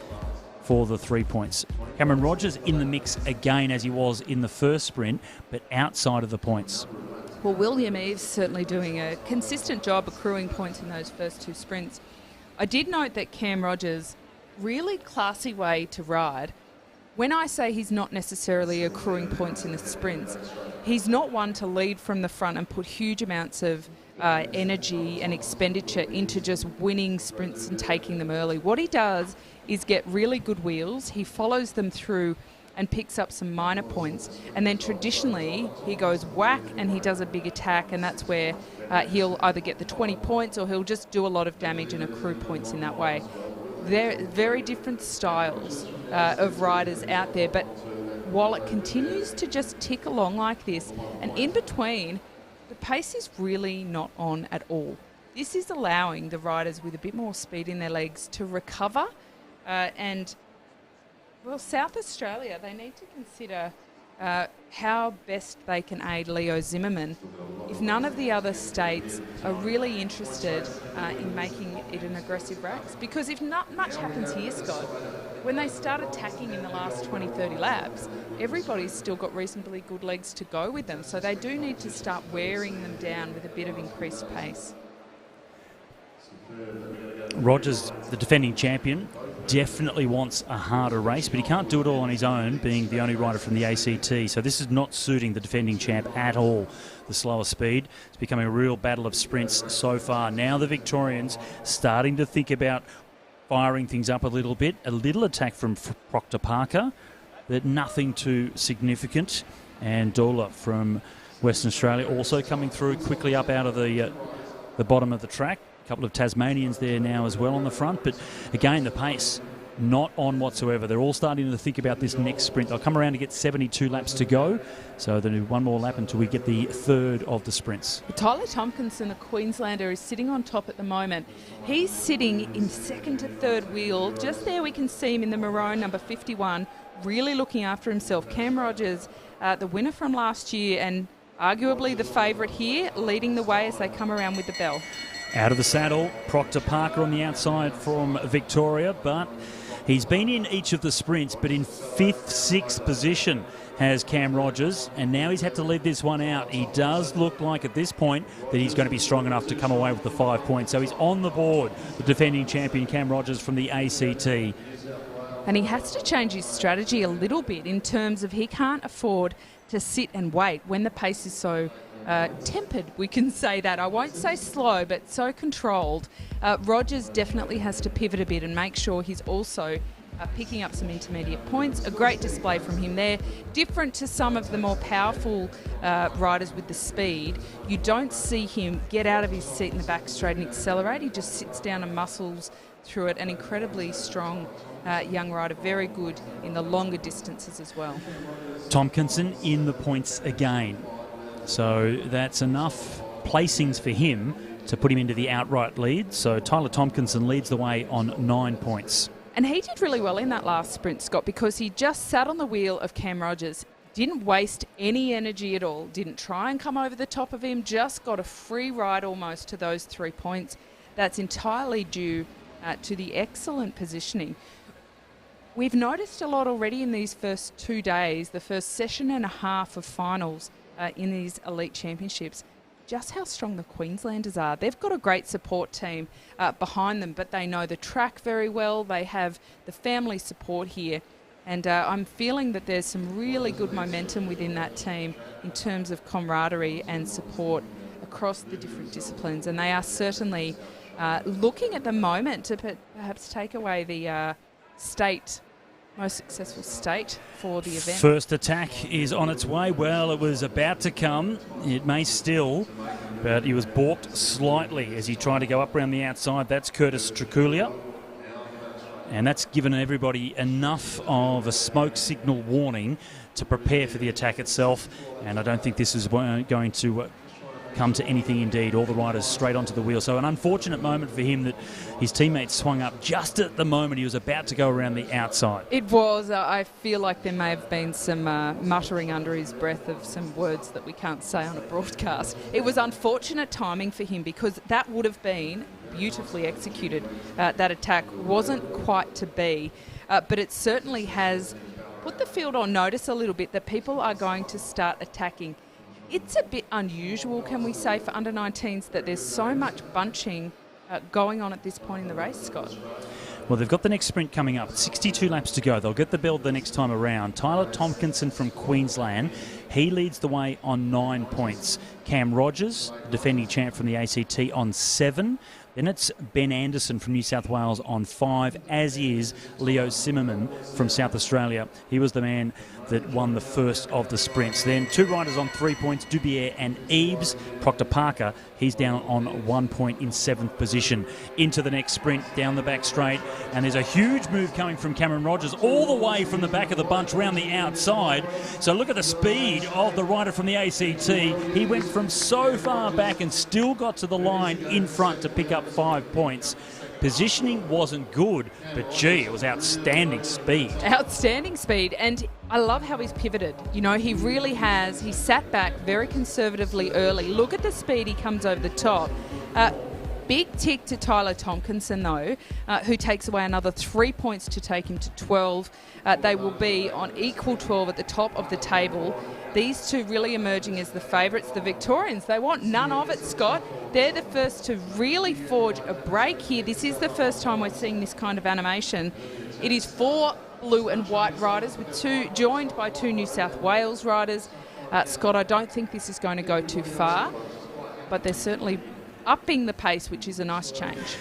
for the 3 points. Cameron Rogers in the mix again as he was in the first sprint, but outside of the points. Well, William Eves certainly doing a consistent job accruing points in those first 2 sprints. I did note that Cam Rogers, really classy way to ride. When I say he's not necessarily accruing points in the sprints, he's not one to lead from the front and put huge amounts of energy and expenditure into just winning sprints and taking them early. What he does is get really good wheels. He follows them through and picks up some minor points. And then traditionally, he goes whack and he does a big attack, and that's where he'll either get the 20 points or he'll just do a lot of damage and accrue points in that way. There are very different styles of riders out there, but while it continues to just tick along like this, and in between, the pace is really not on at all. This is allowing the riders with a bit more speed in their legs to recover. And, well, South Australia, they need to consider how best they can aid Leo Zimmerman if none of the other states are really interested in making it an aggressive race. Because if not much happens here, Scott, when they start attacking in the last 20, 30 laps, everybody's still got reasonably good legs to go with them. So they do need to start wearing them down with a bit of increased pace. Rogers, the defending champion, definitely wants a harder race, but he can't do it all on his own, being the only rider from the ACT. So this is not suiting the defending champ at all, the slower speed. It's becoming a real battle of sprints so far. Now the Victorians starting to think about firing things up a little bit. A little attack from Proctor Parker, but nothing too significant. And Dola from Western Australia also coming through quickly up out of the bottom of the track. A couple of Tasmanians there now as well on the front, but again, the pace not on whatsoever. They're all starting to think about this next sprint. They'll come around to get 72 laps to go, so they'll do one more lap until we get the third of the sprints. Tyler Tomkinson, a Queenslander, is sitting on top at the moment. He's sitting in second to third wheel. Just there we can see him in the maroon, number 51, really looking after himself. Cam Rogers, the winner from last year and arguably the favourite here, leading the way as they come around with the bell. Out of the saddle, Proctor Parker on the outside from Victoria, but he's been in each of the sprints, but in 5th, 6th position has Cam Rogers, and now he's had to lead this one out. He does look like at this point that he's going to be strong enough to come away with the 5 points. So he's on the board, the defending champion Cam Rogers from the ACT. And he has to change his strategy a little bit in terms of he can't afford to sit and wait when the pace is so tempered, we can say that. I won't say slow, but so controlled. Rogers definitely has to pivot a bit and make sure he's also picking up some intermediate points. A great display from him there. Different to some of the more powerful riders with the speed, you don't see him get out of his seat in the back straight and accelerate. He just sits down and muscles through it. An incredibly strong young rider, very good in the longer distances as well. Tomkinson in the points again. So that's enough placings for him to put him into the outright lead. So Tyler Tomkinson leads the way on 9 points. And he did really well in that last sprint, Scott, because he just sat on the wheel of Cam Rogers, didn't waste any energy at all, didn't try and come over the top of him, just got a free ride almost to those 3 points. That's entirely due to the excellent positioning. We've noticed a lot already in these first 2 days, the first session and a half of finals in these elite championships, just how strong the Queenslanders are. They've got a great support team behind them, but they know the track very well. They have the family support here. And I'm feeling that there's some really good momentum within that team in terms of camaraderie and support across the different disciplines. And they are certainly looking at the moment to perhaps take away the most successful state for the event. First attack is on its way. Well, it was about to come. It may still, but he was balked slightly as he tried to go up around the outside. That's Curtis Traculia. And that's given everybody enough of a smoke signal warning to prepare for the attack itself. And I don't think this is going to come to anything indeed. All the riders straight onto the wheel. So an unfortunate moment for him that his teammates swung up just at the moment he was about to go around the outside. It was. I feel like there may have been some muttering under his breath of some words that we can't say on a broadcast. It was unfortunate timing for him because that would have been beautifully executed. That attack wasn't quite to be, but it certainly has put the field on notice a little bit that people are going to start attacking. It's a bit unusual, can we say, for under-19s that there's so much bunching going on at this point in the race, Scott. Well, they've got the next sprint coming up. 62 laps to go. They'll get the bell the next time around. Tyler Tompkinson from Queensland, he leads the way on 9 points. Cam Rogers, defending champ from the ACT, on 7. Then it's Ben Anderson from New South Wales on 5, as is Leo Zimmerman from South Australia. He was the man that won the first of the sprints. Then 2 riders on 3 points, Dubier and Eaves. Proctor Parker, he's down on 1 point in 7th position. Into the next sprint, down the back straight, and there's a huge move coming from Cameron Rogers all the way from the back of the bunch round the outside. So look at the speed of the rider from the ACT. He went from so far back and still got to the line in front to pick up 5 points. Positioning wasn't good, but gee, it was outstanding speed. Outstanding speed, and I love how he's pivoted. You know, he really has. He sat back very conservatively early. Look at the speed he comes over the top. Big tick to Tyler Tompkinson, though, who takes away another 3 points to take him to 12. They will be on equal 12 at the top of the table. These two really emerging as the favourites. The Victorians, they want none of it, Scott. They're the first to really forge a break here. This is the first time we're seeing this kind of animation. It is 4 blue and white riders with joined by 2 New South Wales riders. Scott, I don't think this is going to go too far, but they're certainly upping the pace, which is a nice change.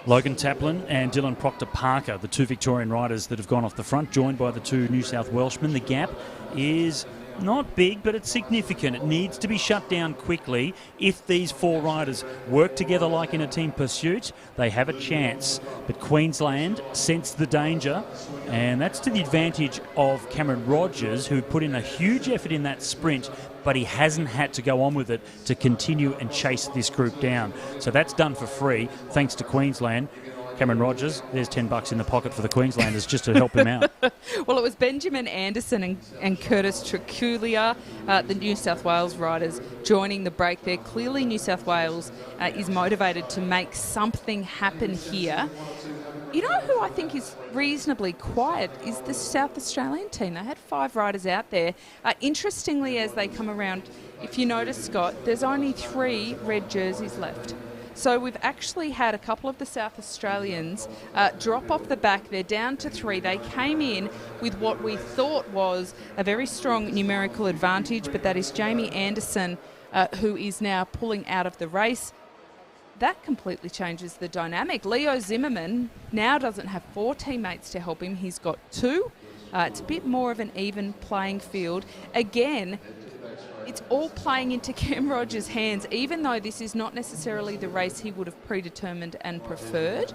Logan Taplin and Dylan Proctor Parker, the 2 Victorian riders that have gone off the front, joined by the 2 New South Welshmen. The gap is not big, but it's significant. It needs to be shut down quickly. If these 4 riders work together like in a team pursuit, they have a chance. But Queensland sensed the danger, and that's to the advantage of Cameron Rogers, who put in a huge effort in that sprint, but he hasn't had to go on with it to continue and chase this group down. So that's done for free, thanks to Queensland. Cameron Rogers, there's $10 in the pocket for the Queenslanders just to help him out. Well, it was Benjamin Anderson and Curtis Triculia, the New South Wales riders, joining the break there. Clearly New South Wales is motivated to make something happen here. You know who I think is reasonably quiet is the South Australian team. They had 5 riders out there. Interestingly, as they come around, if you notice, Scott, there's only 3 red jerseys left. So we've actually had a couple of the South Australians drop off the back. They're down to 3. They came in with what we thought was a very strong numerical advantage, but that is Jamie Anderson, who is now pulling out of the race. That completely changes the dynamic. Leo Zimmerman now doesn't have 4 teammates to help him. He's got 2. It's a bit more of an even playing field. Again, it's all playing into Cam Rogers' hands, even though this is not necessarily the race he would have predetermined and preferred.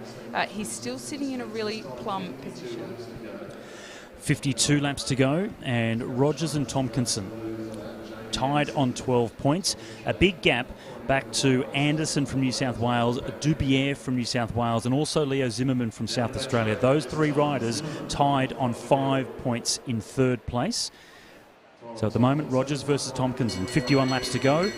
He's still sitting in a really plum position. 52 laps to go, and Rogers and Tompkinson tied on 12 points. A big gap back to Anderson from New South Wales, Dubier from New South Wales, and also Leo Zimmerman from South Australia. Those 3 riders tied on 5 points in 3rd place. So at the moment, Rogers versus Tompkinson. 51 laps to go.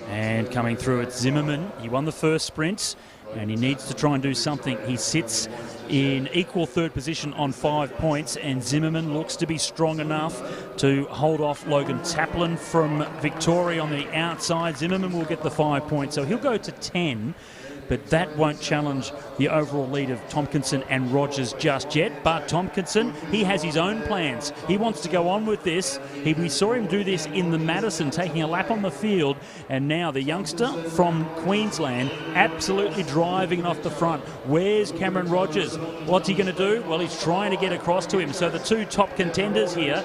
And coming through, it's Zimmerman. He won the first sprint, and he needs to try and do something. He sits in equal 3rd position on 5 points, and Zimmerman looks to be strong enough to hold off Logan Taplin from Victoria on the outside. Zimmerman will get the 5 points, so he'll go to 10. But that won't challenge the overall lead of Tompkinson and Rogers just yet. But Tompkinson, he has his own plans. He wants to go on with this. We saw him do this in the Madison, taking a lap on the field. And now the youngster from Queensland absolutely driving off the front. Where's Cameron Rogers? What's he going to do? Well, he's trying to get across to him. So the 2 top contenders here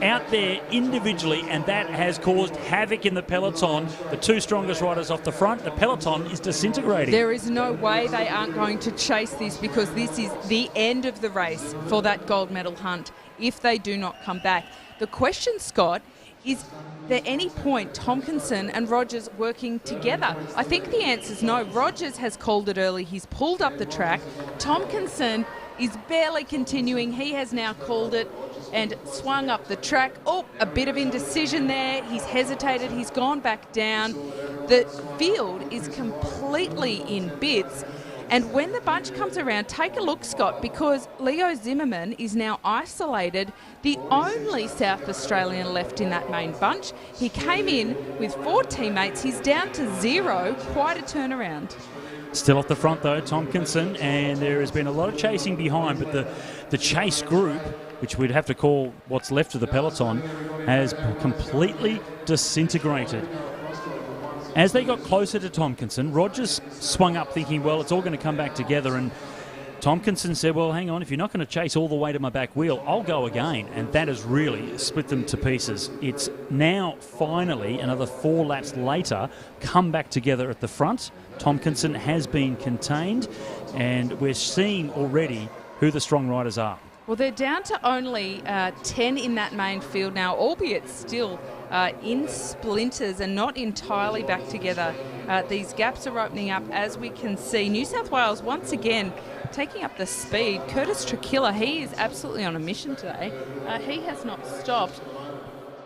out there individually, and that has caused havoc in the peloton. The 2 strongest riders off the front. The peloton is disintegrating. There is no way they aren't going to chase this, because this is the end of the race for that gold medal hunt if they do not come back. The question, Scott, is there any point Tompkinson and Rogers working together? I think the answer is no. Rogers has called it early. He's pulled up the track. Tompkinson is barely continuing. He has now called it and swung up the track. Oh, a bit of indecision there. He's hesitated. He's gone back down. The field is completely in bits. And when the bunch comes around, take a look, Scott, because Leo Zimmerman is now isolated, the only South Australian left in that main bunch. He came in with 4 teammates. He's down to 0. Quite a turnaround. Still off the front, though, Tompkinson, and there has been a lot of chasing behind, but the chase group, which we'd have to call what's left of the peloton, has completely disintegrated. As they got closer to Tompkinson, Rogers swung up thinking, well, it's all going to come back together, and Tompkinson said, well, hang on, if you're not going to chase all the way to my back wheel, I'll go again. And that has really split them to pieces. It's now finally, another 4 laps later, come back together at the front. Tompkinson has been contained, and we're seeing already who the strong riders are. Well, they're down to only 10 in that main field now, albeit still in splinters and not entirely back together. These gaps are opening up, as we can see. New South Wales once again taking up the speed. Curtis Trakilla, he is absolutely on a mission today. He has not stopped.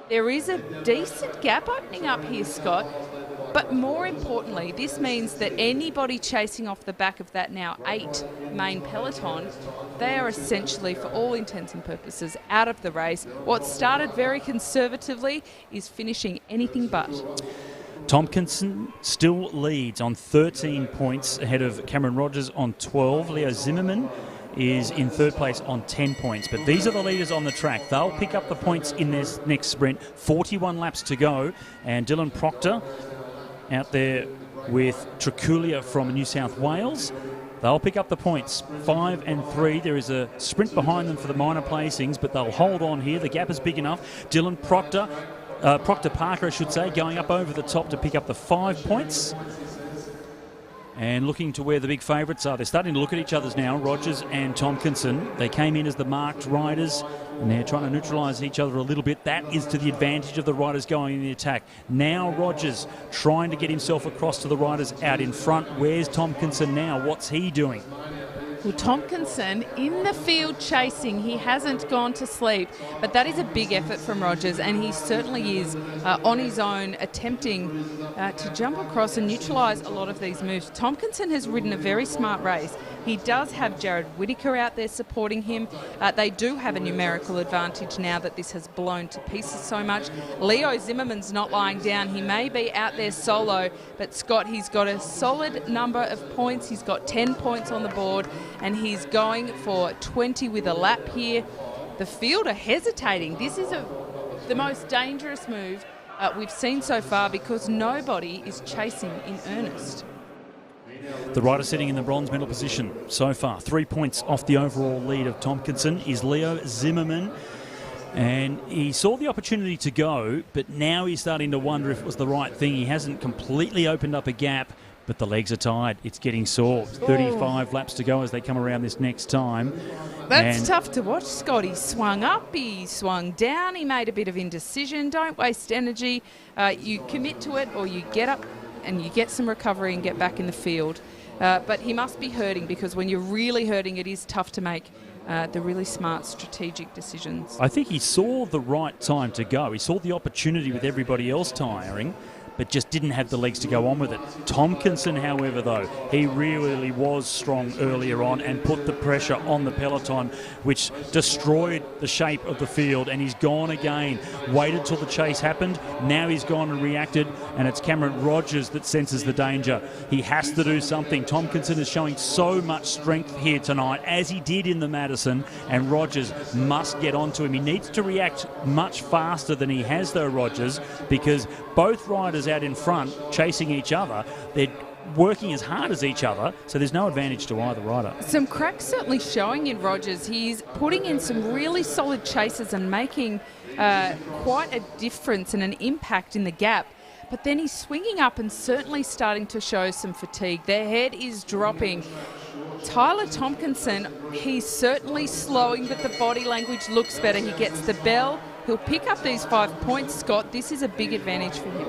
There is a decent gap opening up here, Scott. But more importantly, this means that anybody chasing off the back of that now 8 main peloton, they are essentially, for all intents and purposes, out of the race. What started very conservatively is finishing anything but. Tompkinson still leads on 13 points ahead of Cameron Rogers on 12. Leo Zimmerman is in third place on 10 points. But these are the leaders on the track. They'll pick up the points in this next sprint. 41 laps to go. And Dylan Proctor out there with Traculia from New South Wales. They'll pick up the points, 5 and 3. There is a sprint behind them for the minor placings, but they'll hold on here. The gap is big enough. Dylan Proctor Parker, I should say, going up over the top to pick up the 5 points. And looking to where the big favourites are. They're starting to look at each other's now, Rogers and Tompkinson. They came in as the marked riders, and they're trying to neutralise each other a little bit. That is to the advantage of the riders going in the attack. Now Rogers trying to get himself across to the riders out in front. Where's Tompkinson now? What's he doing? Well, Tompkinson in the field chasing. He hasn't gone to sleep, but that is a big effort from Rogers, and he certainly is on his own attempting to jump across and neutralise a lot of these moves. Tompkinson has ridden a very smart race. He does have Jared Whittaker out there supporting him. They do have a numerical advantage now that this has blown to pieces so much. Leo Zimmerman's not lying down. He may be out there solo, but Scott, he's got a solid number of points. He's got 10 points on the board, and he's going for 20 with a lap here. The field are hesitating. This is the most dangerous move we've seen so far because nobody is chasing in earnest. The rider sitting in the bronze medal position so far, 3 points off the overall lead of Tompkinson, is Leo Zimmerman. And he saw the opportunity to go, but now he's starting to wonder if it was the right thing. He hasn't completely opened up a gap, but the legs are tired. It's getting sore. 35 laps to go as they come around this next time. That's tough to watch, Scott. He swung up, he swung down, he made a bit of indecision. Don't waste energy. You commit to it, or you get up and you get some recovery and get back in the field. But he must be hurting, because when you're really hurting, it is tough to make the really smart strategic decisions. I think he saw the right time to go. He saw the opportunity with everybody else tiring, but just didn't have the legs to go on with it. Tompkinson, however, though, he really was strong earlier on and put the pressure on the peloton, which destroyed the shape of the field, and he's gone again. Waited till the chase happened, now he's gone and reacted, and it's Cameron Rogers that senses the danger. He has to do something. Tompkinson is showing so much strength here tonight, as he did in the Madison, and Rogers must get onto him. He needs to react much faster than he has, though, Rogers, because both riders out in front chasing each other, they're working as hard as each other, so there's no advantage to either rider. Some cracks certainly showing in Rogers. He's putting in some really solid chases and making quite a difference and an impact in the gap. But then he's swinging up and certainly starting to show some fatigue. Their head is dropping. Tyler Tompkinson, he's certainly slowing, but the body language looks better. He gets the bell. He'll pick up these 5 points, Scott. This is a big advantage for him.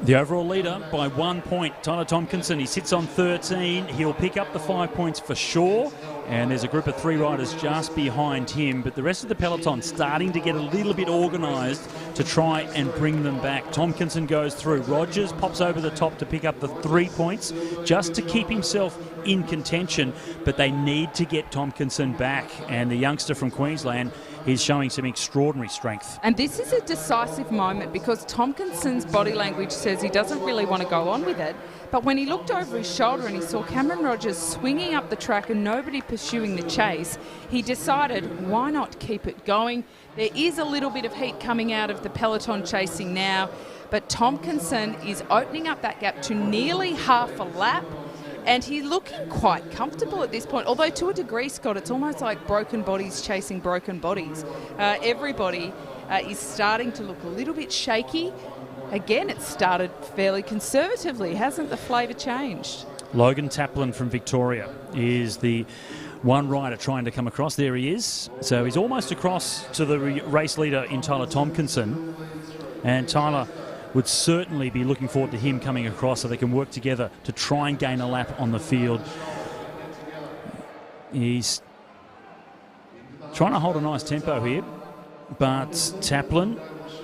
The overall leader by 1 point, Tyler Tompkinson. He sits on 13. He'll pick up the 5 points for sure. And there's a group of 3 riders just behind him. But the rest of the peloton starting to get a little bit organised to try and bring them back. Tompkinson goes through. Rogers pops over the top to pick up the 3 points just to keep himself in contention. But they need to get Tompkinson back. And the youngster from Queensland is showing some extraordinary strength. And this is a decisive moment because Tompkinson's body language says he doesn't really want to go on with it. But when he looked over his shoulder and he saw Cameron Rogers swinging up the track and nobody pursuing the chase, he decided, why not keep it going? There is a little bit of heat coming out of the peloton chasing now, but Tompkinson is opening up that gap to nearly half a lap. And he's looking quite comfortable at this point, although to a degree, Scott, it's almost like broken bodies chasing broken bodies. Everybody is starting to look a little bit shaky. Again, it started fairly conservatively. Hasn't the flavour changed? Logan Taplin from Victoria is the one rider trying to come across. There he is. So he's almost across to the race leader in Tyler Tompkinson. And Tyler would certainly be looking forward to him coming across so they can work together to try and gain a lap on the field. He's trying to hold a nice tempo here, but Taplin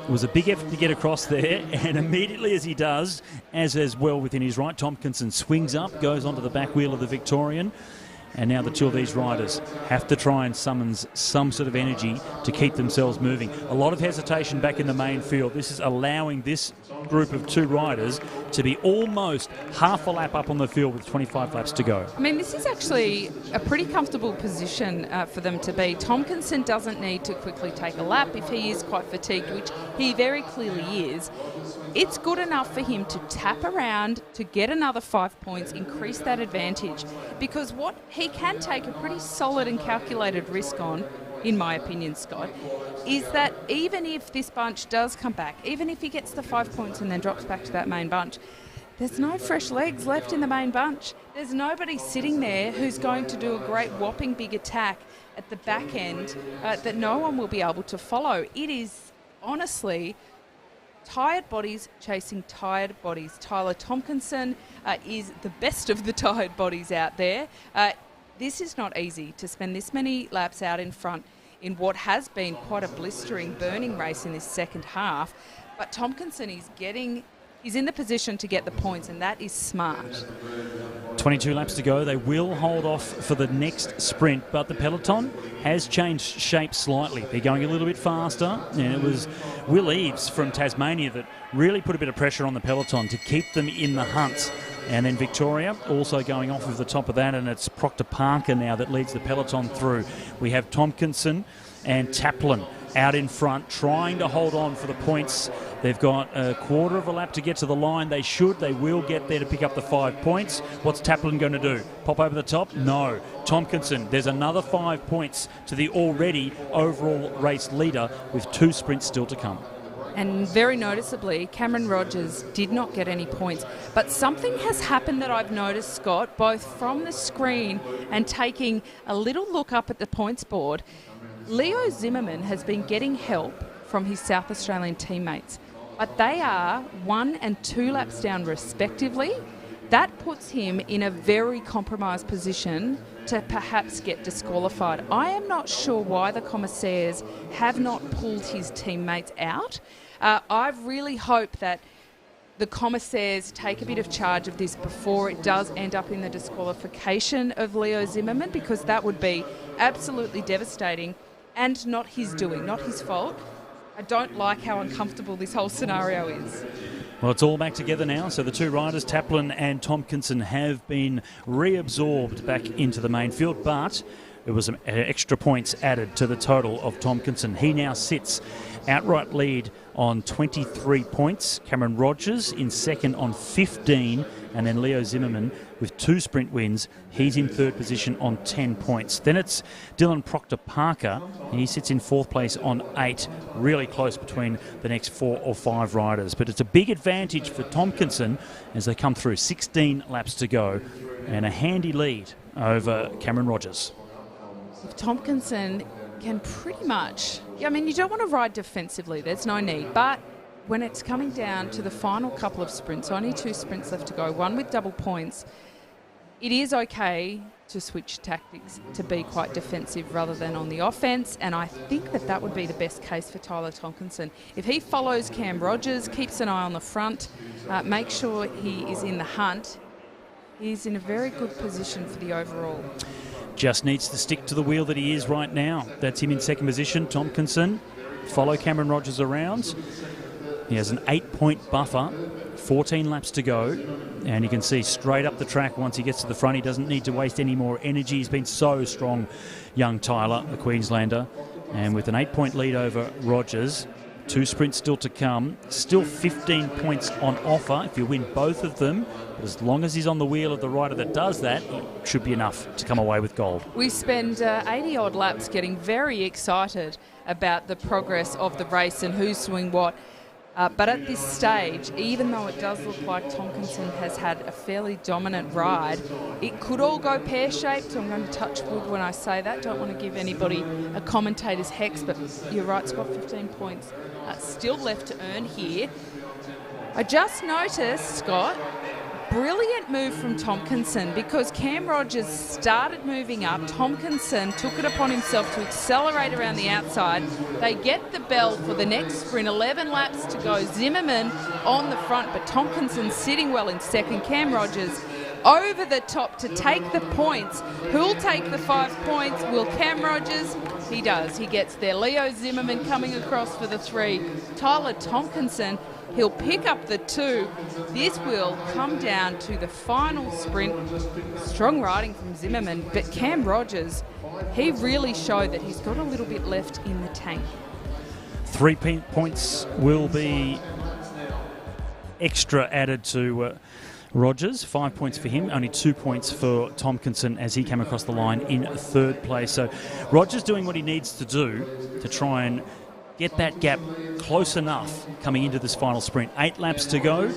was a big effort to get across there, and immediately as he does, as well within his right, Tompkinson swings up, goes onto the back wheel of the Victorian. And now the two of these riders have to try and summon some sort of energy to keep themselves moving. A lot of hesitation back in the main field. This is allowing this group of 2 riders to be almost half a lap up on the field with 25 laps to go. I mean, this is actually a pretty comfortable position for them to be. Tompkinson doesn't need to quickly take a lap if he is quite fatigued, which he very clearly is. It's good enough for him to tap around to get another 5 points, increase that advantage, because what he can take a pretty solid and calculated risk on, in my opinion, Scott, is that even if this bunch does come back, even if he gets the 5 points and then drops back to that main bunch, there's no fresh legs left in the main bunch. There's nobody sitting there who's going to do a great whopping big attack at the back end that no one will be able to follow. It is honestly tired bodies chasing tired bodies. Tyler Tompkinson is the best of the tired bodies out there. This is not easy to spend this many laps out in front in what has been quite a blistering, burning race in this second half. But Tompkinson he's in the position to get the points, and that is smart. 22 laps to go. They will hold off for the next sprint, but the peloton has changed shape slightly. They're going a little bit faster, and it was Will Eves from Tasmania that really put a bit of pressure on the peloton to keep them in the hunt. And then Victoria also going off of the top of that, and it's Proctor Parker now that leads the peloton through. We have Tompkinson and Taplin out in front, trying to hold on for the points. They've got a quarter of a lap to get to the line. They will get there to pick up the 5 points. What's Taplin going to do? Pop over the top? No. Tompkinson, there's another 5 points to the already overall race leader with 2 sprints still to come. And very noticeably, Cameron Rogers did not get any points. But something has happened that I've noticed, Scott, both from the screen and taking a little look up at the points board. Leo Zimmerman has been getting help from his South Australian teammates, but they are 1 and 2 laps down respectively. That puts him in a very compromised position to perhaps get disqualified. I am not sure why the commissaires have not pulled his teammates out. I really hope that the commissaires take a bit of charge of this before it does end up in the disqualification of Leo Zimmerman, because that would be absolutely devastating and not his doing, not his fault. I don't like how uncomfortable this whole scenario is. Well, it's all back together now. So the 2 riders, Taplin and Tompkinson, have been reabsorbed back into the main field, but there was some extra points added to the total of Tompkinson. He now sits outright lead on 23 points. Cameron Rogers in second on 15, and then Leo Zimmerman with 2 sprint wins. He's in third position on 10 points. Then it's Dylan Proctor Parker, and he sits in 4th place on 8. Really close between the next 4 or 5 riders. But it's a big advantage for Tompkinson as they come through. 16 laps to go, and a handy lead over Cameron Rogers. If Tompkinson can pretty much, I mean, you don't want to ride defensively, there's no need, but when it's coming down to the final couple of sprints, only 2 sprints left to go, one with double points, it is okay to switch tactics to be quite defensive rather than on the offence, and I think that would be the best case for Tyler Tomkinson. If he follows Cam Rogers, keeps an eye on the front, make sure he is in the hunt, he's in a very good position for the overall. Just needs to stick to the wheel that he is right now. That's him in second position, Tomkinson. Follow Cameron Rogers around. He has an 8-point buffer, 14 laps to go, and you can see straight up the track once he gets to the front. He doesn't need to waste any more energy. He's been so strong, young Tyler, the Queenslander. And with an 8-point lead over Rogers, 2 sprints still to come, still 15 points on offer if you win both of them. But as long as he's on the wheel of the rider that does that, it should be enough to come away with gold. We spend 80-odd laps getting very excited about the progress of the race and who's doing what. But at this stage, even though it does look like Tomkinson has had a fairly dominant ride, it could all go pear-shaped. I'm going to touch wood when I say that. Don't want to give anybody a commentator's hex, but you're right, Scott, 15 points still left to earn here. I just noticed, Scott, brilliant move from Tomkinson, because Cam Rogers started moving up. Tomkinson took it upon himself to accelerate around the outside. They get the bell for the next sprint, 11 laps to go. Zimmerman on the front, but Tomkinson sitting well in second. Cam Rogers over the top to take the points. Who'll take the 5 points? Will Cam Rogers? He does. He gets there. Leo Zimmerman coming across for the 3. Tyler Tomkinson, he'll pick up the 2. This will come down to the final sprint. Strong riding from Zimmerman, but Cam Rogers, he really showed that he's got a little bit left in the tank. 3 points will be extra added to Rogers. 5 points for him, only 2 points for Tomkinson as he came across the line in 3rd place. So Rogers doing what he needs to do to try and get that gap close enough coming into this final sprint. 8 laps to go,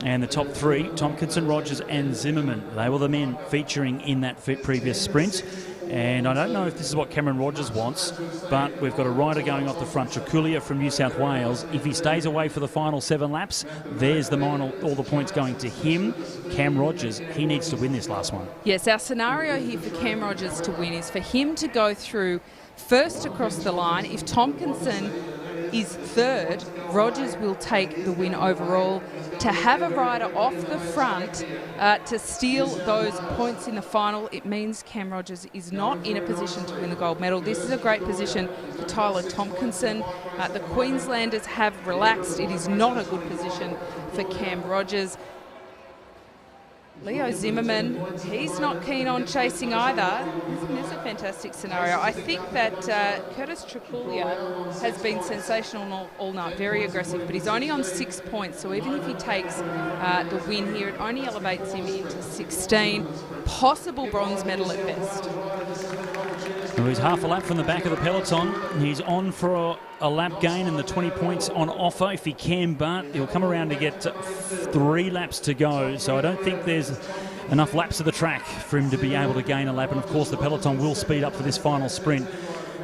and the top 3, Tomkinson, Rogers and Zimmerman, they were the men featuring in that previous sprint. And I don't know if this is what Cameron Rogers wants, but we've got a rider going off the front, Traculia from New South Wales. If he stays away for the final 7 laps, there's all the points going to him. Cam Rogers, he needs to win this last one. Yes, our scenario here for Cam Rogers to win is for him to go through first across the line. If Tomkinson is 3rd, Rogers will take the win overall. To have a rider off the front to steal those points in the final, it means Cam Rogers is not in a position to win the gold medal. This is a great position for Tyler Tomkinson. The Queenslanders have relaxed. It is not a good position for Cam Rogers. Leo Zimmerman, he's not keen on chasing either. This is a fantastic scenario. I think that Curtis Traculia has been sensational all night, very aggressive, but he's only on 6 points, so even if he takes the win here, it only elevates him into 16. Possible bronze medal at best. Well, he's half a lap from the back of the peloton. He's on for a lap gain and the 20 points on offer if he can, but he'll come around to get 3 laps to go. So I don't think there's enough laps of the track for him to be able to gain a lap. And of course, the peloton will speed up for this final sprint.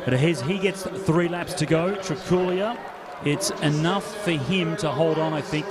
But he gets 3 laps to go. Traculia, it's enough for him to hold on. I think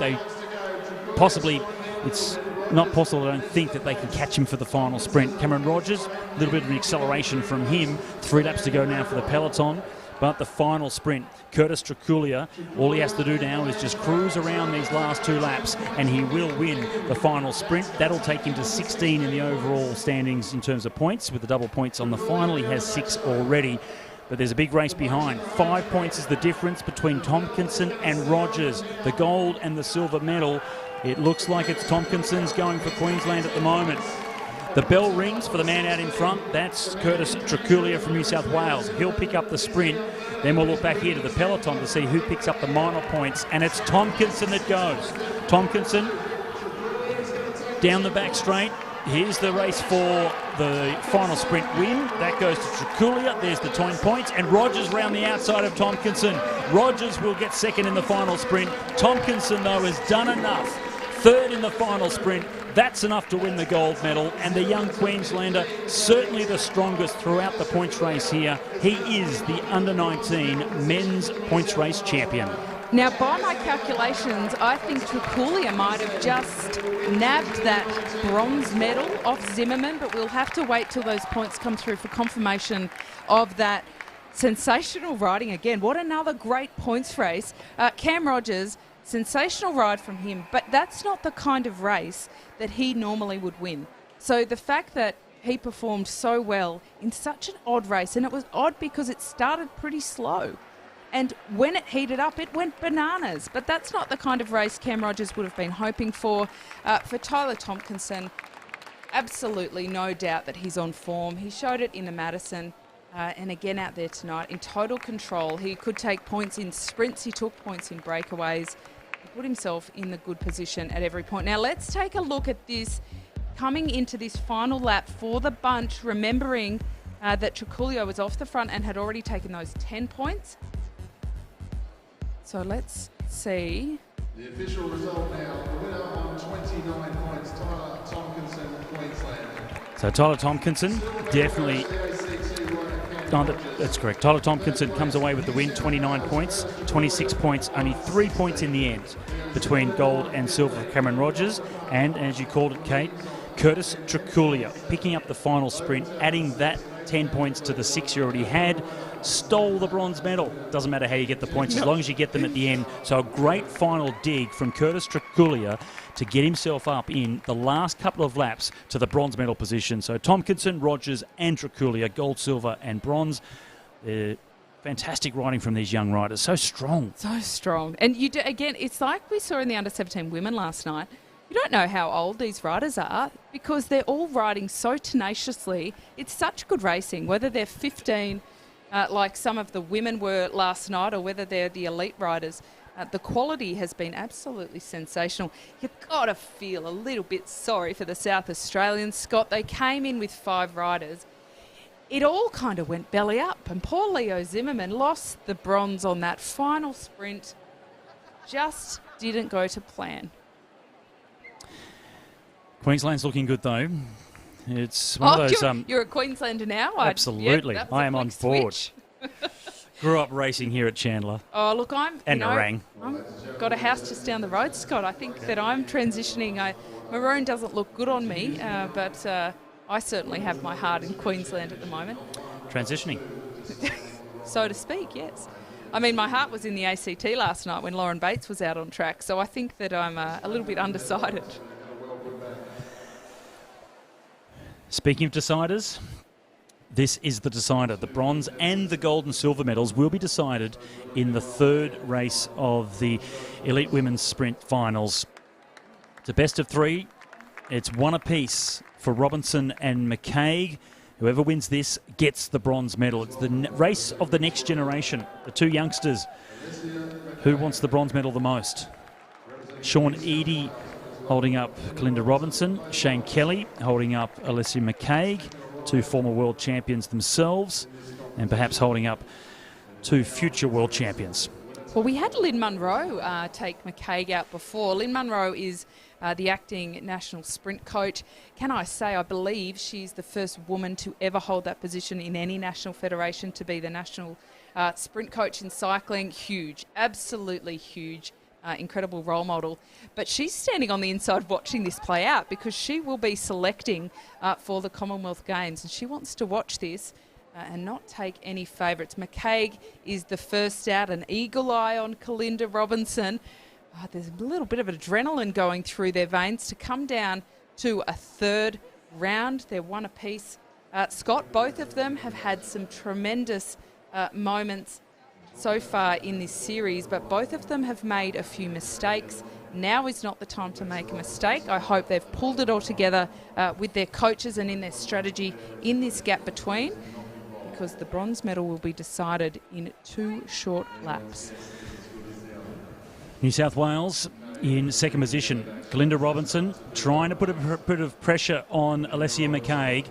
it's not possible, I don't think, that they can catch him for the final sprint. Cameron Rogers, a little bit of an acceleration from him. 3 laps to go now for the peloton. But the final sprint, Curtis Traculia, all he has to do now is just cruise around these last 2 laps and he will win the final sprint. That'll take him to 16 in the overall standings in terms of points. With the double points on the final, he has 6 already. But there's a big race behind. 5 points is the difference between Tomkinson and Rogers. The gold and the silver medal. It looks like it's Tomkinson's going for Queensland at the moment. The bell rings for the man out in front. That's Curtis Traculia from New South Wales. He'll pick up the sprint. Then we'll look back here to the peloton to see who picks up the minor points. And it's Tomkinson that goes. Tomkinson down the back straight. Here's the race for the final sprint win. That goes to Traculia. There's the 10 points. And Rogers round the outside of Tomkinson. Rogers will get 2nd in the final sprint. Tomkinson, though, has done enough. 3rd in the final sprint. That's enough to win the gold medal, and the young Queenslander, certainly the strongest throughout the points race here. He is the under-19 men's points race champion. Now, by my calculations, I think Truculia might have just nabbed that bronze medal off Zimmerman, but we'll have to wait till those points come through for confirmation of that. Sensational riding again. What another great points race. Cam Rogers, sensational ride from him, but that's not the kind of race that he normally would win. So the fact that he performed so well in such an odd race, and it was odd because it started pretty slow, and when it heated up, it went bananas. But that's not the kind of race Cam Rogers would have been hoping for. For Tyler Tompkinson, absolutely no doubt that he's on form. He showed it in the Madison. And again out there tonight in total control. He could take points in sprints. He took points in breakaways. He put himself in the good position at every point. Now let's take a look at this coming into this final lap for the bunch, remembering that Truculio was off the front and had already taken those 10 points. So let's see. The official result now, the winner on 29 points, Tyler Tompkinson, Queensland. So Tyler Tompkinson definitely... No, that's correct. Tyler Tompkinson comes away with the win, 29 points, 26 points, only 3 points in the end between gold and silver for Cameron Rogers. And, as you called it, Kate, Curtis Truculia picking up the final sprint, adding that 10 points to the 6 you already had, stole the bronze medal. Doesn't matter how you get the points, as long as you get them at the end. So a great final dig from Curtis Truculia to get himself up in the last couple of laps to the bronze medal position. So Tompkinson, Rogers and Truculia, gold, silver and bronze. Fantastic riding from these young riders. So strong. So strong. And you do, again, it's like we saw in the under-17 women last night. You don't know how old these riders are because they're all riding so tenaciously. It's such good racing, whether they're 15, like some of the women were last night, or whether they're the elite riders. The quality has been absolutely sensational. You've got to feel a little bit sorry for the South Australians, Scott. They came in with 5 riders. It all kind of went belly up, and poor Leo Zimmerman lost the bronze on that final sprint. Just didn't go to plan. Queensland's looking good, though. It's one of those... You're a Queenslander now? Absolutely. I am on board. Grew up racing here at Chandler. Oh, look, I've got a house just down the road, Scott. I think that I'm transitioning. Maroon doesn't look good on me, but I certainly have my heart in Queensland at the moment. Transitioning. So to speak, yes. I mean, my heart was in the ACT last night when Lauren Bates was out on track, so I think that I'm a little bit undecided. Speaking of deciders, this is the decider. The bronze and the gold and silver medals will be decided in the 3rd race of the Elite Women's Sprint Finals. It's a best of 3. It's 1 apiece for Robinson and McCaig. Whoever wins this gets the bronze medal. It's the race of the next generation, the 2 youngsters. Who wants the bronze medal the most? Sean Eadie holding up Kalinda Robinson, Shane Kelly holding up Alessia McCaig, 2 former world champions themselves, and perhaps holding up 2 future world champions. Well, we had Lynn Munro take McCaig out before. Lynn Munro is the acting national sprint coach. Can I say, I believe she's the first woman to ever hold that position in any national federation, to be the national sprint coach in cycling. Huge, absolutely huge. Incredible role model. But she's standing on the inside watching this play out because she will be selecting for the Commonwealth Games, and she wants to watch this and not take any favourites. McCaig is the first out, an eagle eye on Kalinda Robinson. There's a little bit of adrenaline going through their veins to come down to a 3rd round. They're 1 apiece. Scott, both of them have had some tremendous moments so far in this series, but both of them have made a few mistakes. Now is not the time to make a mistake. I hope they've pulled it all together with their coaches and in their strategy in this gap between, because the bronze medal will be decided in 2 short laps. New South Wales in 2nd position. Kalinda Robinson trying to put a bit of pressure on Alessia McCaig.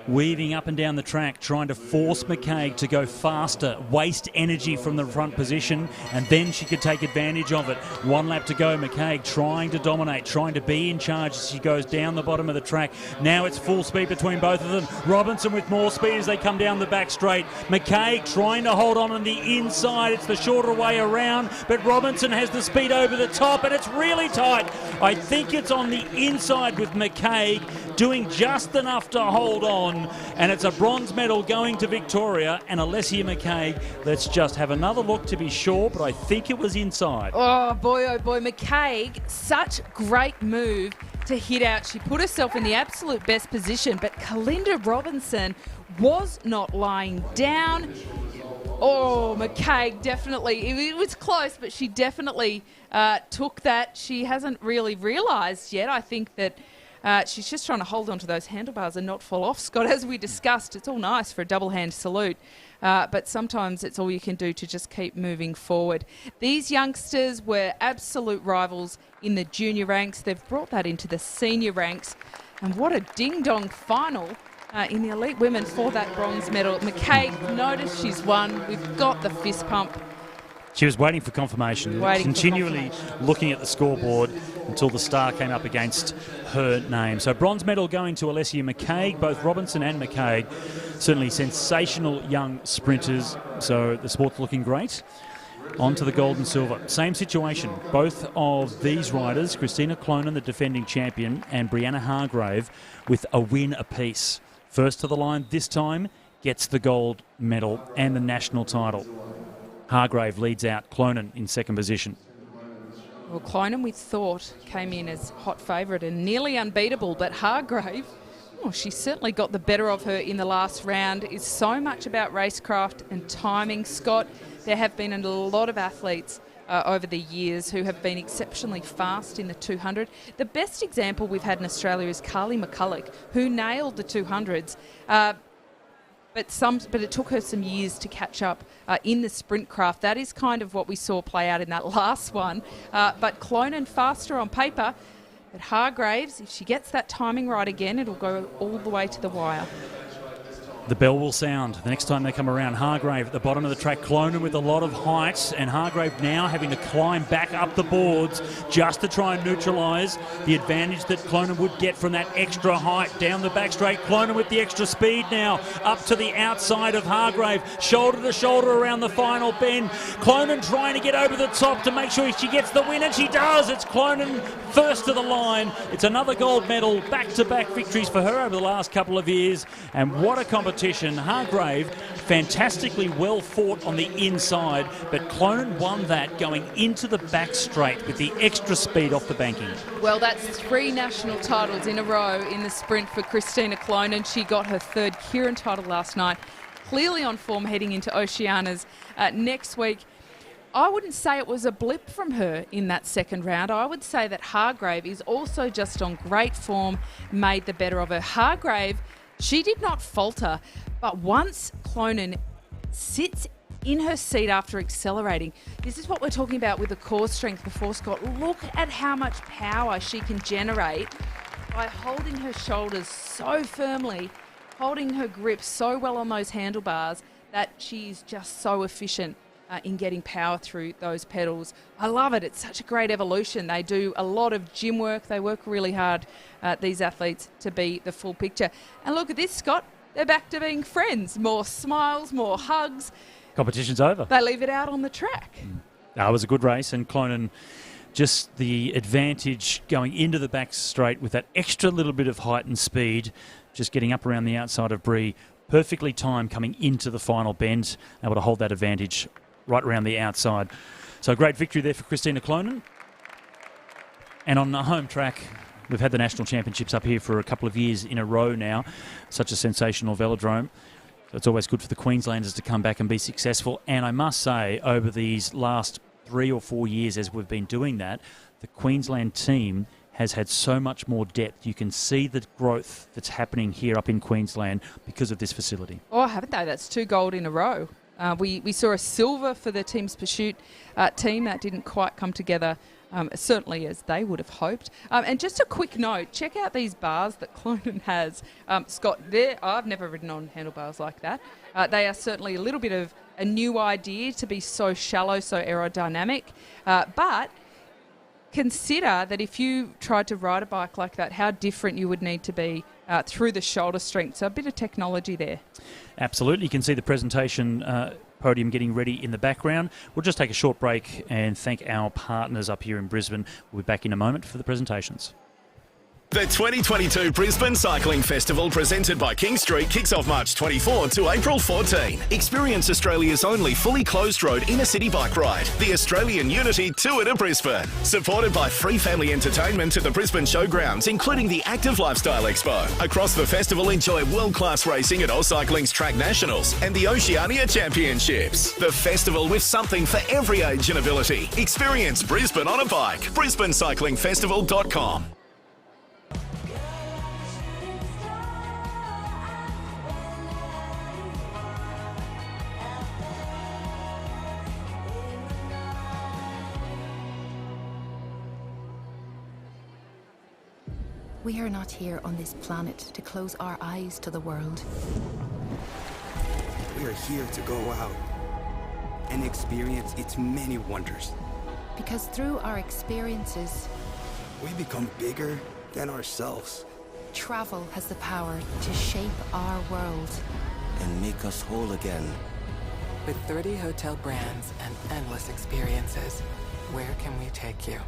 weaving up and down the track, trying to force McCaig to go faster, waste energy from the front position, and then she could take advantage of it. 1 lap to go. McCaig trying to dominate, trying to be in charge as she goes down the bottom of the track. Now it's full speed between both of them. Robinson with more speed as they come down the back straight. McCaig trying to hold on the inside. It's the shorter way around, but Robinson has the speed over the top, and it's really tight. I think it's on the inside with McCaig doing just enough to hold on, and it's a bronze medal going to Victoria and Alessia McCaig. Let's just have another look to be sure, but I think it was inside. Oh boy, McCaig, such great move to hit out. She put herself in the absolute best position, but Kalinda Robinson was not lying down. Oh, McCaig definitely, it was close, but she definitely took that. She hasn't really realised yet, I think, that she's just trying to hold on to those handlebars and not fall off. Scott, as we discussed, it's all nice for a double hand salute, but sometimes it's all you can do to just keep moving forward. These youngsters were absolute rivals in the junior ranks. They've brought that into the senior ranks, and what a ding-dong final in the elite women for that bronze medal. McCaig, notice she's won. We've got the fist pump. She was waiting for confirmation, continually looking at the scoreboard until the star came up against her name. So bronze medal going to Alessia McCaig, both Robinson and McCaig. Certainly sensational young sprinters, so the sport's looking great. On to the gold and silver. Same situation. Both of these riders, Christina Clonan, the defending champion, and Brianna Hargrave, with a win apiece. First to the line this time gets the gold medal and the national title. Hargrave leads out Clonan in second position. Well, Clonan, we thought, came in as hot favourite and nearly unbeatable, but Hargrave, she certainly got the better of her in the last round. It's so much about racecraft and timing, Scott. There have been a lot of athletes over the years who have been exceptionally fast in the 200. The best example we've had in Australia is Carly McCulloch, who nailed the 200s. But it took her some years to catch up in the sprint craft. That is kind of what we saw play out in that last one. But Clonan faster on paper. But Hargraves, if she gets that timing right again, it'll go all the way to the wire. The bell will sound the next time they come around. Hargrave at the bottom of the track. Clonan with a lot of height, and Hargrave now having to climb back up the boards just to try and neutralise the advantage that Clonan would get from that extra height down the back straight. Clonan with the extra speed now up to the outside of Hargrave, shoulder to shoulder around the final bend. Clonan trying to get over the top to make sure she gets the win, and she does. It's Clonan first to the line. It's another gold medal, back-to-back victories for her over the last couple of years, and what a competition. Hargrave fantastically well fought on the inside, but Clonan won that going into the back straight with the extra speed off the banking. Well, that's 3 national titles in a row in the sprint for Christina Clonan. She got her 3rd Keirin title last night. Clearly on form heading into Oceanias next week. I wouldn't say it was a blip from her in that second round. I would say that Hargrave is also just on great form, made the better of her. Hargrave, she did not falter, but once Clonan sits in her seat after accelerating, this is what we're talking about with the core strength before, Scott. Look at how much power she can generate by holding her shoulders so firmly, holding her grip so well on those handlebars that she's just so efficient in getting power through those pedals. I love it. It's such a great evolution. They do a lot of gym work. They work really hard, these athletes, to be the full picture. And look at this, Scott. They're back to being friends. More smiles, more hugs. Competition's over. They leave it out on the track. It was a good race, and Clonan, just the advantage going into the back straight with that extra little bit of height and speed, just getting up around the outside of Brie. Perfectly timed coming into the final bend, able to hold that advantage right around the outside. So a great victory there for Christina Clonan. And on the home track, we've had the national championships up here for a couple of years in a row now. Such a sensational velodrome. So it's always good for the Queenslanders to come back and be successful. And I must say, over these last 3 or 4 years as we've been doing that, the Queensland team has had so much more depth. You can see the growth that's happening here up in Queensland because of this facility. Oh, haven't they? That's 2 gold in a row. We saw a silver for the Team's Pursuit team. That didn't quite come together certainly as they would have hoped. And just a quick note, check out these bars that Clonan has. Scott, I've never ridden on handlebars like that. They are certainly a little bit of a new idea to be so shallow, so aerodynamic. But consider that if you tried to ride a bike like that, how different you would need to be through the shoulder strength. So a bit of technology there. Absolutely. You can see the presentation podium getting ready in the background. We'll just take a short break and thank our partners up here in Brisbane. We'll be back in a moment for the presentations. The 2022 Brisbane Cycling Festival, presented by King Street, kicks off March 24 to April 14. Experience Australia's only fully closed road inner city bike ride, the Australian Unity Tour to Brisbane. Supported by free family entertainment at the Brisbane Showgrounds, including the Active Lifestyle Expo. Across the festival, enjoy world-class racing at AusCycling's Track Nationals and the Oceania Championships. The festival with something for every age and ability. Experience Brisbane on a bike. BrisbaneCyclingFestival.com. We are not here on this planet to close our eyes to the world. We are here to go out and experience its many wonders. Because through our experiences, We become bigger than ourselves. travel has the power to shape our world. And make us whole again. With 30 hotel brands and endless experiences, where can we take you?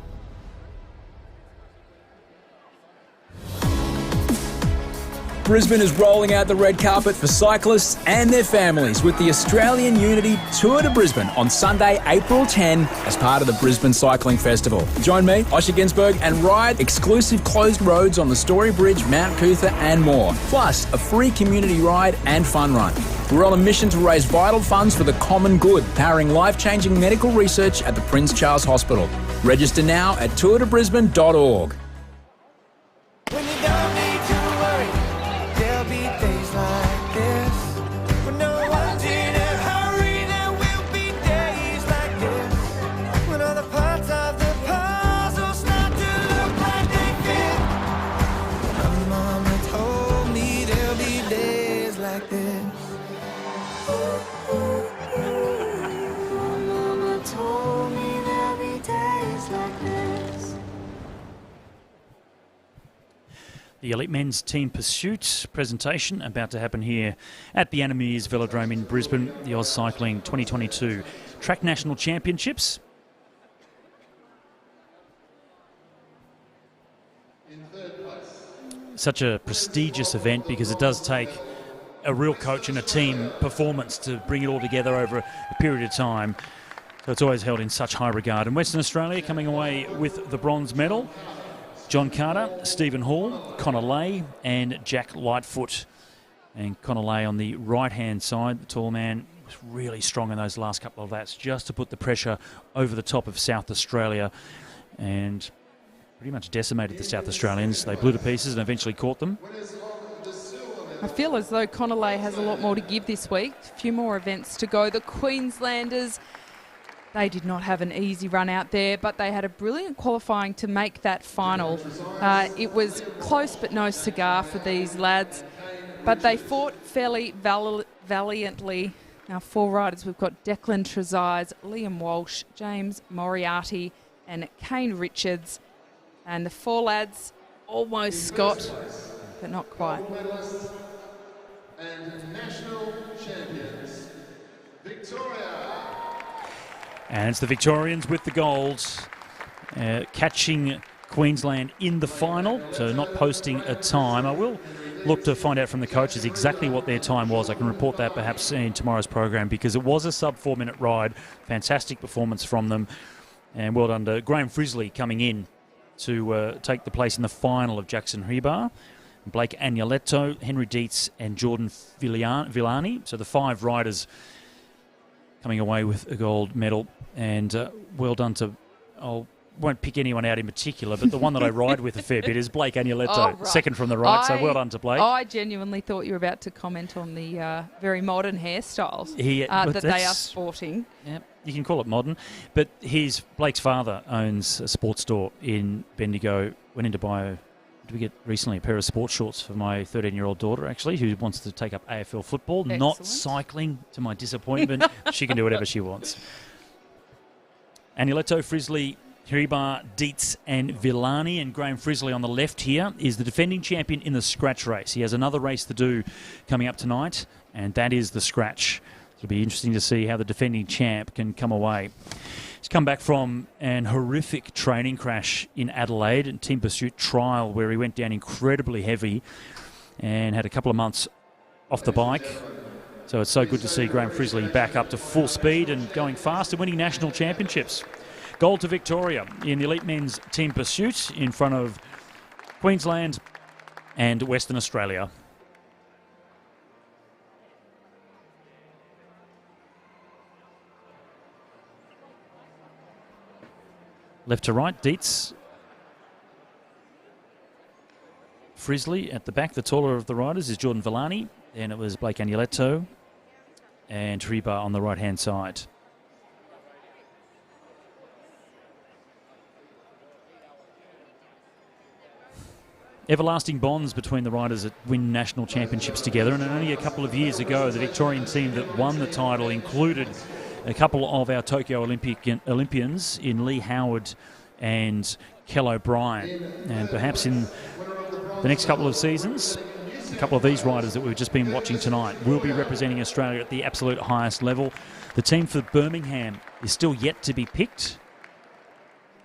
Brisbane is rolling out the red carpet for cyclists and their families with the Australian Unity Tour to Brisbane on Sunday, April 10 as part of the Brisbane Cycling Festival. Join me, Osher Ginsberg, and ride exclusive closed roads on the Story Bridge, Mount Cootha and more. Plus, a free community ride and fun run. We're on a mission to raise vital funds for the common good, powering life-changing medical research at the Prince Charles Hospital. Register now at tourtobrisbane.org. When you don't need to worry, there'll be days like this. When no one's in a hurry, there will be days like this. When all the parts of the puzzle start to look like they fit. My mama told me there'll be days like this. My mama told me there'll be days like this. The Elite Men's Team Pursuit presentation about to happen here at the Meares Velodrome in Brisbane, the AusCycling 2022 Track National Championships. Such a prestigious event because it does take a real coach and a team performance to bring it all together over a period of time. So it's always held in such high regard. And Western Australia coming away with the bronze medal. John Carter, Stephen Hall, Connor Lay and Jack Lightfoot. And Connor Lay on the right-hand side, the tall man, was really strong in those last couple of laps just to put the pressure over the top of South Australia and pretty much decimated the South Australians. They blew to pieces and eventually caught them. I feel as though Connor Lay has a lot more to give this week. A few more events to go. The Queenslanders, they did not have an easy run out there, but they had a brilliant qualifying to make that final. It was close but no cigar for these lads, but they fought fairly valiantly. Now, four riders, we've got Declan Trezise, Liam Walsh, James Moriarty and Kane Richards. And the four lads, almost Scott, but not quite. And national champions, Victoria. And it's the Victorians with the gold, catching Queensland in the final, so not posting a time. I will look to find out from the coaches exactly what their time was. I can report that perhaps in tomorrow's program because it was a sub-4 minute ride. Fantastic performance from them. And well done to Graham Frisley coming in to take the place in the final of Jackson Hribar. Blake Agnoletto, Henry Dietz and Jordan Villani. So the five riders coming away with a gold medal. And well done to won't pick anyone out in particular, but the one that I ride with a fair bit is Blake Agneletto, Oh, right. second from the right, so well done to Blake. I genuinely thought you were about to comment on the very modern hairstyles But that they are sporting. Yeah, you can call it modern. But Blake's father owns a sports store in Bendigo. Went in to buy did we get recently a pair of sports shorts for my 13-year-old daughter, actually, who wants to take up AFL football, Excellent. Not cycling, to my disappointment. She can do whatever she wants. Agneletto, Frizzley, Hiribar, Dietz and Villani, and Graham Frizzley on the left here is the defending champion in the scratch race. He has another race to do coming up tonight, and that is the scratch. It'll be interesting to see how the defending champ can come away. He's come back from an horrific training crash in Adelaide, a team pursuit trial where he went down incredibly heavy and had a couple of months off the bike. So it's so good to see Graham Frizzley back up to full speed and going fast and winning national championships. Gold to Victoria in the elite men's team pursuit in front of Queensland and Western Australia. Left to right, Dietz. Frizzley at the back. The taller of the riders is Jordan Villani. Then it was Blake Agneletto and Hiribar on the right-hand side. Everlasting bonds between the riders that win national championships together, and only a couple of years ago the Victorian team that won the title included a couple of our Tokyo Olympians in Lee Howard and Kell O'Brien. And perhaps in the next couple of seasons, a couple of these riders that we've just been watching tonight will be representing Australia at the absolute highest level. The team for Birmingham is still yet to be picked.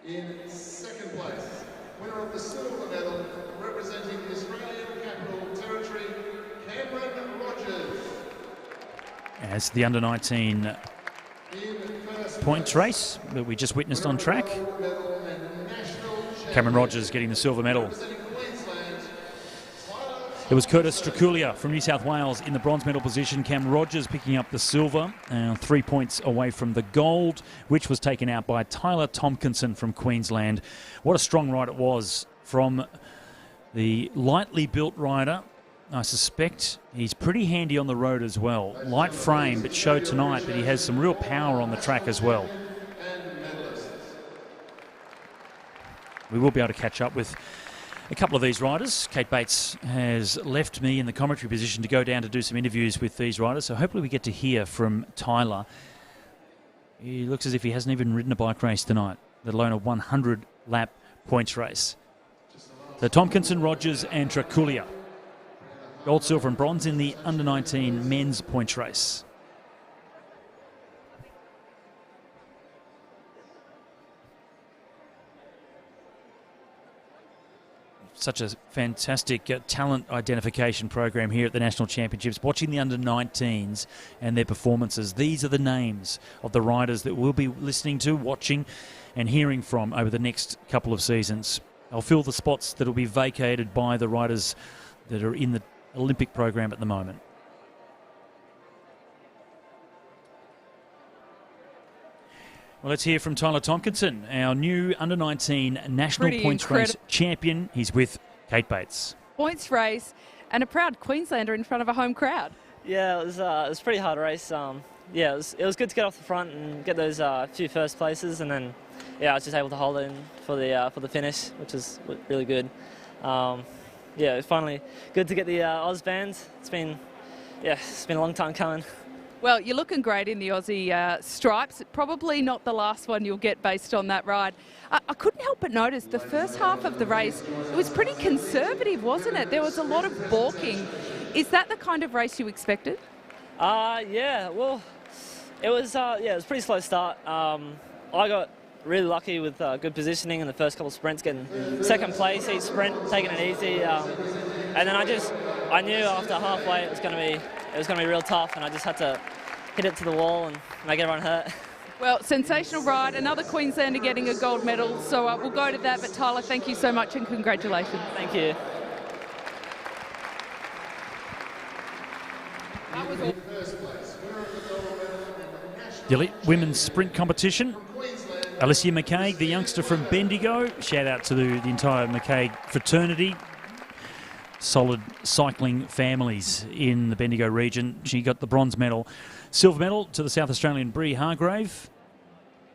In second place, winner of the silver medal, representing the Australian Capital Territory, Cameron Rogers. As the under-19 points race that we just witnessed on track. Cameron Rogers getting the silver medal. It was Curtis Strakulia from New South Wales in the bronze medal position. Cam Rogers picking up the silver, 3 points away from the gold, which was taken out by Tyler Tompkinson from Queensland. What a strong ride it was from the lightly built rider. I suspect he's pretty handy on the road as well. Light frame, but showed tonight that he has some real power on the track as well. We will be able to catch up with a couple of these riders. Kate Bates has left me in the commentary position to go down to do some interviews with these riders, so hopefully we get to hear from Tyler. He looks as if he hasn't even ridden a bike race tonight, let alone a 100-lap points race. So Tompkinson, Rogers and Strakulia. Gold, silver and bronze in the under-19 men's points race. Such a fantastic talent identification program here at the National Championships. Watching the under-19s and their performances. These are the names of the riders that we'll be listening to, watching and hearing from over the next couple of seasons. They'll fill the spots that will be vacated by the riders that are in the Olympic program at the moment. Well, let's hear from Tyler Tompkinson, our new under-19 national points race champion. He's with Kate Bates. Points race and a proud Queenslander in front of a home crowd. Yeah, it was a pretty hard race. Yeah, it was good to get off the front and get those few first places, and then I was just able to hold it in for the finish, which is really good. Yeah, it's finally good to get the Oz bands. It's been a long time coming. Well, you're looking great in the Aussie stripes. Probably not the last one you'll get based on that ride. I couldn't help but notice the first half of the race, it was pretty conservative, wasn't it? There was a lot of balking. Is that the kind of race you expected? Yeah, well, it was a pretty slow start. I got really lucky with good positioning in the first couple of sprints, getting second place each sprint, taking it easy, and then I knew after halfway it was going to be real tough, and I just had to hit it to the wall and make everyone hurt. Well, sensational ride, another Queenslander getting a gold medal, so we'll go to that. But Tyler, thank you so much and congratulations. Thank you. The elite women's sprint competition Alicia McCaig, the youngster from Bendigo. Shout out to the entire McCaig fraternity. Solid cycling families in the Bendigo region. She got the bronze medal. Silver medal to the South Australian Brie Hargrave.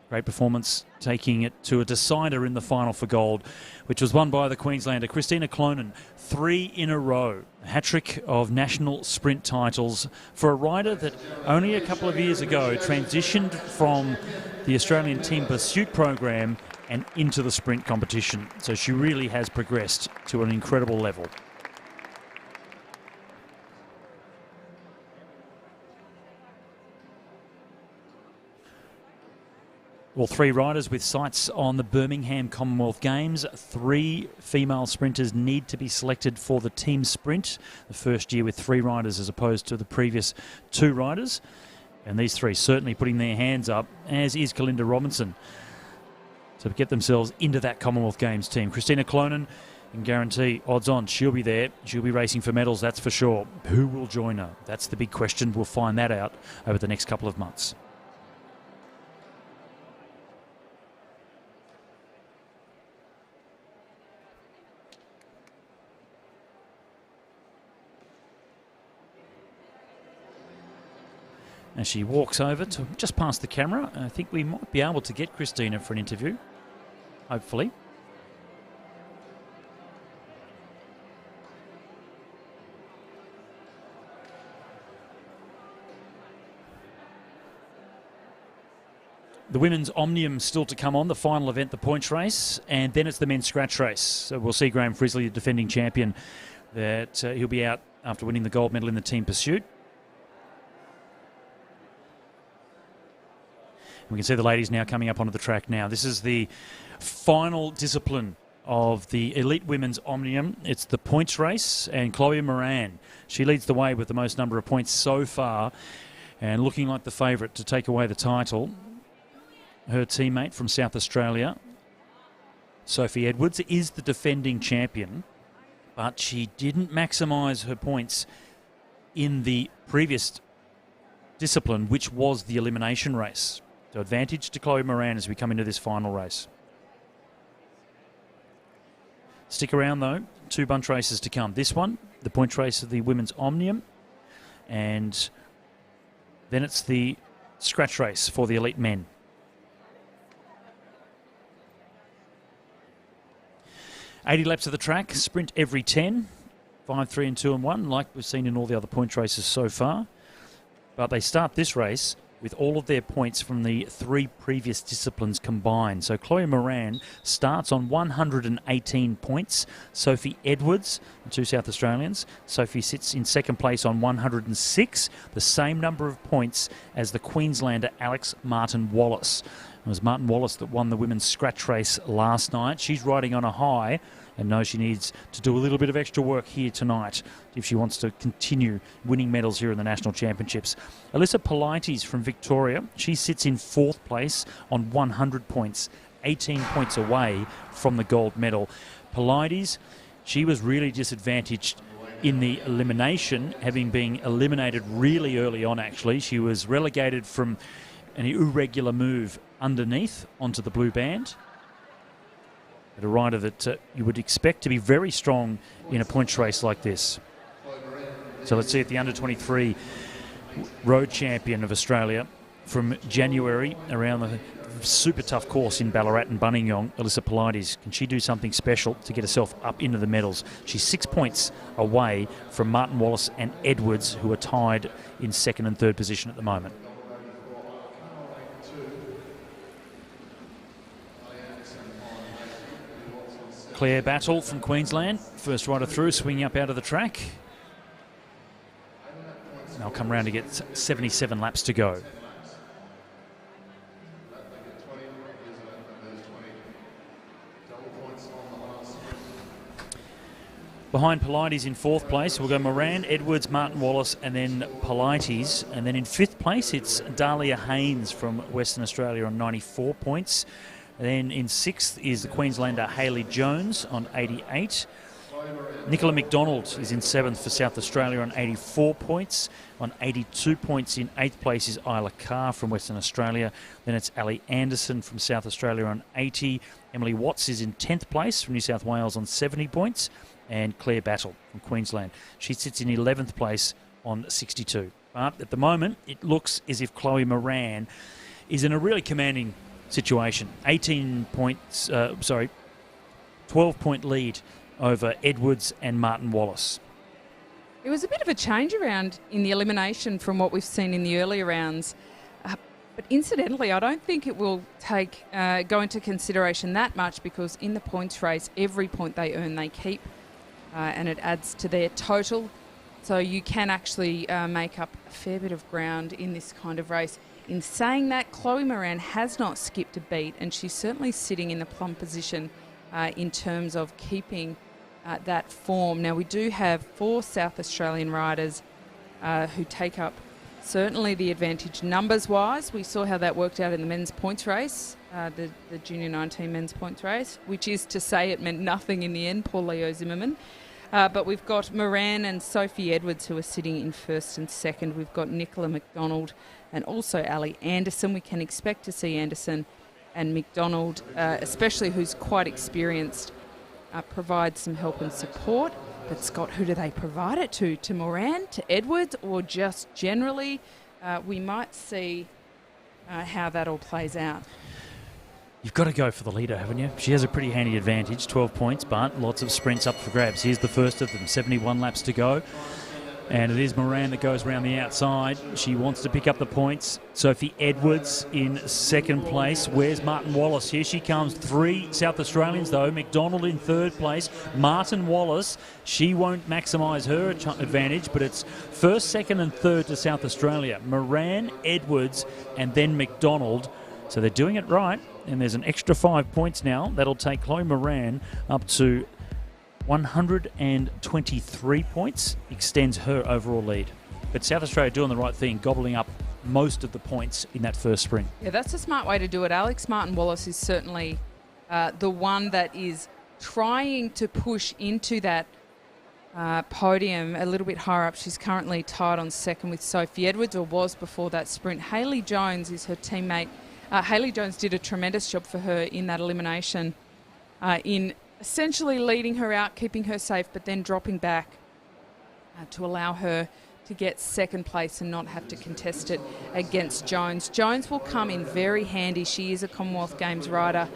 Great performance, taking it to a decider in the final for gold, which was won by the Queenslander Christina Clonan. 3 in a row. A hat-trick of national sprint titles for a rider that only a couple of years ago transitioned from the Australian Team Pursuit program and into the sprint competition. So she really has progressed to an incredible level. Well, 3 riders with sights on the Birmingham Commonwealth Games. 3 female sprinters need to be selected for the team sprint. The first year with 3 riders as opposed to the previous 2 riders. And these 3 certainly putting their hands up, as is Kalinda Robinson, to get themselves into that Commonwealth Games team. Christina Clonan can guarantee odds on she'll be there. She'll be racing for medals, that's for sure. Who will join her? That's the big question. We'll find that out over the next couple of months. As she walks over to just past the camera, I think we might be able to get Christina for an interview, hopefully. The women's Omnium still to come on, the final event, the points race, and then it's the men's scratch race. So we'll see Graham Frisley, the defending champion, that he'll be out after winning the gold medal in the team pursuit. We can see the ladies now coming up onto the track now. This is the final discipline of the elite women's Omnium. It's the points race, and Chloe Moran, she leads the way with the most number of points so far and looking like the favourite to take away the title. Her teammate from South Australia, Sophie Edwards, is the defending champion, but she didn't maximise her points in the previous discipline, which was the elimination race. So advantage to Chloe Moran as we come into this final race. Stick around though, 2 bunch races to come. This one, the point race of the women's Omnium, and then it's the scratch race for the elite men. .80 laps of the track, sprint every 10, 5, 3 and 2 and 1, like we've seen in all the other point races so far. But they start this race with all of their points from the 3 previous disciplines combined. So Chloe Moran starts on 118 points. Sophie Edwards, the 2 South Australians. Sophie sits in second place on 106, the same number of points as the Queenslander Alex Martin Wallace. It was Martin Wallace that won the women's scratch race last night. She's riding on a high and knows she needs to do a little bit of extra work here tonight if she wants to continue winning medals here in the National Championships. Alyssa Polites from Victoria, she sits in 4th place on 100 points, 18 points away from the gold medal. Polites, she was really disadvantaged in the elimination, having been eliminated really early on actually. She was relegated from an irregular move underneath onto the blue band. A rider that you would expect to be very strong in a points race like this. So let's see at the under-23 road champion of Australia from January around the super tough course in Ballarat and Buninyong, Alyssa Polites. Can she do something special to get herself up into the medals? She's 6 points away from Martin Wallace and Edwards, who are tied in 2nd and 3rd position at the moment. Claire Battle from Queensland, first rider through, swinging up out of the track. And they'll come round to get 77 laps to go. Behind Polites in 4th place, we'll go Moran, Edwards, Martin Wallace, and then Polites. And then in 5th place, it's Dahlia Haynes from Western Australia on 94 points. And then in 6th is the Queenslander Hayley Jones on 88. Nicola McDonald is in 7th for South Australia on 84 points. On 82 points in 8th place is Isla Carr from Western Australia. Then it's Ali Anderson from South Australia on 80. Emily Watts is in 10th place from New South Wales on 70 points. And Claire Battle from Queensland. She sits in 11th place on 62. But at the moment, it looks as if Chloe Moran is in a really commanding situation. 12-point lead over Edwards and Martin Wallace. It was a bit of a change around in the elimination from what we've seen in the earlier rounds. But incidentally, I don't think it will go into consideration that much, because in the points race, every point they earn, they keep, and it adds to their total. So you can actually make up a fair bit of ground in this kind of race. In saying that, Chloe Moran has not skipped a beat, and she's certainly sitting in the plum position in terms of keeping that form. Now, we do have 4 South Australian riders who take up certainly the advantage numbers-wise. We saw how that worked out in the men's points race, the Junior 19 men's points race, which is to say it meant nothing in the end, poor Leo Zimmerman. But we've got Moran and Sophie Edwards who are sitting in 1st and 2nd. We've got Nicola McDonald and also Ali Anderson. We can expect to see Anderson and McDonald, especially who's quite experienced, provide some help and support. But Scott, who do they provide it to? To Moran, to Edwards, or just generally? We might see how that all plays out. You've got to go for the leader, haven't you? She has a pretty handy advantage, 12 points, but lots of sprints up for grabs. Here's the first of them, 71 laps to go. And it is Moran that goes around the outside. She wants to pick up the points. Sophie Edwards in 2nd place. Where's Martin Wallace? Here she comes. 3 South Australians, though. McDonald in 3rd place. Martin Wallace, she won't maximise her advantage, but it's 1st, 2nd and 3rd to South Australia. Moran, Edwards, and then McDonald. So they're doing it right, and there's an extra 5 points now. That'll take Chloe Moran up to 123 points, extends her overall lead. But South Australia doing the right thing, gobbling up most of the points in that first sprint. Yeah, that's a smart way to do it. Alex Martin-Wallace is certainly the one that is trying to push into that podium a little bit higher up. She's currently tied on 2nd with Sophie Edwards, or was before that sprint. Hayley Jones is her teammate. Hayley Jones did a tremendous job for her in that elimination in essentially leading her out, keeping her safe, but then dropping back to allow her to get 2nd place and not have to contest it against Jones. Jones will come in very handy. She is a Commonwealth Games rider.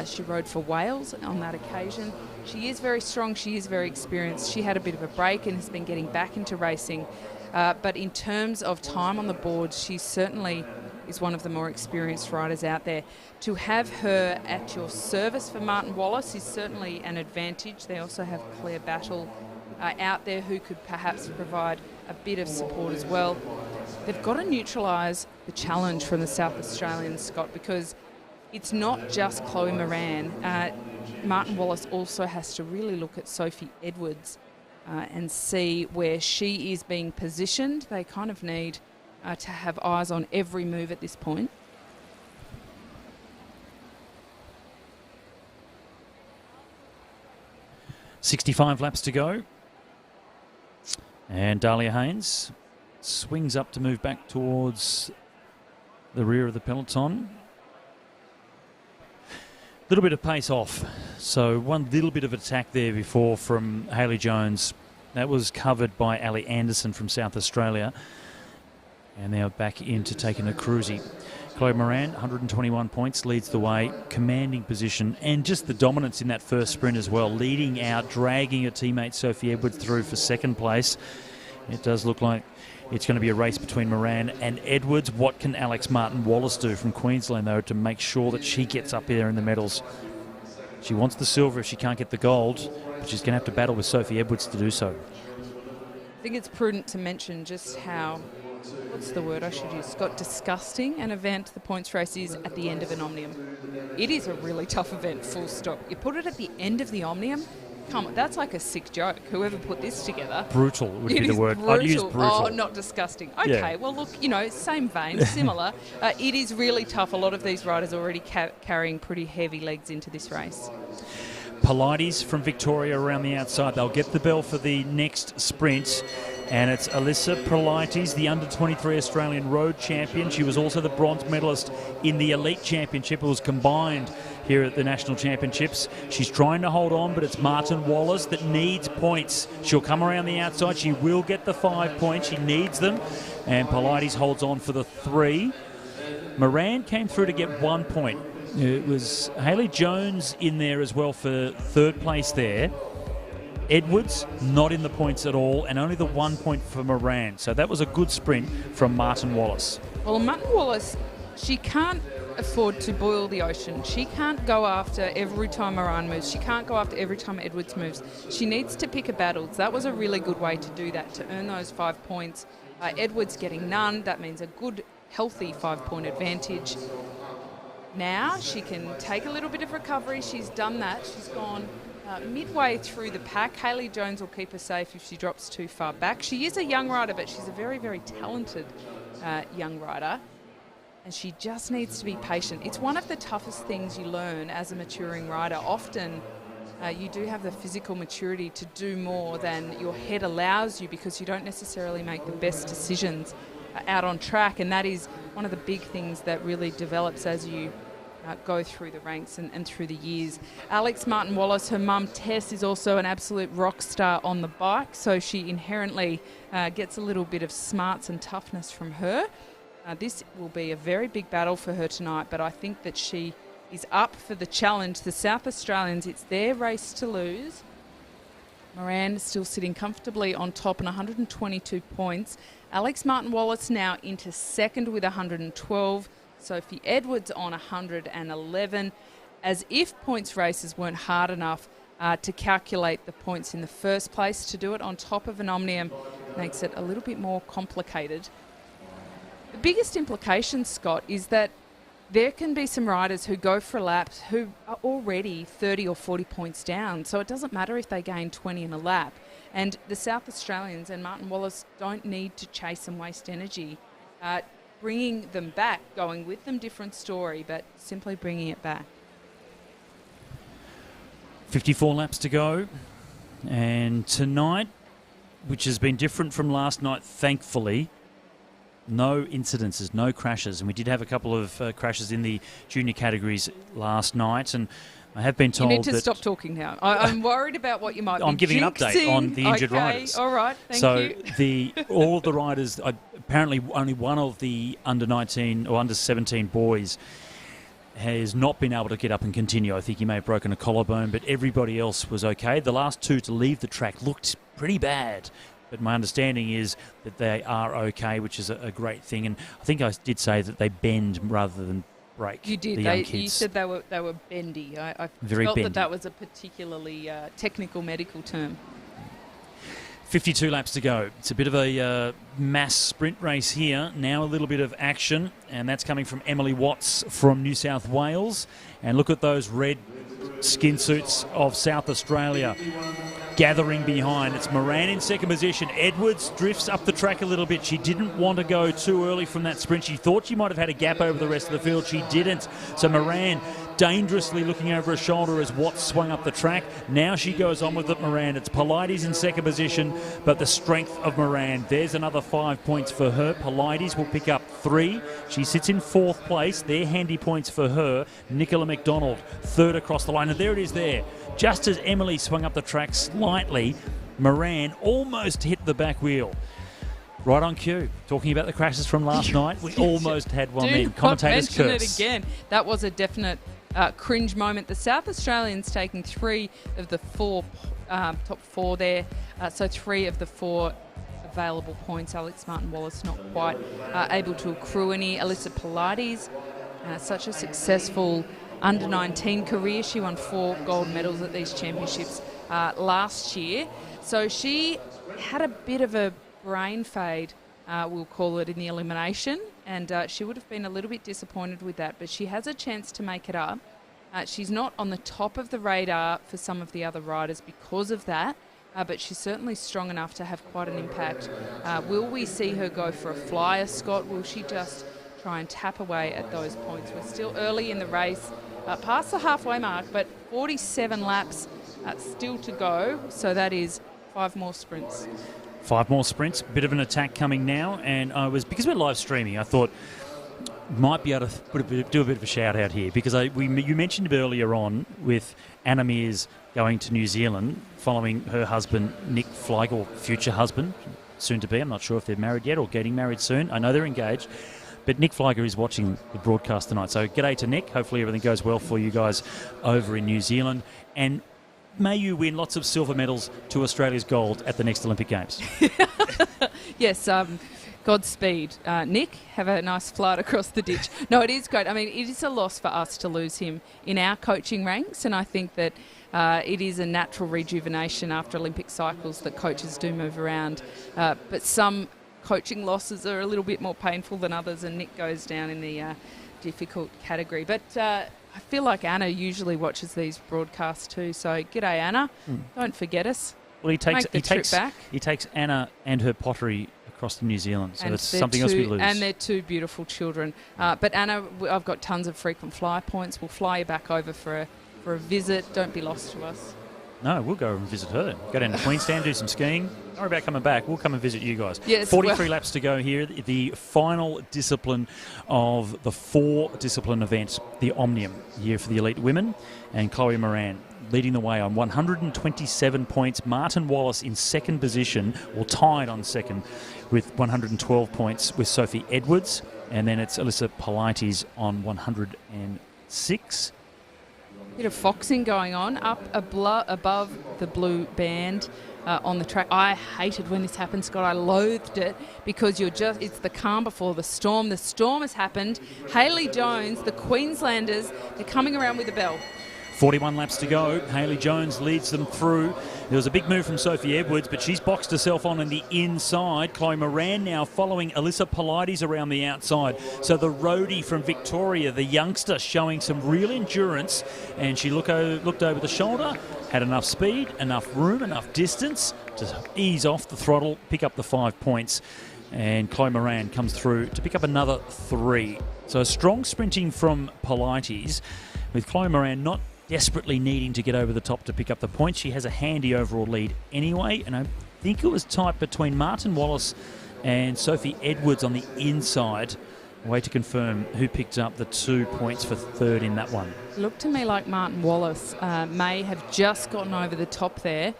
She rode for Wales on that occasion. She is very strong. She is very experienced. She had a bit of a break and has been getting back into racing. But in terms of time on the board, she certainly is one of the more experienced riders out there. To have her at your service for Martin Wallace is certainly an advantage. They also have Claire Battle out there who could perhaps provide a bit of support as well. They've got to neutralise the challenge from the South Australians, Scott, because it's not just Chloe Moran. Martin Wallace also has to really look at Sophie Edwards and see where she is being positioned. They kind of need to have eyes on every move at this point. .65 laps to go. And Dahlia Haynes swings up to move back towards the rear of the peloton. A little bit of pace off. So one little bit of attack there before from Hayley Jones. That was covered by Ali Anderson from South Australia. And now back into taking a cruisy. Chloe Moran, 121 points, leads the way, commanding position, and just the dominance in that first sprint as well, leading out, dragging her teammate Sophie Edwards through for 2nd place. It does look like it's going to be a race between Moran and Edwards. What can Alex Martin-Wallace do from Queensland, though, to make sure that she gets up there in the medals? She wants the silver if she can't get the gold, but she's going to have to battle with Sophie Edwards to do so. I think it's prudent to mention just how, what's the word I should use, Scott, disgusting an event the points race is at the end of an Omnium. It is a really tough event, full stop. You put it at the end of the Omnium, come on, that's like a sick joke. Whoever put this together. Brutal would be the word. Brutal. I'd use brutal. Oh, not disgusting. Okay, yeah. Well, look, same vein, similar. It is really tough. A lot of these riders are already carrying pretty heavy legs into this race. Pilates from Victoria around the outside. They'll get the bell for the next sprint. And it's Alyssa Pilates, the under-23 Australian road champion. She was also the bronze medalist in the elite championship. It was combined here at the national championships. She's trying to hold on, but it's Martin Wallace that needs points. She'll come around the outside. She will get the 5 points. She needs them. And Pilates holds on for the 3. Moran came through to get 1 point. It was Hayley Jones in there as well for third place there. Edwards not in the points at all, and only the 1 point for Moran. So that was a good sprint from Martin Wallace. Well, Martin Wallace, she can't afford to boil the ocean. She can't go after every time Moran moves. She can't go after every time Edwards moves. She needs to pick her battles. That was a really good way to do that, to earn those 5 points. Edwards getting none. That means a good, healthy 5-point advantage. Now she can take a little bit of recovery. She's done that. She's gone midway through the pack. Hayley Jones will keep her safe if she drops too far back. She is a young rider, but she's a very, very talented young rider. And she just needs to be patient. It's one of the toughest things you learn as a maturing rider. Often you do have the physical maturity to do more than your head allows you because you don't necessarily make the best decisions out on track. And that is one of the big things that really develops as you go through the ranks and through the years. Alex Martin Wallace, her mum Tess, is also an absolute rock star on the bike, so she inherently gets a little bit of smarts and toughness from her. This will be a very big battle for her tonight, but I think that she is up for the challenge. The South Australians, it's their race to lose. Moran is still sitting comfortably on top on 122 points. Alex Martin Wallace now into second with 112. Sophie Edwards on 111, as if points races weren't hard enough to calculate the points in the first place. To do it on top of an Omnium makes it a little bit more complicated. The biggest implication, Scott, is that there can be some riders who go for a lap who are already 30 or 40 points down, so it doesn't matter if they gain 20 in a lap. And the South Australians and Martin Wallace don't need to chase and waste energy. Bringing them back, going with them, different story, but simply bringing it back. 54 laps to go. And tonight, which has been different from last night, thankfully, no incidences, no crashes. And we did have a couple of crashes in the junior categories last night. And I have been told that... You need to stop talking now. I'm worried about what you might be I'm giving an update on the injured riders. All right, thank you. So all of the riders, apparently only one of the under-19 or under-17 boys has not been able to get up and continue. I think he may have broken a collarbone, but everybody else was okay. The last two to leave the track looked pretty bad. But my understanding is that they are okay, which is a great thing. And I think I did say that they bend rather than break. You did. You said they were bendy. I felt bendy. that was a particularly technical medical term. 52 laps to go. It's a bit of a mass sprint race here. Now a little bit of action, and that's coming from Emily Watts from New South Wales. And look at those red skin suits of South Australia gathering behind. It's Moran in second position. Edwards drifts up the track a little bit. She didn't want to go too early from that sprint. She thought she might have had a gap over the rest of the field. She didn't. So Moran dangerously looking over her shoulder as Watts swung up the track. Now she goes on with it, Moran. It's Pilates in second position, but the strength of Moran. There's another 5 points for her. Pilates will pick up 3. She sits in fourth place. They're handy points for her. Nicola McDonald, third across the line. And there it is there. Just as Emily swung up the track slightly, Moran almost hit the back wheel. Right on cue. Talking about the crashes from last night, we almost had one then. Commentators curse. Mention it again. That was a definite cringe moment. The South Australians taking 3 of the 4 top 4 there. So 3 of the 4 available points. Alex Martin Wallace not quite able to accrue any. Alyssa Pilates, such a successful under-19 career. She won 4 gold medals at these championships last year. So she had a bit of a brain fade, we'll call it, in the elimination, and she would have been a little bit disappointed with that, but she has a chance to make it up. She's not on the top of the radar for some of the other riders because of that, but she's certainly strong enough to have quite an impact. Will we see her go for a flyer, Scott? Will she just try and tap away at those points? We're still early in the race, past the halfway mark, but 47 laps still to go. So that is 5 more sprints. 5 more sprints, bit of an attack coming now, and because we're live streaming, I thought might be able to do a bit of a shout out here, because you mentioned earlier on with Anna Meares going to New Zealand following her husband Nick Flyger, or future husband, soon to be. I'm not sure if they're married yet or getting married soon. I know they're engaged, but Nick Flyger is watching the broadcast tonight. So g'day to Nick. Hopefully everything goes well for you guys over in New Zealand, and may you win lots of silver medals to Australia's gold at the next Olympic Games. Yes, Godspeed. Nick, have a nice flight across the ditch. No, it is great. I mean, it is a loss for us to lose him in our coaching ranks, and I think that it is a natural rejuvenation after Olympic cycles that coaches do move around. But some coaching losses are a little bit more painful than others, and Nick goes down in the difficult category. But I feel like Anna usually watches these broadcasts too, so g'day Anna. Don't forget us. Well, he takes trip back. He takes Anna and her pottery across to New Zealand, so and it's something else we lose. And they're 2 beautiful children. But Anna, I've got tons of frequent flyer points. We'll fly you back over for a visit. Don't be lost to us. No, we'll go and visit her. Go down to Queenstown, do some skiing. Don't worry about coming back. We'll come and visit you guys. Yes, 43 laps to go here. The final discipline of the 4-discipline event, the Omnium, here for the elite women. And Chloe Moran leading the way on 127 points. Martin Wallace in second position, or tied on second, with 112 points with Sophie Edwards. And then it's Alyssa Politis on 106. Bit of foxing going on up above the blue band on the track. I hated when this happened, Scott. I loathed it because it's the calm before the storm. The storm has happened. Hayley Jones, the Queenslanders, they're coming around with a bell. 41 laps to go. Hayley Jones leads them through. There was a big move from Sophie Edwards, but she's boxed herself on the inside. Chloe Moran now following Alyssa Politis around the outside. So the roadie from Victoria, the youngster, showing some real endurance. And she looked over the shoulder, had enough speed, enough room, enough distance to ease off the throttle, pick up the 5 points. And Chloe Moran comes through to pick up another 3. So strong sprinting from Politis, with Chloe Moran not desperately needing to get over the top to pick up the points. She has a handy overall lead anyway, and I think it was tight between Martin Wallace and Sophie Edwards on the inside. Way to confirm who picked up the 2 points for third in that one. Looked to me like Martin Wallace may have just gotten over the top there.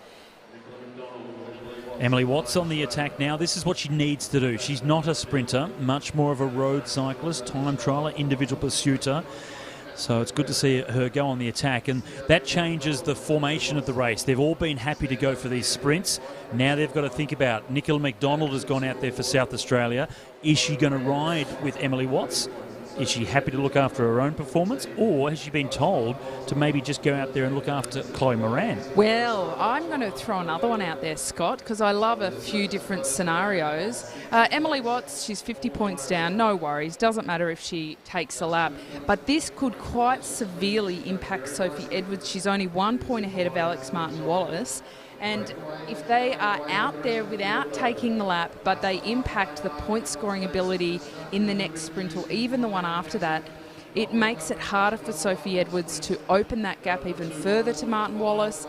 Emily Watts on the attack now. This is what she needs to do. She's not a sprinter, much more of a road cyclist, time trialer, individual pursuiter. So it's good to see her go on the attack, and that changes the formation of the race. They've all been happy to go for these sprints. Now they've got to think about Nicola McDonald has gone out there for South Australia. Is she going to ride with Emily Watts? Is she happy to look after her own performance, or has she been told to maybe just go out there and look after Chloe Moran? Well, I'm going to throw another one out there, Scott, because I love a few different scenarios. Emily Watts, she's 50 points down, no worries, doesn't matter if she takes a lap. But this could quite severely impact Sophie Edwards. She's only 1 point ahead of Alex Martin Wallace. And if they are out there without taking the lap, but they impact the point scoring ability in the next sprint or even the one after that, it makes it harder for Sophie Edwards to open that gap even further to Martin Wallace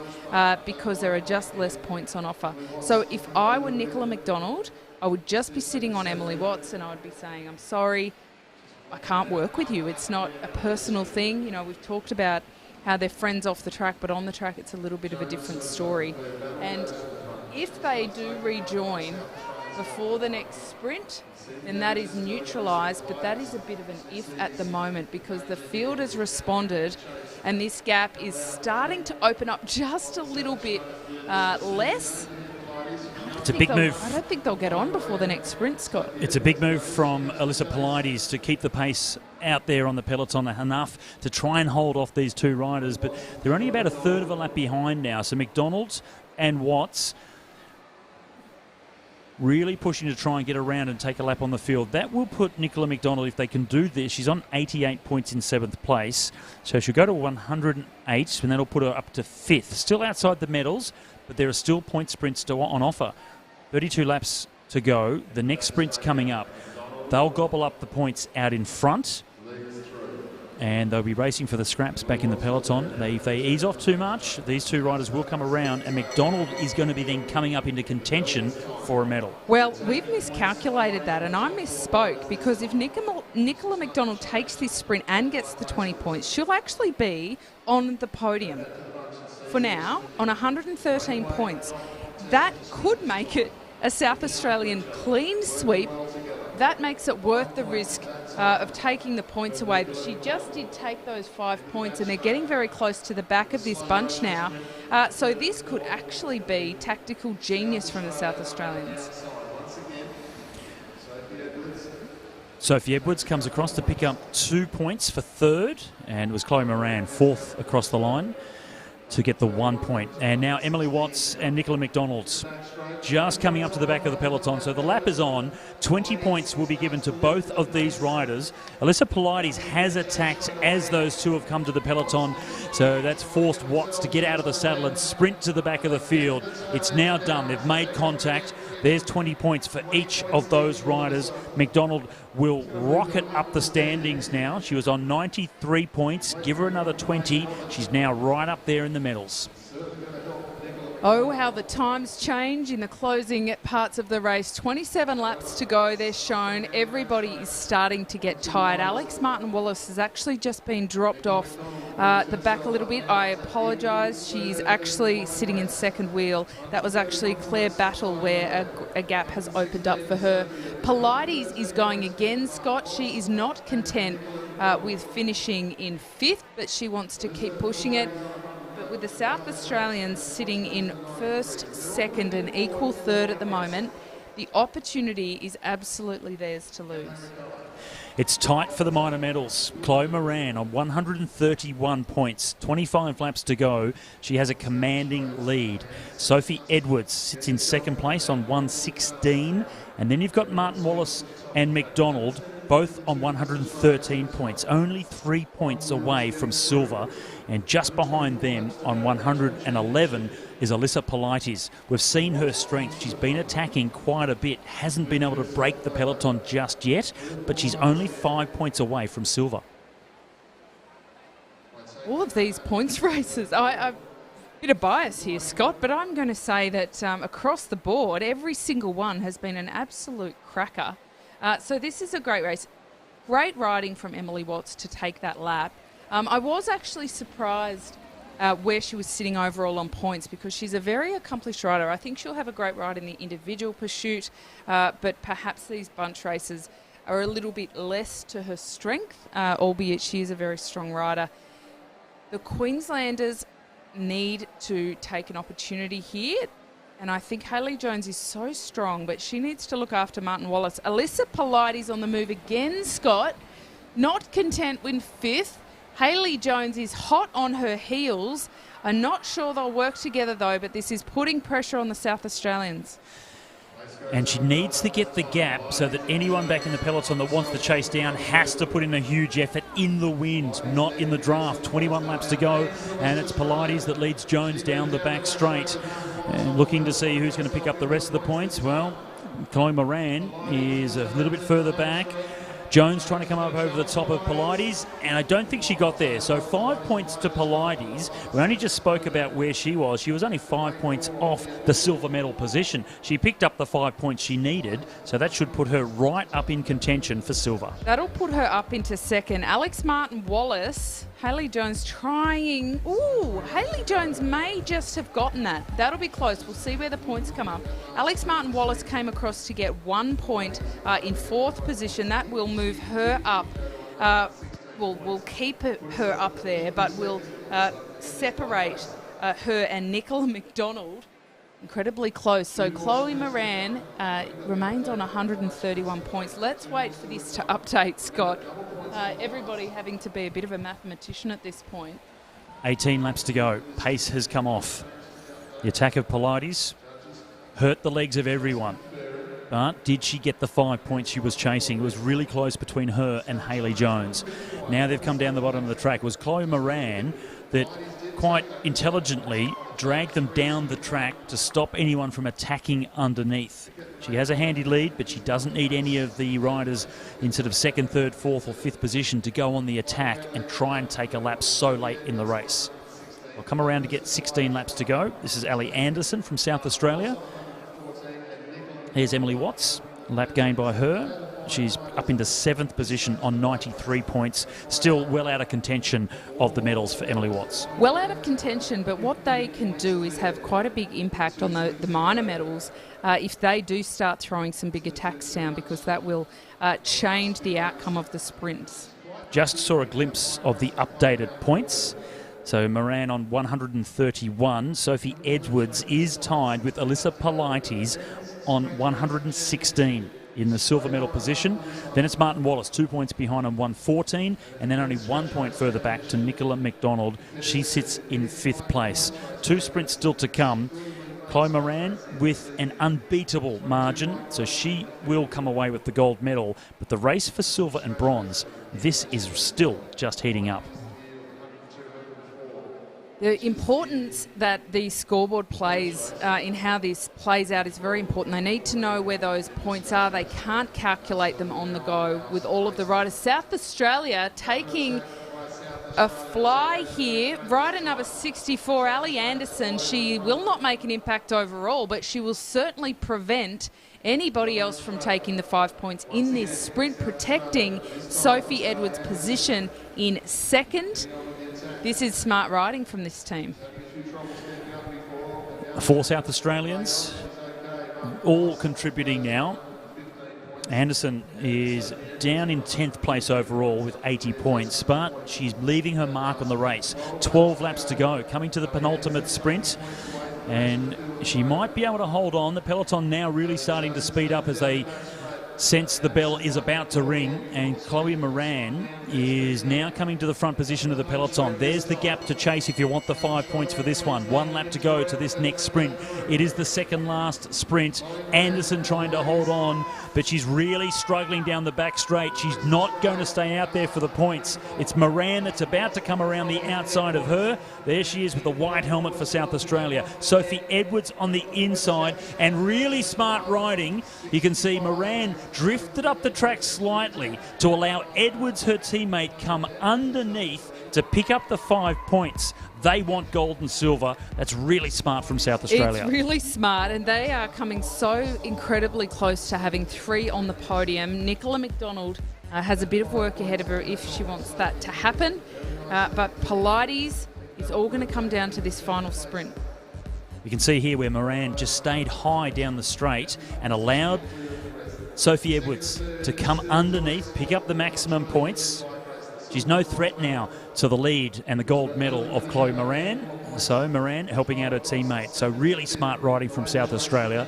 because there are just less points on offer. So if I were Nicola McDonald, I would just be sitting on Emily Watts and I would be saying, I'm sorry, I can't work with you. It's not a personal thing. You know, we've talked about how they're friends off the track, but on the track it's a little bit of a different story. And if they do rejoin before the next sprint, then that is neutralised, but that is a bit of an if at the moment because the field has responded and this gap is starting to open up just a little bit less. It's a big move. I don't think they'll get on before the next sprint, Scott. It's a big move from Alyssa Politis to keep the pace out there on the peloton enough to try and hold off these 2 riders, but they're only about a third of a lap behind now. So McDonald's and Watts really pushing to try and get around and take a lap on the field. That will put Nicola McDonald, if they can do this, she's on 88 points in 7th place, so she'll go to 108, and that'll put her up to 5th. Still outside the medals, but there are still point sprints on offer. 32 laps to go. The next sprint's coming up. They'll gobble up the points out in front, and they'll be racing for the scraps back in the peloton. If they ease off too much, these two riders will come around, and McDonald is going to be then coming up into contention for a medal. Well, we've miscalculated that, and I misspoke, because if Nicola McDonald takes this sprint and gets the 20 points, she'll actually be on the podium for now on 113 points. That could make it a South Australian clean sweep. That makes it worth the risk of taking the points away. But she just did take those 5 points, and they're getting very close to the back of this bunch now. So this could actually be tactical genius from the South Australians. Sophie Edwards comes across to pick up 2 points for third, and it was Chloe Moran fourth across the line to get the 1 point. And now Emily Watts and Nicola McDonald just coming up to the back of the peloton. So the lap is on. 20 points will be given to both of these riders. Alyssa Polides has attacked as those two have come to the peloton. So that's forced Watts to get out of the saddle and sprint to the back of the field. It's now done. They've made contact. There's 20 points for each of those riders. McDonald will rocket up the standings now. She was on 93 points. Give her another 20. She's now right up there in the medals. Oh, how the times change in the closing parts of the race. 27 laps to go, they're shown. Everybody is starting to get tired. Alex Martin-Wallace has actually just been dropped off the back a little bit. I apologise. She's actually sitting in second wheel. That was actually Claire Battle where a gap has opened up for her. Polides is going again, Scott. She is not content with finishing in fifth, but she wants to keep pushing it. With the South Australians sitting in first, second and equal third at the moment, the opportunity is absolutely theirs to lose. It's tight for the minor medals. Chloe Moran on 131 points, 25 laps to go. She has a commanding lead. Sophie Edwards sits in second place on 116. And then you've got Martin Wallace and McDonald, both on 113 points, only 3 points away from silver. And just behind them on 111 is Alyssa Polides. We've seen her strength. She's been attacking quite a bit, hasn't been able to break the peloton just yet, but she's only 5 points away from silver. All of these points races, a bit of bias here, Scott, but I'm going to say that across the board, every single one has been an absolute cracker. So this is a great race. Great riding from Emily Watts to take that lap. I was actually surprised where she was sitting overall on points, because she's a very accomplished rider. I think she'll have a great ride in the individual pursuit, but perhaps these bunch races are a little bit less to her strength, albeit she is a very strong rider. The Queenslanders need to take an opportunity here, and I think Hayley Jones is so strong, but she needs to look after Martin Wallace. Alyssa Polides on the move again, Scott. Not content with fifth. Hayley Jones is hot on her heels. I'm not sure they'll work together though, but this is putting pressure on the South Australians. And she needs to get the gap so that anyone back in the peloton that wants to chase down has to put in a huge effort in the wind, not in the draft. 21 laps to go, and it's Polides that leads Jones down the back straight. And looking to see who's going to pick up the rest of the points. Well, Chloe Moran is a little bit further back. Jones trying to come up over the top of Polides, and I don't think she got there. So 5 points to Polides. We only just spoke about where she was. She was only 5 points off the silver medal position. She picked up the 5 points she needed, so that should put her right up in contention for silver. That'll put her up into second. Alex Martin-Wallace, Hayley Jones trying. Ooh, Hayley Jones may just have gotten that. That'll be close. We'll see where the points come up. Alex Martin-Wallace came across to get 1 point in fourth position. That will move her up. We'll keep her up there, but we'll separate her and Nicola McDonald incredibly close. So Chloe Moran remains on 131 points. Let's wait for this to update, Scott. Everybody having to be a bit of a mathematician at this point. 18 laps to go. Pace has come off. The attack of Polides hurt the legs of everyone. But did she get the 5 points she was chasing? It was really close between her and Hayley Jones. Now they've come down the bottom of the track. It was Chloe Moran that quite intelligently drag them down the track to stop anyone from attacking underneath. She has a handy lead, but she doesn't need any of the riders in sort of second, third, fourth or fifth position to go on the attack and try and take a lap so late in the race. I'll come around to get 16 laps to go. This is Ali Anderson from South Australia. Here's Emily Watts, lap gained by her. She's up into 7th position on 93 points. Still well out of contention of the medals for Emily Watts. Well out of contention, but what they can do is have quite a big impact on the minor medals if they do start throwing some big attacks down, because that will change the outcome of the sprints. Just saw a glimpse of the updated points. So Moran on 131. Sophie Edwards is tied with Alyssa Polites on 116 in the silver medal position. Then it's Martin Wallace, 2 points behind on 114, and then only 1 point further back to Nicola McDonald. She sits in 5th place. 2 sprints still to come. Chloe Moran with an unbeatable margin, so she will come away with the gold medal. But the race for silver and bronze, this is still just heating up. The importance that the scoreboard plays in how this plays out is very important. They need to know where those points are. They can't calculate them on the go with all of the riders. South Australia taking a fly here. Rider number 64, Ali Anderson. She will not make an impact overall, but she will certainly prevent anybody else from taking the 5 points in this sprint, protecting Sophie Edwards' position in 2nd. This is smart riding from this team. 4 South Australians, all contributing now. Anderson is down in 10th place overall with 80 points, but she's leaving her mark on the race. 12 laps to go, coming to the penultimate sprint, and she might be able to hold on. The peloton now really starting to speed up as they sense the bell is about to ring, and Chloe Moran is now coming to the front position of the peloton. There's the gap to chase if you want the 5 points for this one. 1 lap to go to this next sprint. It is the second last sprint. Anderson trying to hold on, but she's really struggling down the back straight. She's not going to stay out there for the points. It's Moran that's about to come around the outside of her. There she is with the white helmet for South Australia. Sophie Edwards on the inside, and really smart riding. You can see Moran drifted up the track slightly to allow Edwards, her teammate, come underneath to pick up the 5 points. They want gold and silver. That's really smart from South Australia. It's really smart, and they are coming so incredibly close to having 3 on the podium. Nicola McDonald has a bit of work ahead of her if she wants that to happen, but Polites is all going to come down to this final sprint. You can see here where Moran just stayed high down the straight and allowed Sophie Edwards to come underneath, pick up the maximum points. She's no threat now to the lead and the gold medal of Chloe Moran. So Moran helping out her teammate. So really smart riding from South Australia.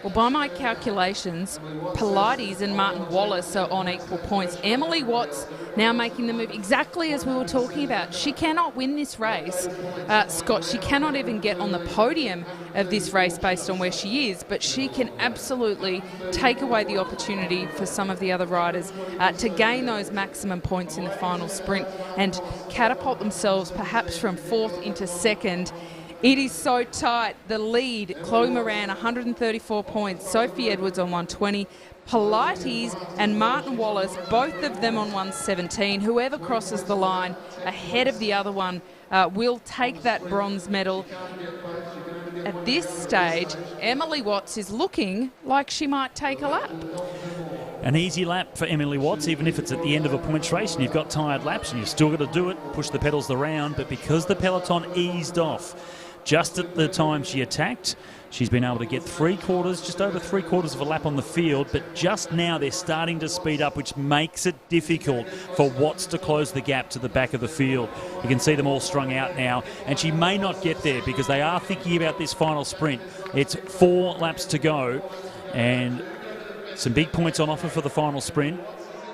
Well, by my calculations, Polites and Martin Wallace are on equal points. Emily Watts now making the move exactly as we were talking about. She cannot win this race, Scott. She cannot even get on the podium of this race based on where she is, but she can absolutely take away the opportunity for some of the other riders to gain those maximum points in the final sprint and catapult themselves perhaps from 4th into 2nd. It is so tight. The lead, Chloe Moran, 134 points. Sophie Edwards on 120. Polites and Martin Wallace, both of them on 117. Whoever crosses the line ahead of the other one will take that bronze medal. At this stage, Emily Watts is looking like she might take a lap. An easy lap for Emily Watts, even if it's at the end of a points race and you've got tired laps and you've still got to do it, push the pedals around. But because the peloton eased off just at the time she attacked, she's been able to get just over three quarters of a lap on the field, but just now they're starting to speed up, which makes it difficult for Watts to close the gap to the back of the field. You can see them all strung out now, and she may not get there because they are thinking about this final sprint. It's 4 laps to go, and some big points on offer for the final sprint.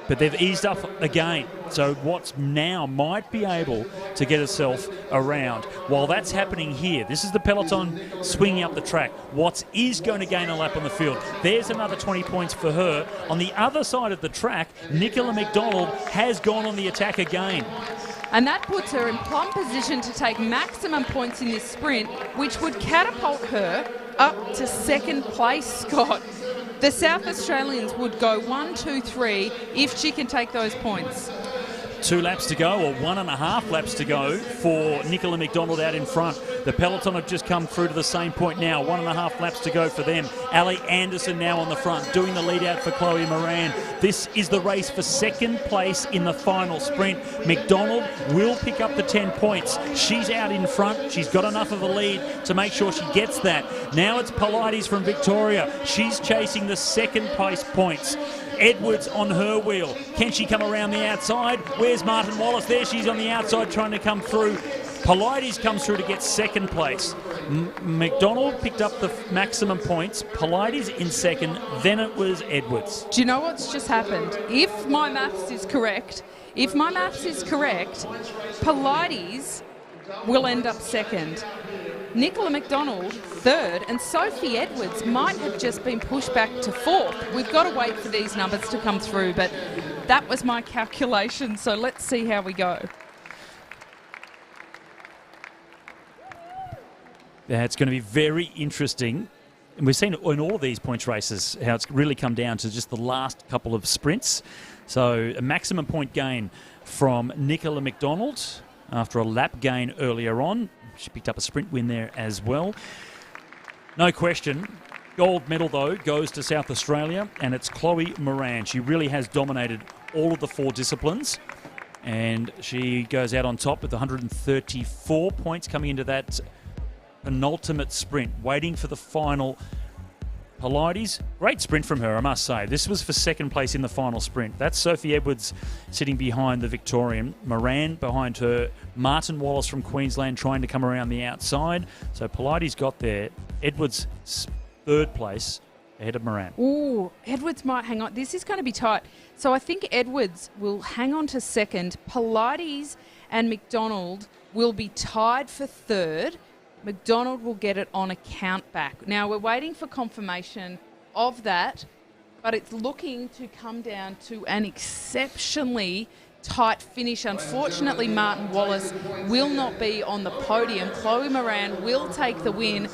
But they've eased up again, so Watts now might be able to get herself around. While that's happening here, this is the peloton swinging up the track. Watts is going to gain a lap on the field. There's another 20 points for her. On the other side of the track, Nicola McDonald has gone on the attack again. And that puts her in plumb position to take maximum points in this sprint, which would catapult her up to second place, Scott. The South Australians would go 1, 2, 3 if she can take those points. 2 laps to go, or 1.5 laps to go for Nicola McDonald out in front. The peloton have just come through to the same point now. 1.5 laps to go for them. Ali Anderson now on the front, doing the lead out for Chloe Moran. This is the race for second place in the final sprint. McDonald will pick up the 10 points. She's out in front. She's got enough of a lead to make sure she gets that. Now it's Pilates from Victoria. She's chasing the second place points. Edwards on her wheel. Can she come around the outside? Where's Martin Wallace? There she's on the outside trying to come through. Pilates comes through to get second place. McDonald picked up the maximum points. Pilates in second. Then it was Edwards. Do you know what's just happened? If my maths is correct, Pilates will end up second. Nicola McDonald third, and Sophie Edwards might have just been pushed back to fourth. We've got to wait for these numbers to come through, but that was my calculation, so let's see how we go. Yeah, it's going to be very interesting. And we've seen in all of these points races how it's really come down to just the last couple of sprints. So a maximum point gain from Nicola McDonald after a lap gain earlier on. She picked up a sprint win there as well. No question. Gold medal, though, goes to South Australia, and it's Chloe Moran. She really has dominated all of the 4 disciplines, and she goes out on top with 134 points coming into that penultimate sprint, waiting for the final. Pilates, great sprint from her, I must say. This was for second place in the final sprint. That's Sophie Edwards sitting behind the Victorian. Moran behind her. Martin Wallace from Queensland trying to come around the outside. So Pilates got there. Edwards third place ahead of Moran. Ooh, Edwards might hang on. This is going to be tight. So I think Edwards will hang on to second. Pilates and McDonald will be tied for third. McDonald will get it on a count back. Now, we're waiting for confirmation of that, but it's looking to come down to an exceptionally tight finish. Unfortunately, Martin Wallace will not be on the podium. Chloe Moran will take the win.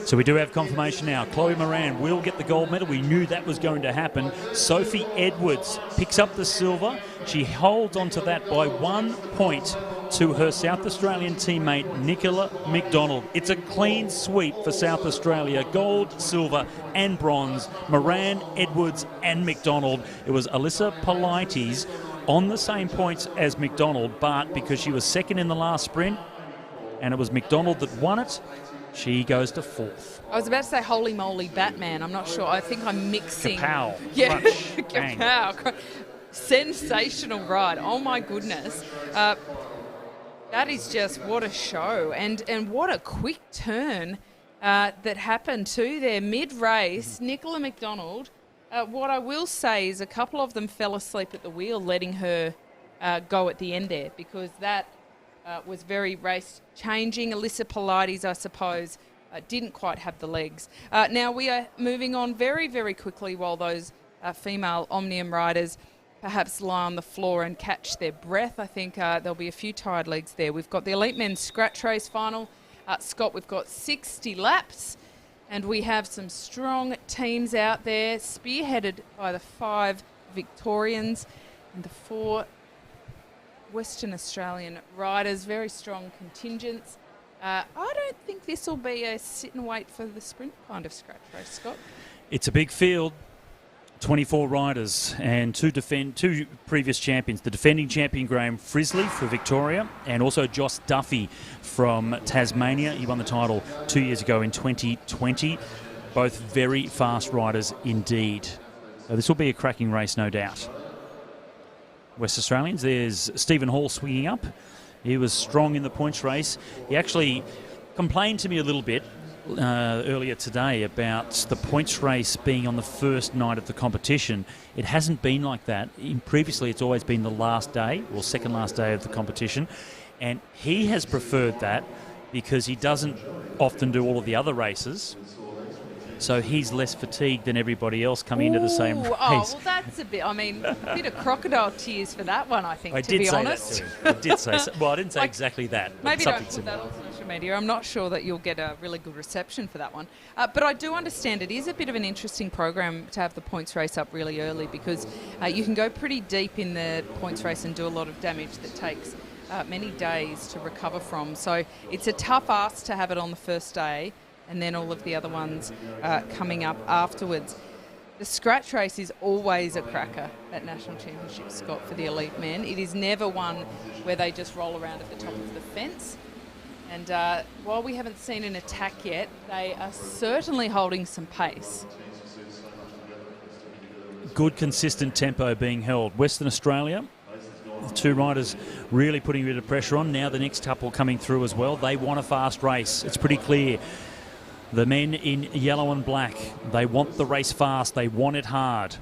So we do have confirmation now. Chloe Moran will get the gold medal. We knew that was going to happen. Sophie Edwards picks up the silver. She holds on to that by 1 point to her South Australian teammate, Nicola McDonald. It's a clean sweep for South Australia. Gold, silver and bronze. Moran, Edwards and McDonald. It was Alyssa Pilates on the same points as McDonald, but because she was second in the last sprint and it was McDonald that won it, she goes to fourth. I was about to say holy moly Batman. I'm not sure. I think I'm mixing. Kapow. Yeah. Crunch. Kapow. Sensational ride. Oh my goodness. That is just what a show. And what a quick turn that happened too there mid-race. Nicola McDonald, what I will say is a couple of them fell asleep at the wheel, letting her go at the end there, because that was very race-changing. Alyssa Pilates, I suppose, didn't quite have the legs. Now we are moving on very, very quickly while those female Omnium riders perhaps lie on the floor and catch their breath. I think there'll be a few tired legs there. We've got the Elite Men's Scratch Race final. Scott, we've got 60 laps, and we have some strong teams out there, spearheaded by the 5 Victorians and the 4 Western Australian riders. Very strong contingents. I don't think this will be a sit and wait for the sprint kind of scratch race, Scott. It's a big field. 24 riders and two previous champions. The defending champion Graham Frisley for Victoria, and also Joss Duffy from Tasmania. He won the title 2 years ago in 2020. Both very fast riders indeed. So this will be a cracking race, no doubt. West Australians, there's Stephen Hall swinging up. He was strong in the points race. He actually complained to me a little bit earlier today about the points race being on the first night of the competition. It hasn't been like that. Previously, it's always been the last day, or second last day of the competition, and he has preferred that because he doesn't often do all of the other races so he's less fatigued than everybody else coming into the same race. Oh, well, that's a bit, I mean, a bit of crocodile tears for that one, I think, to be honest. I did say so. Well, I didn't say exactly that. Maybe don't put that on social media. I'm not sure that you'll get a really good reception for that one. But I do understand it is a bit of an interesting program to have the points race up really early, because you can go pretty deep in the points race and do a lot of damage that takes many days to recover from. So it's a tough ask to have it on the first day, and then all of the other ones coming up afterwards. The scratch race is always a cracker at National Championships, Scott, for the elite men. It is never one where they just roll around at the top of the fence. And while we haven't seen an attack yet, they are certainly holding some pace. Good, consistent tempo being held. Western Australia, the two riders really putting a bit of pressure on. Now the next couple coming through as well. They want a fast race. It's pretty clear. The men in yellow and black, they want the race fast. They want it hard.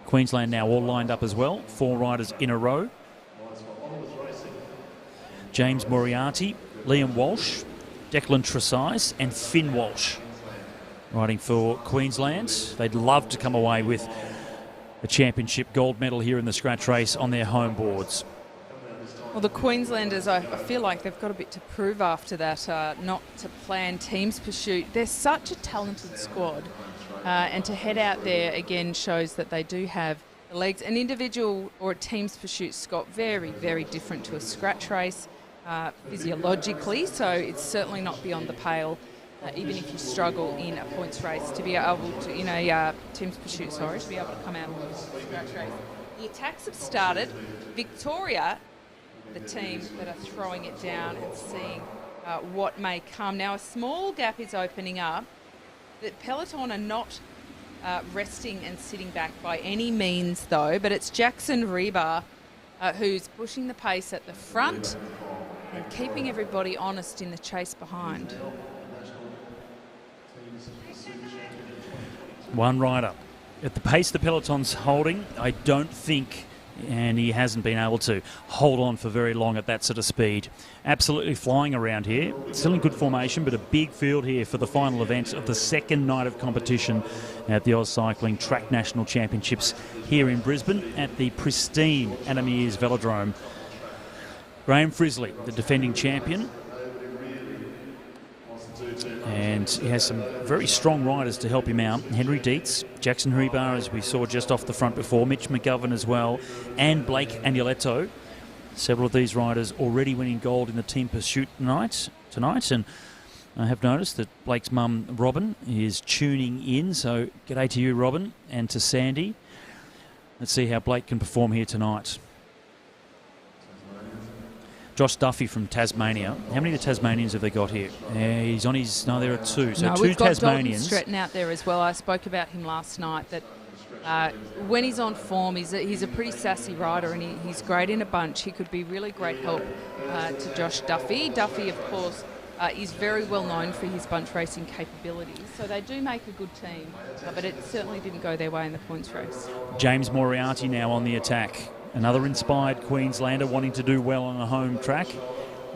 Queensland now all lined up as well. 4 riders in a row. James Moriarty, Liam Walsh, Declan Tresize and Finn Walsh riding for Queensland. They'd love to come away with a championship gold medal here in the scratch race on their home boards. Well, the Queenslanders, I feel like they've got a bit to prove after that, not to plan teams pursuit. They're such a talented squad, and to head out there again shows that they do have the legs. An individual or a team's pursuit, Scott, very, very different to a scratch race physiologically, so it's certainly not beyond the pale, even if you struggle in a points race, to be able to, team's pursuit, to be able to come out of a scratch race. The attacks have started. Victoria, the team that are throwing it down and seeing what may come. Now a small gap is opening up. The peloton are not resting and sitting back by any means though, but it's Jackson Rebar who's pushing the pace at the front and keeping everybody honest in the chase behind. One rider. At the pace the peloton's holding, I don't think, and he hasn't been able to hold on for very long at that sort of speed. Absolutely flying around here. Still in good formation, but a big field here for the final event of the second night of competition at the AusCycling Track National Championships here in Brisbane at the pristine Meares Velodrome. Graham Frisley, the defending champion, and he has some very strong riders to help him out. Henry Dietz, Jackson Rebar, as we saw just off the front before, Mitch McGovern as well, and Blake Agnoletto. Several of these riders already winning gold in the team pursuit tonight, and I have noticed that Blake's mum, Robin, is tuning in, so g'day to you, Robin, and to Sandy. Let's see how Blake can perform here tonight. Josh Duffy from Tasmania. How many of the Tasmanians have they got here? He's on his... No, there are 2. So 2 we've got Tasmanians. Dalton Stretton out there as well. I spoke about him last night, that when he's on form, he's a pretty sassy rider, and he's great in a bunch. He could be really great help to Josh Duffy. Duffy, of course, is very well known for his bunch racing capabilities. So they do make a good team, but it certainly didn't go their way in the points race. James Moriarty now on the attack. Another inspired Queenslander wanting to do well on a home track,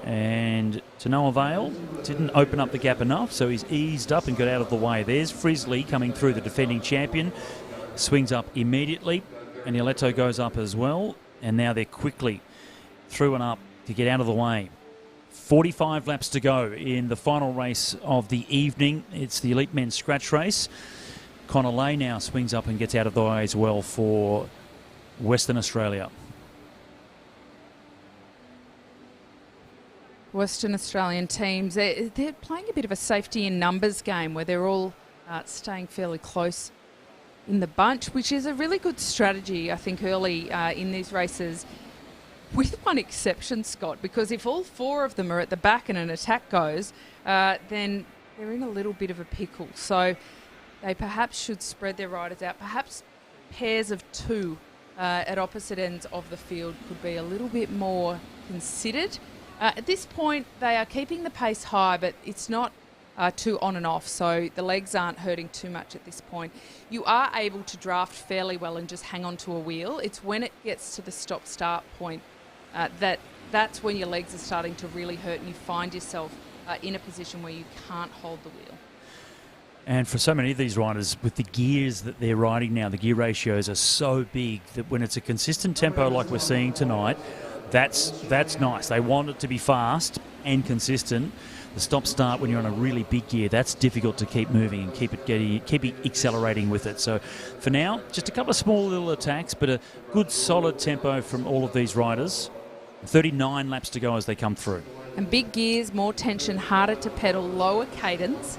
and to no avail. Didn't open up the gap enough, so he's eased up and got out of the way. There's Frisley coming through, the defending champion. Swings up immediately, and Agnoletto goes up as well, and now they're quickly through and up to get out of the way. 45 laps to go in the final race of the evening. It's the elite men's scratch race. Connor Lay now swings up and gets out of the way as well for Western Australia. Western Australian teams, they're playing a bit of a safety in numbers game where they're all staying fairly close in the bunch, which is a really good strategy, I think, early in these races, with one exception, Scott, because if all 4 of them are at the back and an attack goes, then they're in a little bit of a pickle. So they perhaps should spread their riders out. Perhaps pairs of 2 at opposite ends of the field could be a little bit more considered. At this point, they are keeping the pace high, but it's not too on and off, so the legs aren't hurting too much at this point. You are able to draft fairly well and just hang on to a wheel. It's when it gets to the stop-start point that's when your legs are starting to really hurt and you find yourself in a position where you can't hold the wheel. And for so many of these riders, with the gears that they're riding now, the gear ratios are so big that when it's a consistent tempo like we're seeing tonight, that's nice. They want it to be fast and consistent. The stop-start when you're on a really big gear, that's difficult to keep moving and keep accelerating with it. So for now, just a couple of small little attacks, but a good solid tempo from all of these riders. 39 laps to go as they come through. And big gears, more tension, harder to pedal, lower cadence.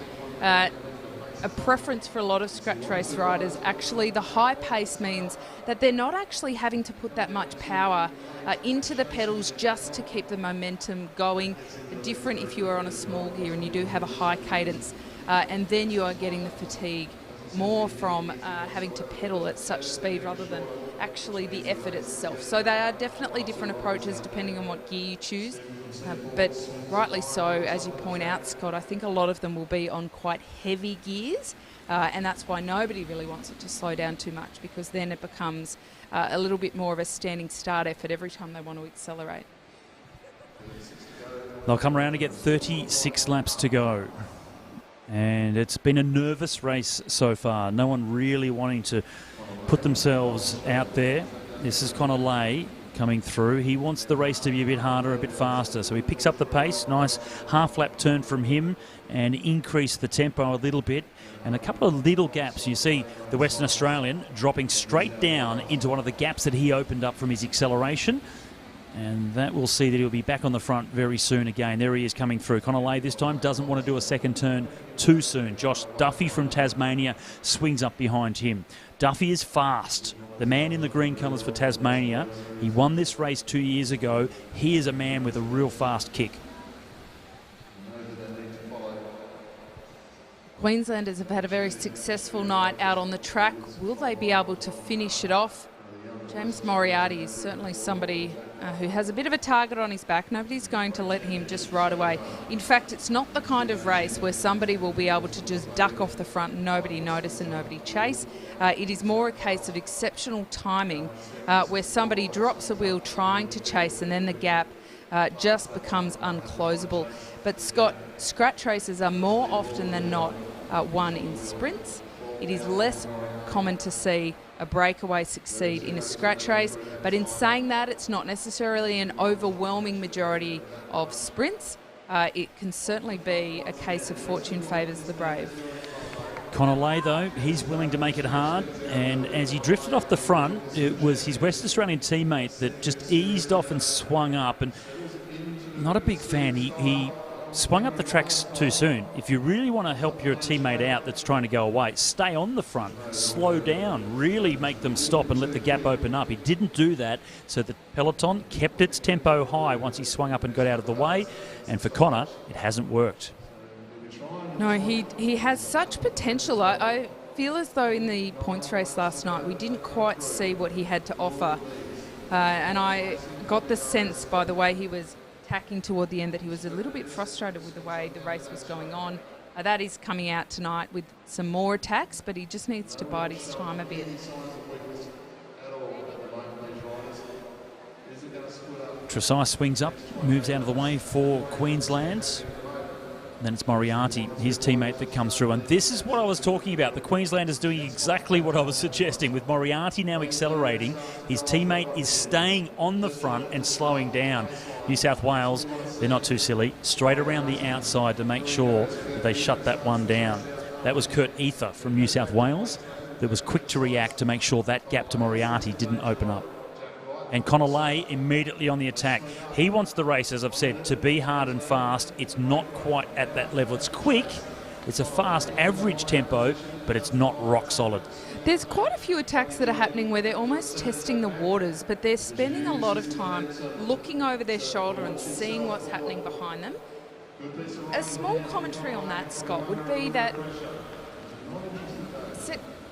A preference for a lot of scratch race riders. Actually, the high pace means that they're not actually having to put that much power into the pedals just to keep the momentum going. Different if you are on a small gear and you do have a high cadence, and then you are getting the fatigue more from having to pedal at such speed rather than actually the effort itself. So they are definitely different approaches depending on what gear you choose. But rightly so, as you point out, Scott, I think a lot of them will be on quite heavy gears, and that's why nobody really wants it to slow down too much, because then it becomes a little bit more of a standing start effort every time they want to accelerate. They'll come around to get 36 laps to go. And it's been a nervous race so far. No one really wanting to put themselves out there. This is Connor Lay coming through. He wants the race to be a bit harder, a bit faster. So he picks up the pace. Nice half-lap turn from him and increase the tempo a little bit. And a couple of little gaps. You see the Western Australian dropping straight down into one of the gaps that he opened up from his acceleration. And that will see that he'll be back on the front very soon again. There he is coming through. Connor Lay this time doesn't want to do a second turn too soon. Josh Duffy from Tasmania swings up behind him. Duffy is fast. The man in the green colours for Tasmania. He won this race 2 years ago. He is a man with a real fast kick. Queenslanders have had a very successful night out on the track. Will they be able to finish it off? James Moriarty is certainly somebody who has a bit of a target on his back. Nobody's going to let him just ride away. In fact, it's not the kind of race where somebody will be able to just duck off the front and nobody notice and nobody chase. It is more a case of exceptional timing where somebody drops a wheel trying to chase and then the gap just becomes unclosable. But Scott, scratch races are more often than not won in sprints. It is less common to see a breakaway succeed in a scratch race, but in saying that, it's not necessarily an overwhelming majority of sprints. It can certainly be a case of fortune favours the brave. Connor Lay, though, he's willing to make it hard, and as he drifted off the front, it was his West Australian teammate that just eased off and swung up, and not a big fan. He swung up the tracks too soon. If you really want to help your teammate out that's trying to go away, stay on the front, slow down, really make them stop and let the gap open up. He didn't do that, so the peloton kept its tempo high once he swung up and got out of the way, and for Connor, it hasn't worked. No, he has such potential. I feel as though in the points race last night we didn't quite see what he had to offer, and I got the sense by the way he was attacking toward the end that he was a little bit frustrated with the way the race was going on. That is coming out tonight with some more attacks, but he just needs to bide his time a bit. Tressai swings up, moves out of the way for Queensland. Then it's Moriarty, his teammate, that comes through. And this is what I was talking about. The Queenslanders doing exactly what I was suggesting. With Moriarty now accelerating, his teammate is staying on the front and slowing down. New South Wales, they're not too silly. Straight around the outside to make sure that they shut that one down. That was Kurt Ether from New South Wales that was quick to react to make sure that gap to Moriarty didn't open up. And Connor Lay immediately on the attack. He wants the race, as I've said, to be hard and fast. It's not quite at that level. It's quick. It's a fast average tempo, but it's not rock solid. There's quite a few attacks that are happening where they're almost testing the waters, but they're spending a lot of time looking over their shoulder and seeing what's happening behind them. A small commentary on that, Scott, would be that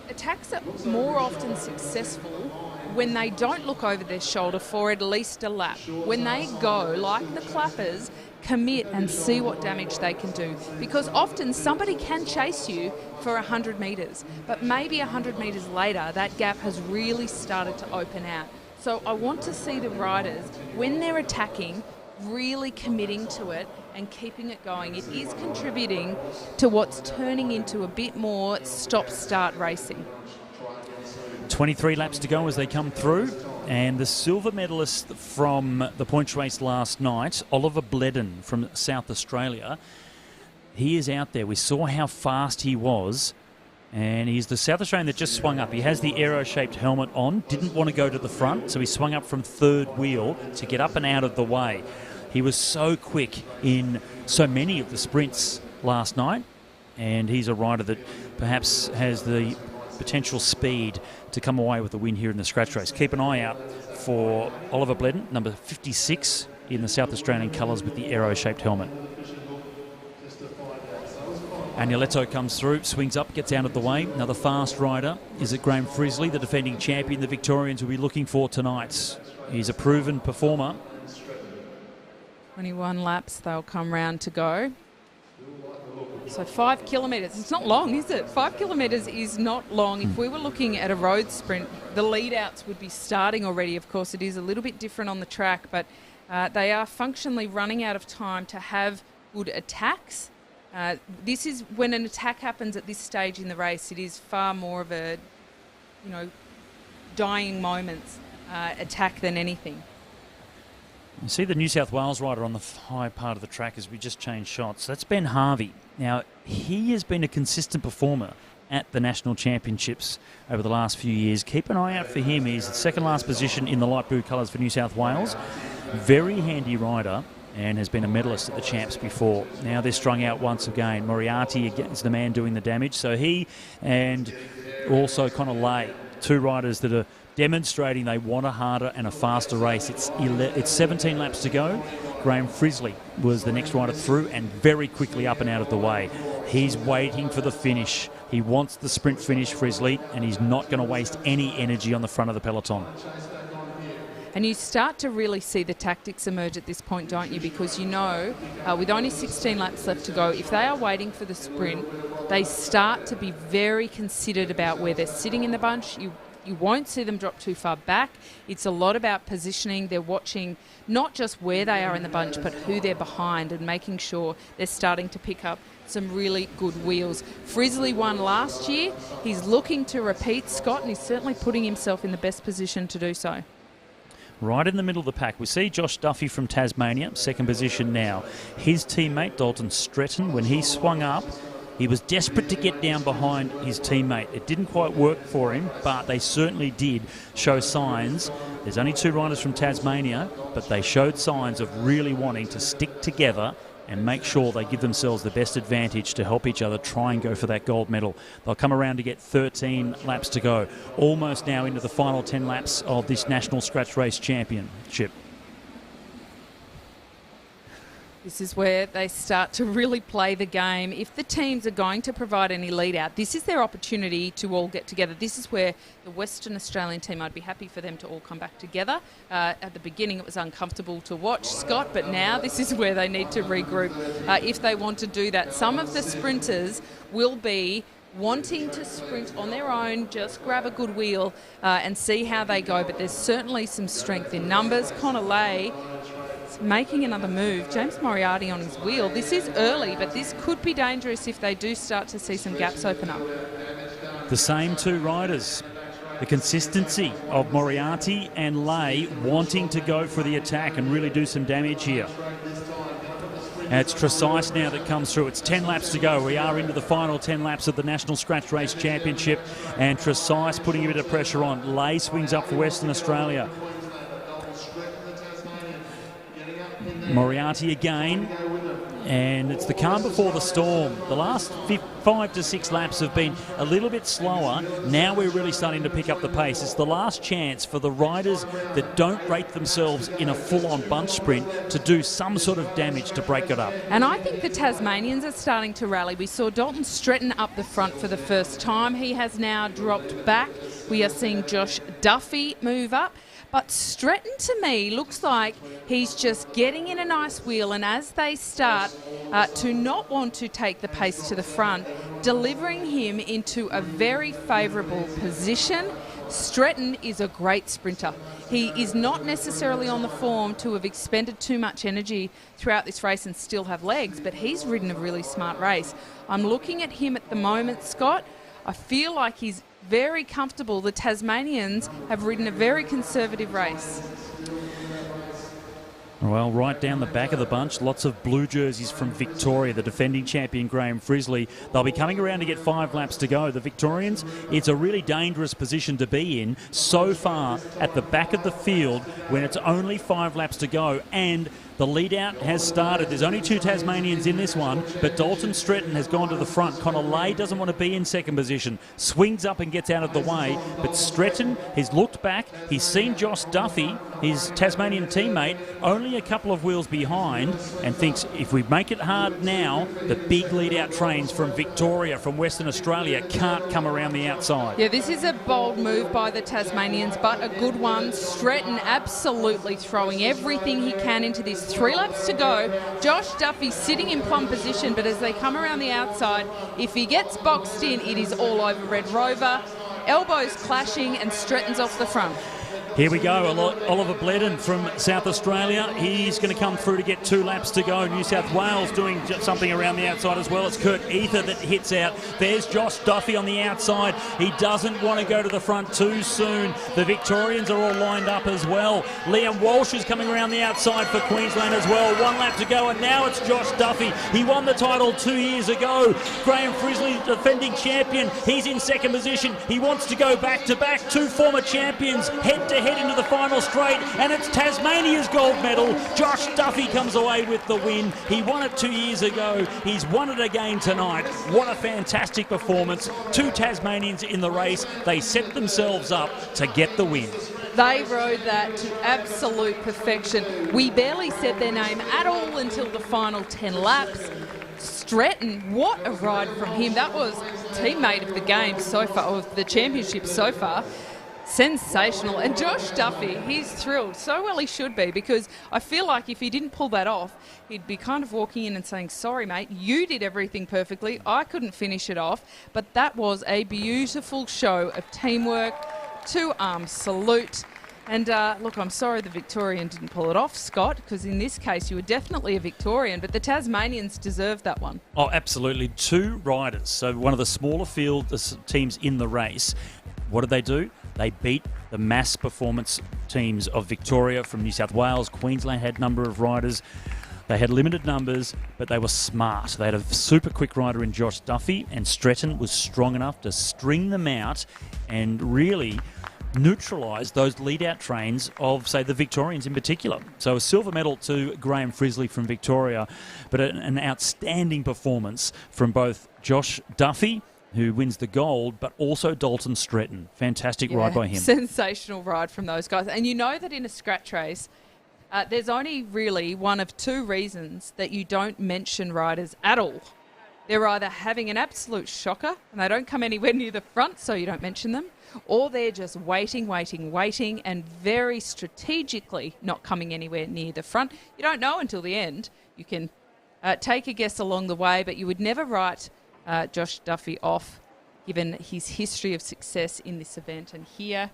attacks are more often successful when they don't look over their shoulder for at least a lap. When they go, like the clappers, commit and see what damage they can do. Because often somebody can chase you for 100 metres, but maybe 100 metres later that gap has really started to open out. So I want to see the riders, when they're attacking, really committing to it and keeping it going. It is contributing to what's turning into a bit more stop-start racing. 23 laps to go as they come through. And the silver medalist from the points race last night, Oliver Bledden from South Australia, he is out there. We saw how fast he was. And he's the South Australian that just swung up. He has the arrow-shaped helmet on, didn't want to go to the front, so he swung up from third wheel to get up and out of the way. He was so quick in so many of the sprints last night, and he's a rider that perhaps has the potential speed to come away with the win here in the scratch race. Keep an eye out for Oliver Bledden, number 56 in the South Australian colours with the arrow-shaped helmet. Agneletto comes through, swings up, gets out of the way. Another fast rider is it Graham Frisley, the defending champion the Victorians will be looking for tonight. He's a proven performer. 21 laps they'll come round to go. So 5 kilometres. It's not long, is it? 5 kilometres is not long. If we were looking at a road sprint, the lead-outs would be starting already. Of course, it is a little bit different on the track, but they are functionally running out of time to have good attacks. This is when an attack happens at this stage in the race, it is far more of a, dying moments attack than anything. You see the New South Wales rider on the high part of the track as we just changed shots. That's Ben Harvey. Now, he has been a consistent performer at the National Championships over the last few years. Keep an eye out for him. He's at second last position in the light blue colours for New South Wales. Very handy rider and has been a medalist at the champs before. Now they're strung out once again. Moriarty is the man doing the damage. So he and also Connor Lay, two riders that are demonstrating they want a harder and a faster race. It's 17 laps to go. Graham Frisley was the next rider through and very quickly up and out of the way. He's waiting for the finish. He wants the sprint finish, Frisley, and he's not going to waste any energy on the front of the peloton. And you start to really see the tactics emerge at this point, don't you? Because with only 16 laps left to go, if they are waiting for the sprint, they start to be very considered about where they're sitting in the bunch. You won't see them drop too far back. It's a lot about positioning. They're watching not just where they are in the bunch, but who they're behind and making sure they're starting to pick up some really good wheels. Frisley won last year. He's looking to repeat, Scott, and he's certainly putting himself in the best position to do so. Right in the middle of the pack, we see Josh Duffy from Tasmania, second position now. His teammate, Dalton Stretton, when he swung up, he was desperate to get down behind his teammate. It didn't quite work for him, but they certainly did show signs. There's only two riders from Tasmania, but they showed signs of really wanting to stick together and make sure they give themselves the best advantage to help each other try and go for that gold medal. They'll come around to get 13 laps to go. Almost now into the final 10 laps of this National Scratch Race Championship. This is where they start to really play the game. If the teams are going to provide any lead out, this is their opportunity to all get together. This is where the Western Australian team, I'd be happy for them to all come back together. At the beginning it was uncomfortable to watch, Scott, but now this is where they need to regroup if they want to do that. Some of the sprinters will be wanting to sprint on their own, just grab a good wheel and see how they go, but there's certainly some strength in numbers. Connor Lay making another move. James Moriarty on his wheel. This is early, but this could be dangerous if they do start to see some gaps open up. The same two riders. The consistency of Moriarty and Lay wanting to go for the attack and really do some damage here. And it's Tresice now that comes through. It's 10 laps to go. We are into the final 10 laps of the National Scratch Race Championship, and Tresice putting a bit of pressure on. Lay swings up for Western Australia. Moriarty again, and it's the calm before the storm. The last 5 to 6 laps have been a little bit slower. Now we're really starting to pick up the pace. It's the last chance for the riders that don't rate themselves in a full-on bunch sprint to do some sort of damage to break it up. And I think the Tasmanians are starting to rally. We saw Dalton Stretton up the front for the first time. He has now dropped back. We are seeing Josh Duffy move up. But Stretton, to me, looks like he's just getting in a nice wheel, and as they start to not want to take the pace to the front, delivering him into a very favourable position. Stretton is a great sprinter. He is not necessarily on the form to have expended too much energy throughout this race and still have legs, but he's ridden a really smart race. I'm looking at him at the moment, Scott. I feel like he's very comfortable. The Tasmanians have ridden a very conservative race. Well, right down the back of the bunch, lots of blue jerseys from Victoria, the defending champion Graham Frisley. They'll be coming around to get 5 laps to go. The Victorians, it's a really dangerous position to be in so far at the back of the field when it's only 5 laps to go, and the lead-out has started. There's only 2 Tasmanians in this one, but Dalton Stretton has gone to the front. Connor Lay doesn't want to be in second position. Swings up and gets out of the way, but Stretton has looked back. He's seen Josh Duffy, his Tasmanian teammate, only a couple of wheels behind, and thinks if we make it hard now, the big lead-out trains from Victoria, from Western Australia, can't come around the outside. Yeah, this is a bold move by the Tasmanians, but a good one. Stretton absolutely throwing everything he can into this. 3 laps to go. Josh Duffy sitting in plumb position, but as they come around the outside, if he gets boxed in, it is all over Red Rover. Elbows clashing, and Stretton's off the front. Here we go, Oliver Bledden from South Australia. He's going to come through to get 2 laps to go. New South Wales doing something around the outside as well. It's Kurt Ether that hits out. There's Josh Duffy on the outside. He doesn't want to go to the front too soon. The Victorians are all lined up as well. Liam Walsh is coming around the outside for Queensland as well. 1 lap to go, and now it's Josh Duffy. He won the title 2 years ago. Graham Frisley, defending champion. He's in second position. He wants to go back-to-back. 2 former champions head-to-head into the final straight, and it's Tasmania's gold medal. Josh Duffy comes away with the win. He won it 2 years ago. He's won it again tonight. What a fantastic performance. 2 Tasmanians in the race. They set themselves up to get the win. They rode that to absolute perfection. We barely said their name at all until the final 10 laps. Stretton, what a ride from him. That was teammate of the game so far, of the championship so far. Sensational. And Josh Duffy, he's thrilled. So well he should be, because I feel like if he didn't pull that off, he'd be kind of walking in and saying, sorry, mate, you did everything perfectly. I couldn't finish it off. But that was a beautiful show of teamwork. 2-arm salute. And look, I'm sorry the Victorian didn't pull it off, Scott, because in this case you were definitely a Victorian, but the Tasmanians deserved that one. Oh, absolutely. 2 riders. So one of the smaller field teams in the race. What did they do? They beat the mass performance teams of Victoria, from New South Wales. Queensland had a number of riders. They had limited numbers, but they were smart. They had a super quick rider in Josh Duffy, and Stretton was strong enough to string them out and really neutralise those lead-out trains of, say, the Victorians in particular. So a silver medal to Graham Frisley from Victoria, but an outstanding performance from both Josh Duffy, who wins the gold, but also Dalton Stretton. Fantastic ride by him. Sensational ride from those guys. And you know that in a scratch race, there's only really one of 2 reasons that you don't mention riders at all. They're either having an absolute shocker, and they don't come anywhere near the front, so you don't mention them, or they're just waiting, and very strategically not coming anywhere near the front. You don't know until the end. You can take a guess along the way, but you would never write Josh Duffy off, given his history of success in this event and here.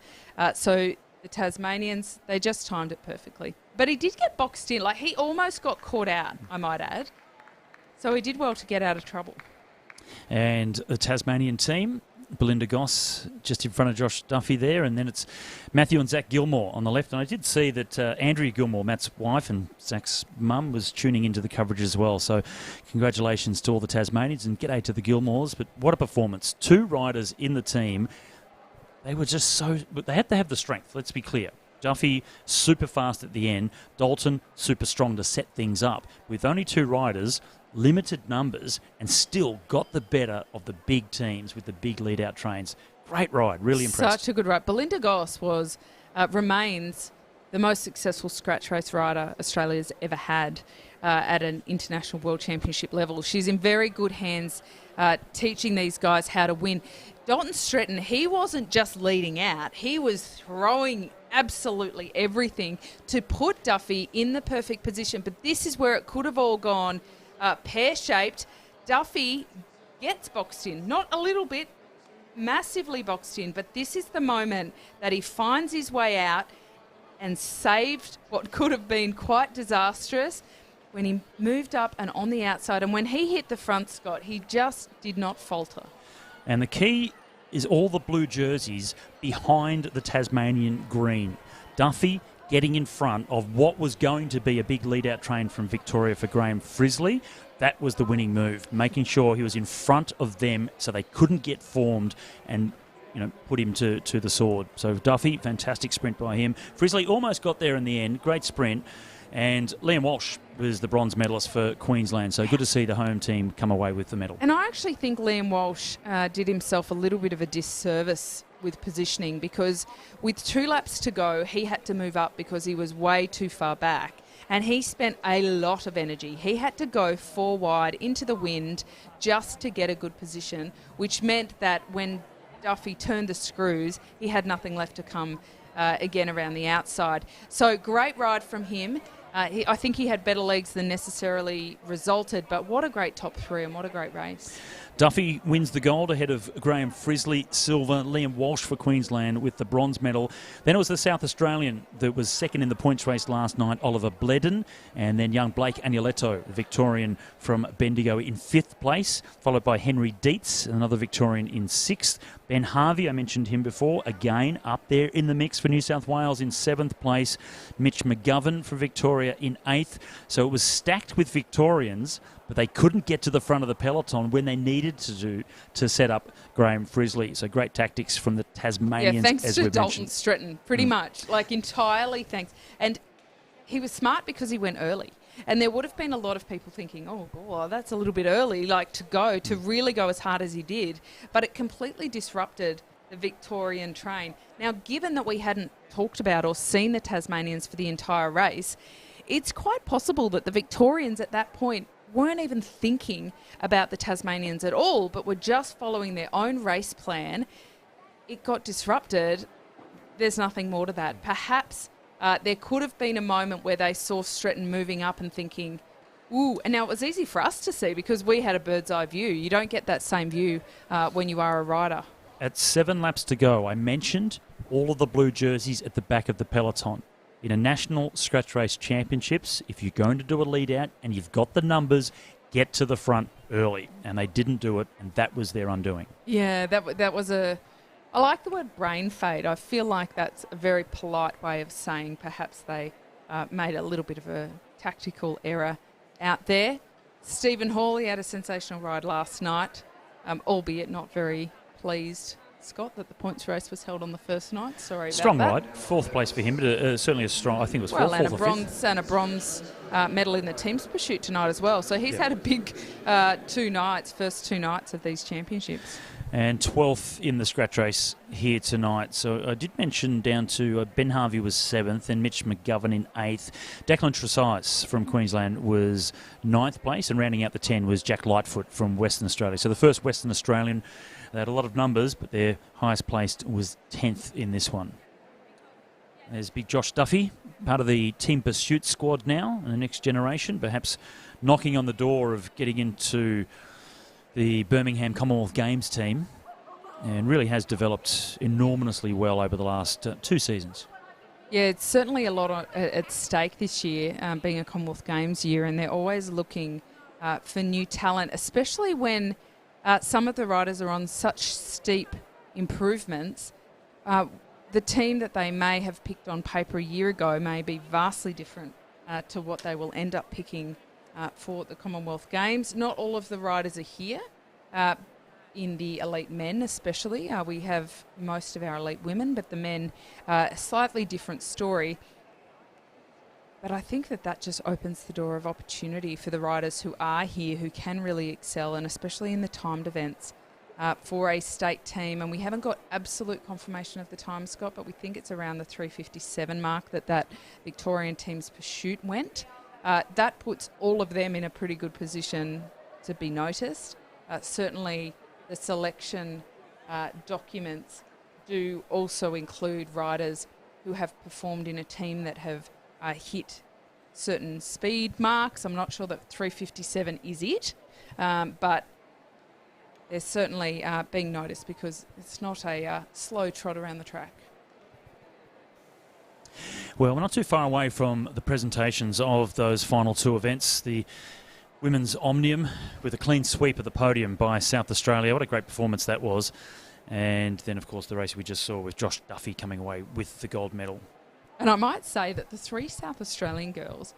So the Tasmanians, they just timed it perfectly. But he did get boxed in. Like, he almost got caught out, I might add. So he did well to get out of trouble. And the Tasmanian team, Belinda Goss just in front of Josh Duffy there, and then it's Matthew and Zach Gilmore on the left. And I did see that Andrea Gilmore, Matt's wife and Zach's mum, was tuning into the coverage as well. So congratulations to all the Tasmanians, and g'day to the Gilmores. But what a performance. 2 riders in the team. They were just so... They had to have the strength, let's be clear. Duffy, super fast at the end. Dalton, super strong to set things up. With only 2 riders, limited numbers, and still got the better of the big teams with the big lead-out trains. Great ride, really impressed. Such a good ride. Belinda Goss remains the most successful scratch race rider Australia's ever had at an international world championship level. She's in very good hands teaching these guys how to win. Dalton Stretton, he wasn't just leading out, he was throwing absolutely everything to put Duffy in the perfect position. But this is where it could have all gone pear-shaped. Duffy gets boxed in, not a little bit, massively boxed in, but this is the moment that he finds his way out and saved what could have been quite disastrous when he moved up and on the outside. And when he hit the front, Scott, he just did not falter. And the key is all the blue jerseys behind the Tasmanian green. Duffy getting in front of what was going to be a big lead-out train from Victoria for Graham Frisley. That was the winning move, making sure he was in front of them so they couldn't get formed and put him to the sword. So Duffy, fantastic sprint by him. Frisley almost got there in the end, great sprint. And Liam Walsh was the bronze medalist for Queensland, so good to see the home team come away with the medal. And I actually think Liam Walsh did himself a little bit of a disservice with positioning, because with 2 laps to go, he had to move up because he was way too far back. And he spent a lot of energy. He had to go 4 wide into the wind just to get a good position, which meant that when Duffy turned the screws, he had nothing left to come again around the outside. So great ride from him. I think he had better legs than necessarily resulted, but what a great top 3 and what a great race. Duffy wins the gold ahead of Graham Frisley, silver. Liam Walsh for Queensland with the bronze medal. Then it was the South Australian that was second in the points race last night, Oliver Bledden, and then young Blake Agnoletto, the Victorian from Bendigo, in 5th place, followed by Henry Dietz, another Victorian, in 6th. Ben Harvey, I mentioned him before, again up there in the mix for New South Wales in 7th place. Mitch McGovern for Victoria in 8th. So it was stacked with Victorians, but they couldn't get to the front of the peloton when they needed to set up Graham Frisley. So great tactics from the Tasmanians. Yeah, thanks as to we've Dalton mentioned. Stretton, pretty much. Like, entirely thanks. And he was smart because he went early. And there would have been a lot of people thinking, oh, that's a little bit early, like to really go as hard as he did. But it completely disrupted the Victorian train. Now, given that we hadn't talked about or seen the Tasmanians for the entire race, it's quite possible that the Victorians at that point weren't even thinking about the Tasmanians at all, but were just following their own race plan. It got disrupted. There's nothing more to that. Perhaps there could have been a moment where they saw Stretton moving up and thinking, ooh, and now it was easy for us to see because we had a bird's eye view. You don't get that same view when you are a rider. At 7 laps to go, I mentioned all of the blue jerseys at the back of the peloton. In a national scratch race championships, if you're going to do a lead out and you've got the numbers, get to the front early. And they didn't do it, and that was their undoing. Yeah, that was I like the word brain fade. I feel like that's a very polite way of saying perhaps they made a little bit of a tactical error out there. Stephen Hawley had a sensational ride last night, albeit not very pleased, Scott, that the points race was held on the first night. Sorry about strong that. ride, 4th place for him, but certainly a strong, I think it was well, 4th, and 4th and a bronze medal in the team's pursuit tonight as well. So he's had a big first 2 nights of these championships. And 12th in the scratch race here tonight. So I did mention down to Ben Harvey was 7th and Mitch McGovern in 8th. Declan Tresize from Queensland was 9th place, and rounding out the 10 was Jack Lightfoot from Western Australia. So the first Western Australian. They had a lot of numbers, but their highest placed was 10th in this one. There's big Josh Duffy, part of the Team Pursuit squad now, and the next generation, perhaps knocking on the door of getting into the Birmingham Commonwealth Games team, and really has developed enormously well over the last 2 seasons. Yeah, it's certainly a lot at stake this year, being a Commonwealth Games year, and they're always looking for new talent, especially when some of the riders are on such steep improvements. The team that they may have picked on paper a year ago may be vastly different to what they will end up picking for the Commonwealth Games. Not all of the riders are here, in the elite men especially. We have most of our elite women, but the men, a slightly different story. But I think that just opens the door of opportunity for the riders who are here, who can really excel, and especially in the timed events for a state team. And we haven't got absolute confirmation of the time, Scott, but we think it's around the 3:57 mark that Victorian team's pursuit went. That puts all of them in a pretty good position to be noticed. Certainly the selection documents do also include riders who have performed in a team that have hit certain speed marks. I'm not sure that 3:57 is it, but they're certainly being noticed because it's not a slow trot around the track. Well, we're not too far away from the presentations of those final two events. The Women's Omnium with a clean sweep of the podium by South Australia. What a great performance that was. And then, of course, the race we just saw with Josh Duffy coming away with the gold medal. And I might say that the three South Australian girls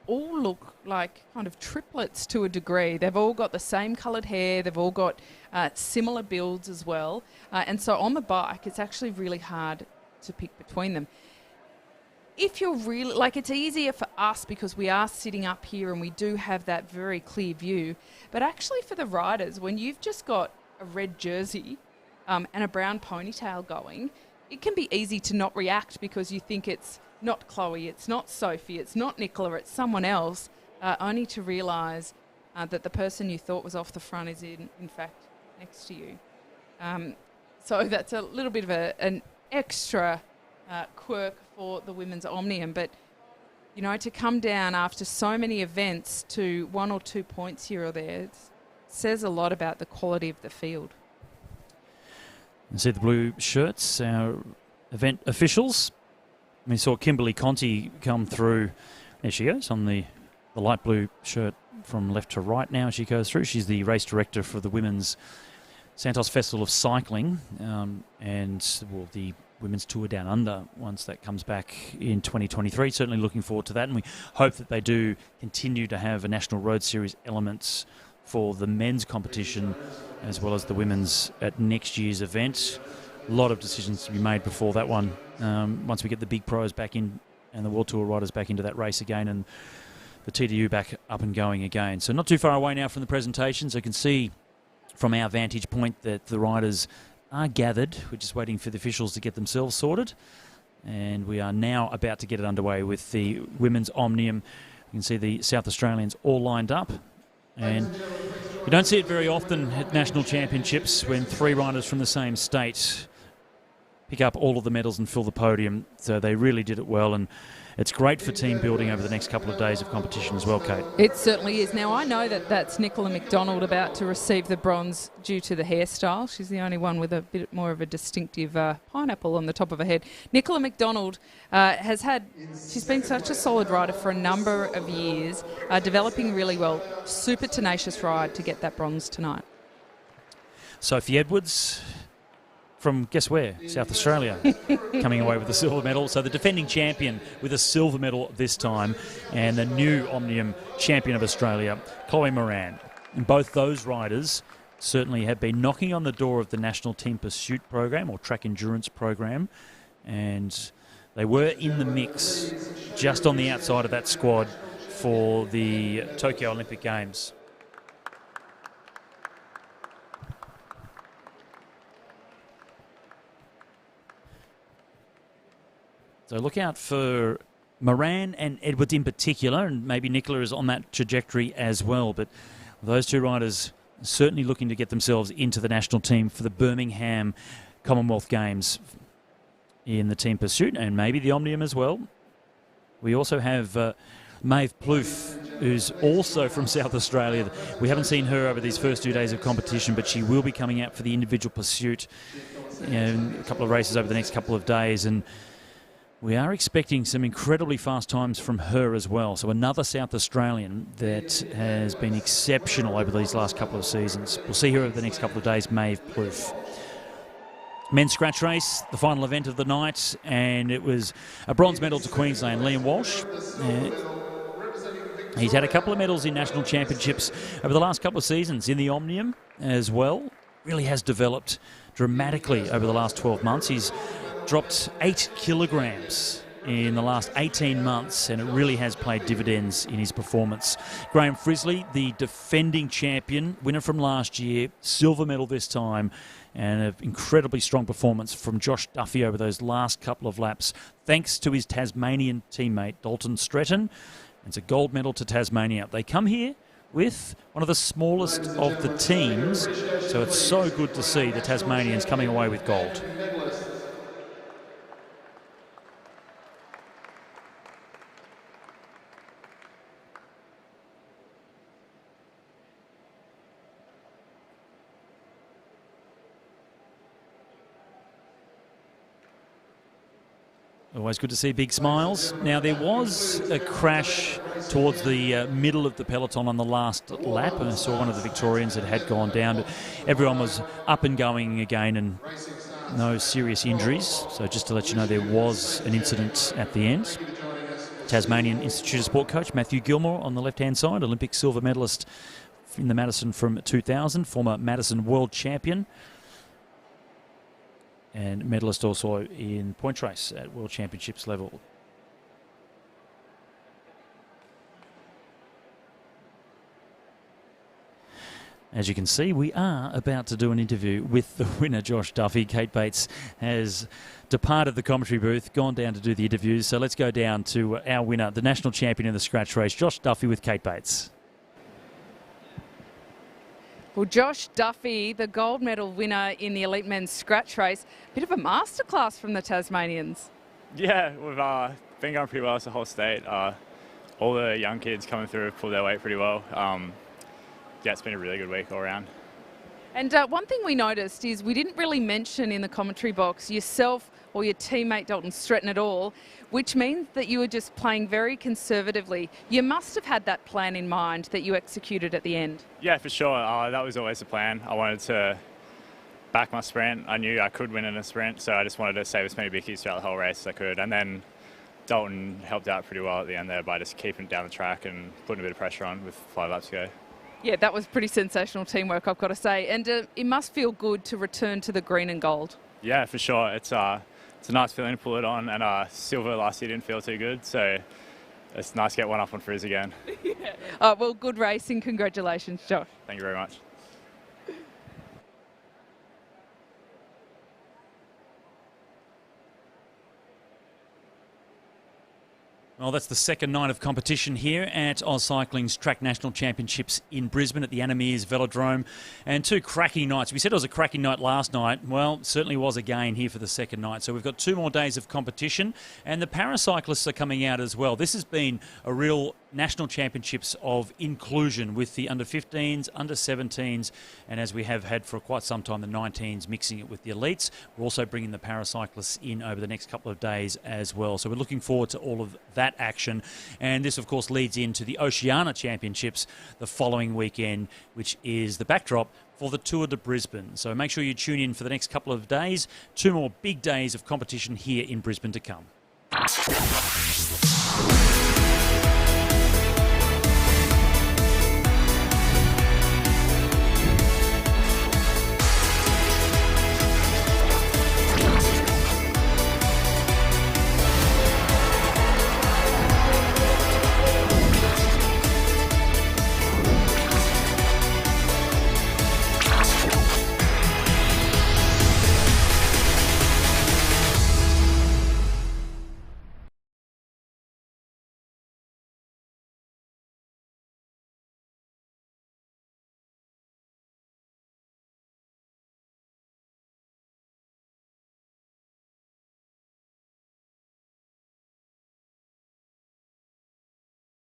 all look like kind of triplets to a degree. They've all got the same coloured hair. They've all got similar builds as well. And so on the bike, it's actually really hard to pick between them. If you're really, like, it's easier for us because we are sitting up here and we do have that very clear view. But actually for the riders, when you've just got a red jersey and a brown ponytail going, it can be easy to not react because you think it's not Chloe, it's not Sophie, it's not Nicola, it's someone else, only to realise that the person you thought was off the front is in fact next to you. So that's a little bit of an extra quirk for the Women's Omnium, but you know, to come down after so many events to 1 or 2 points here or there says a lot about the quality of the field. You see the blue shirts, our event officials. We saw Kimberly Conti come through. There she goes on the light blue shirt from left to right now as she goes through. She's the race director for the Women's Santos Festival of Cycling and the Women's Tour Down Under once that comes back in 2023. Certainly looking forward to that, and we hope that they do continue to have a National Road Series elements for the men's competition as well as the women's at next year's event. A lot of decisions to be made before that one. Once we get the big pros back in and the World Tour riders back into that race again and the TDU back up and going again. So not too far away now from the presentation, so you can see from our vantage point that the riders are gathered. We're just waiting for the officials to get themselves sorted. And we are now about to get it underway with the Women's Omnium. You can see the South Australians all lined up. And you don't see it very often at national championships when three riders from the same state pick up all of the medals and fill the podium. So they really did it well, and it's great for team building over the next couple of days of competition as well, Kate. It certainly is. Now, I know that that's Nicola McDonald about to receive the bronze due to the hairstyle. She's the only one with a bit more of a distinctive pineapple on the top of her head. Nicola McDonald she's been such a solid rider for a number of years, developing really well. Super tenacious ride to get that bronze tonight. Sophie Edwards from, guess where? South Australia, coming away with the silver medal. So the defending champion with a silver medal this time, and the new Omnium champion of Australia, Chloe Moran. And both those riders certainly have been knocking on the door of the National Team Pursuit program or Track Endurance program, and they were in the mix just on the outside of that squad for the Tokyo Olympic Games. So look out for Moran and Edwards in particular, and maybe Nicola is on that trajectory as well. But those two riders certainly looking to get themselves into the national team for the Birmingham Commonwealth Games in the team pursuit, and maybe the Omnium as well. We also have Maeve Plouffe, who's also from South Australia. We haven't seen her over these first 2 days of competition, but she will be coming out for the individual pursuit in a couple of races over the next couple of days, and we are expecting some incredibly fast times from her as well. So another South Australian that has been exceptional over these last couple of seasons. We'll see her over the next couple of days, Maeve Plouffe. Men's scratch race, the final event of the night, and it was a bronze medal to Queensland. Liam Walsh, he's had a couple of medals in national championships over the last couple of seasons in the Omnium as well. Really has developed dramatically over the last 12 months. He's dropped 8 kilograms in the last 18 months, and it really has paid dividends in his performance. Graham Frisley, the defending champion, winner from last year, silver medal this time, and an incredibly strong performance from Josh Duffy over those last couple of laps, thanks to his Tasmanian teammate, Dalton Stretton. It's a gold medal to Tasmania. They come here with one of the smallest of the teams, so it's so good to see the Tasmanians coming away with gold. Always good to see big smiles. Now, there was a crash towards the middle of the peloton on the last lap, and I saw one of the Victorians that had gone down, but everyone was up and going again and no serious injuries. So just to let you know, there was an incident at the end. Tasmanian Institute of Sport coach Matthew Gilmore on the left-hand side, Olympic silver medalist in the Madison from 2000, former Madison world champion, and medalist also in point race at World Championships level. As you can see, we are about to do an interview with the winner, Josh Duffy. Kate Bates has departed the commentary booth, gone down to do the interviews. So let's go down to our winner, the national champion in the scratch race, Josh Duffy with Kate Bates. Well, Josh Duffy, the gold medal winner in the elite men's scratch race. Bit of a masterclass from the Tasmanians. Yeah, we've been going pretty well as a whole state. All the young kids coming through have pulled their weight pretty well. Yeah, it's been a really good week all around. And one thing we noticed is we didn't really mention in the commentary box yourself or your teammate Dalton Stretton at all, which means that you were just playing very conservatively. You must have had that plan in mind that you executed at the end. Yeah, for sure. That was always the plan. I wanted to back my sprint. I knew I could win in a sprint, so I just wanted to save as many bickies throughout the whole race as I could. And then Dalton helped out pretty well at the end there by just keeping it down the track and putting a bit of pressure on with 5 laps to go. Yeah, that was pretty sensational teamwork, I've got to say. And it must feel good to return to the green and gold. Yeah, for sure. It's a nice feeling to pull it on, and silver last year didn't feel too good, so it's nice to get one up on Frizz again. Yeah. Well, good racing. Congratulations, Josh. Thank you very much. Well, that's the second night of competition here at AusCycling's Track National Championships in Brisbane at the Meares Velodrome. And 2 cracking nights. We said it was a cracking night last night. Well, it certainly was again here for the second night. So we've got 2 more days of competition, and the paracyclists are coming out as well. This has been a real national championships of inclusion with the under-15s, under-17s, and as we have had for quite some time, the 19s, mixing it with the elites. We're also bringing the paracyclists in over the next couple of days as well. So we're looking forward to all of that action. And this, of course, leads into the Oceania Championships the following weekend, which is the backdrop for the Tour de Brisbane. So make sure you tune in for the next couple of days. 2 more big days of competition here in Brisbane to come.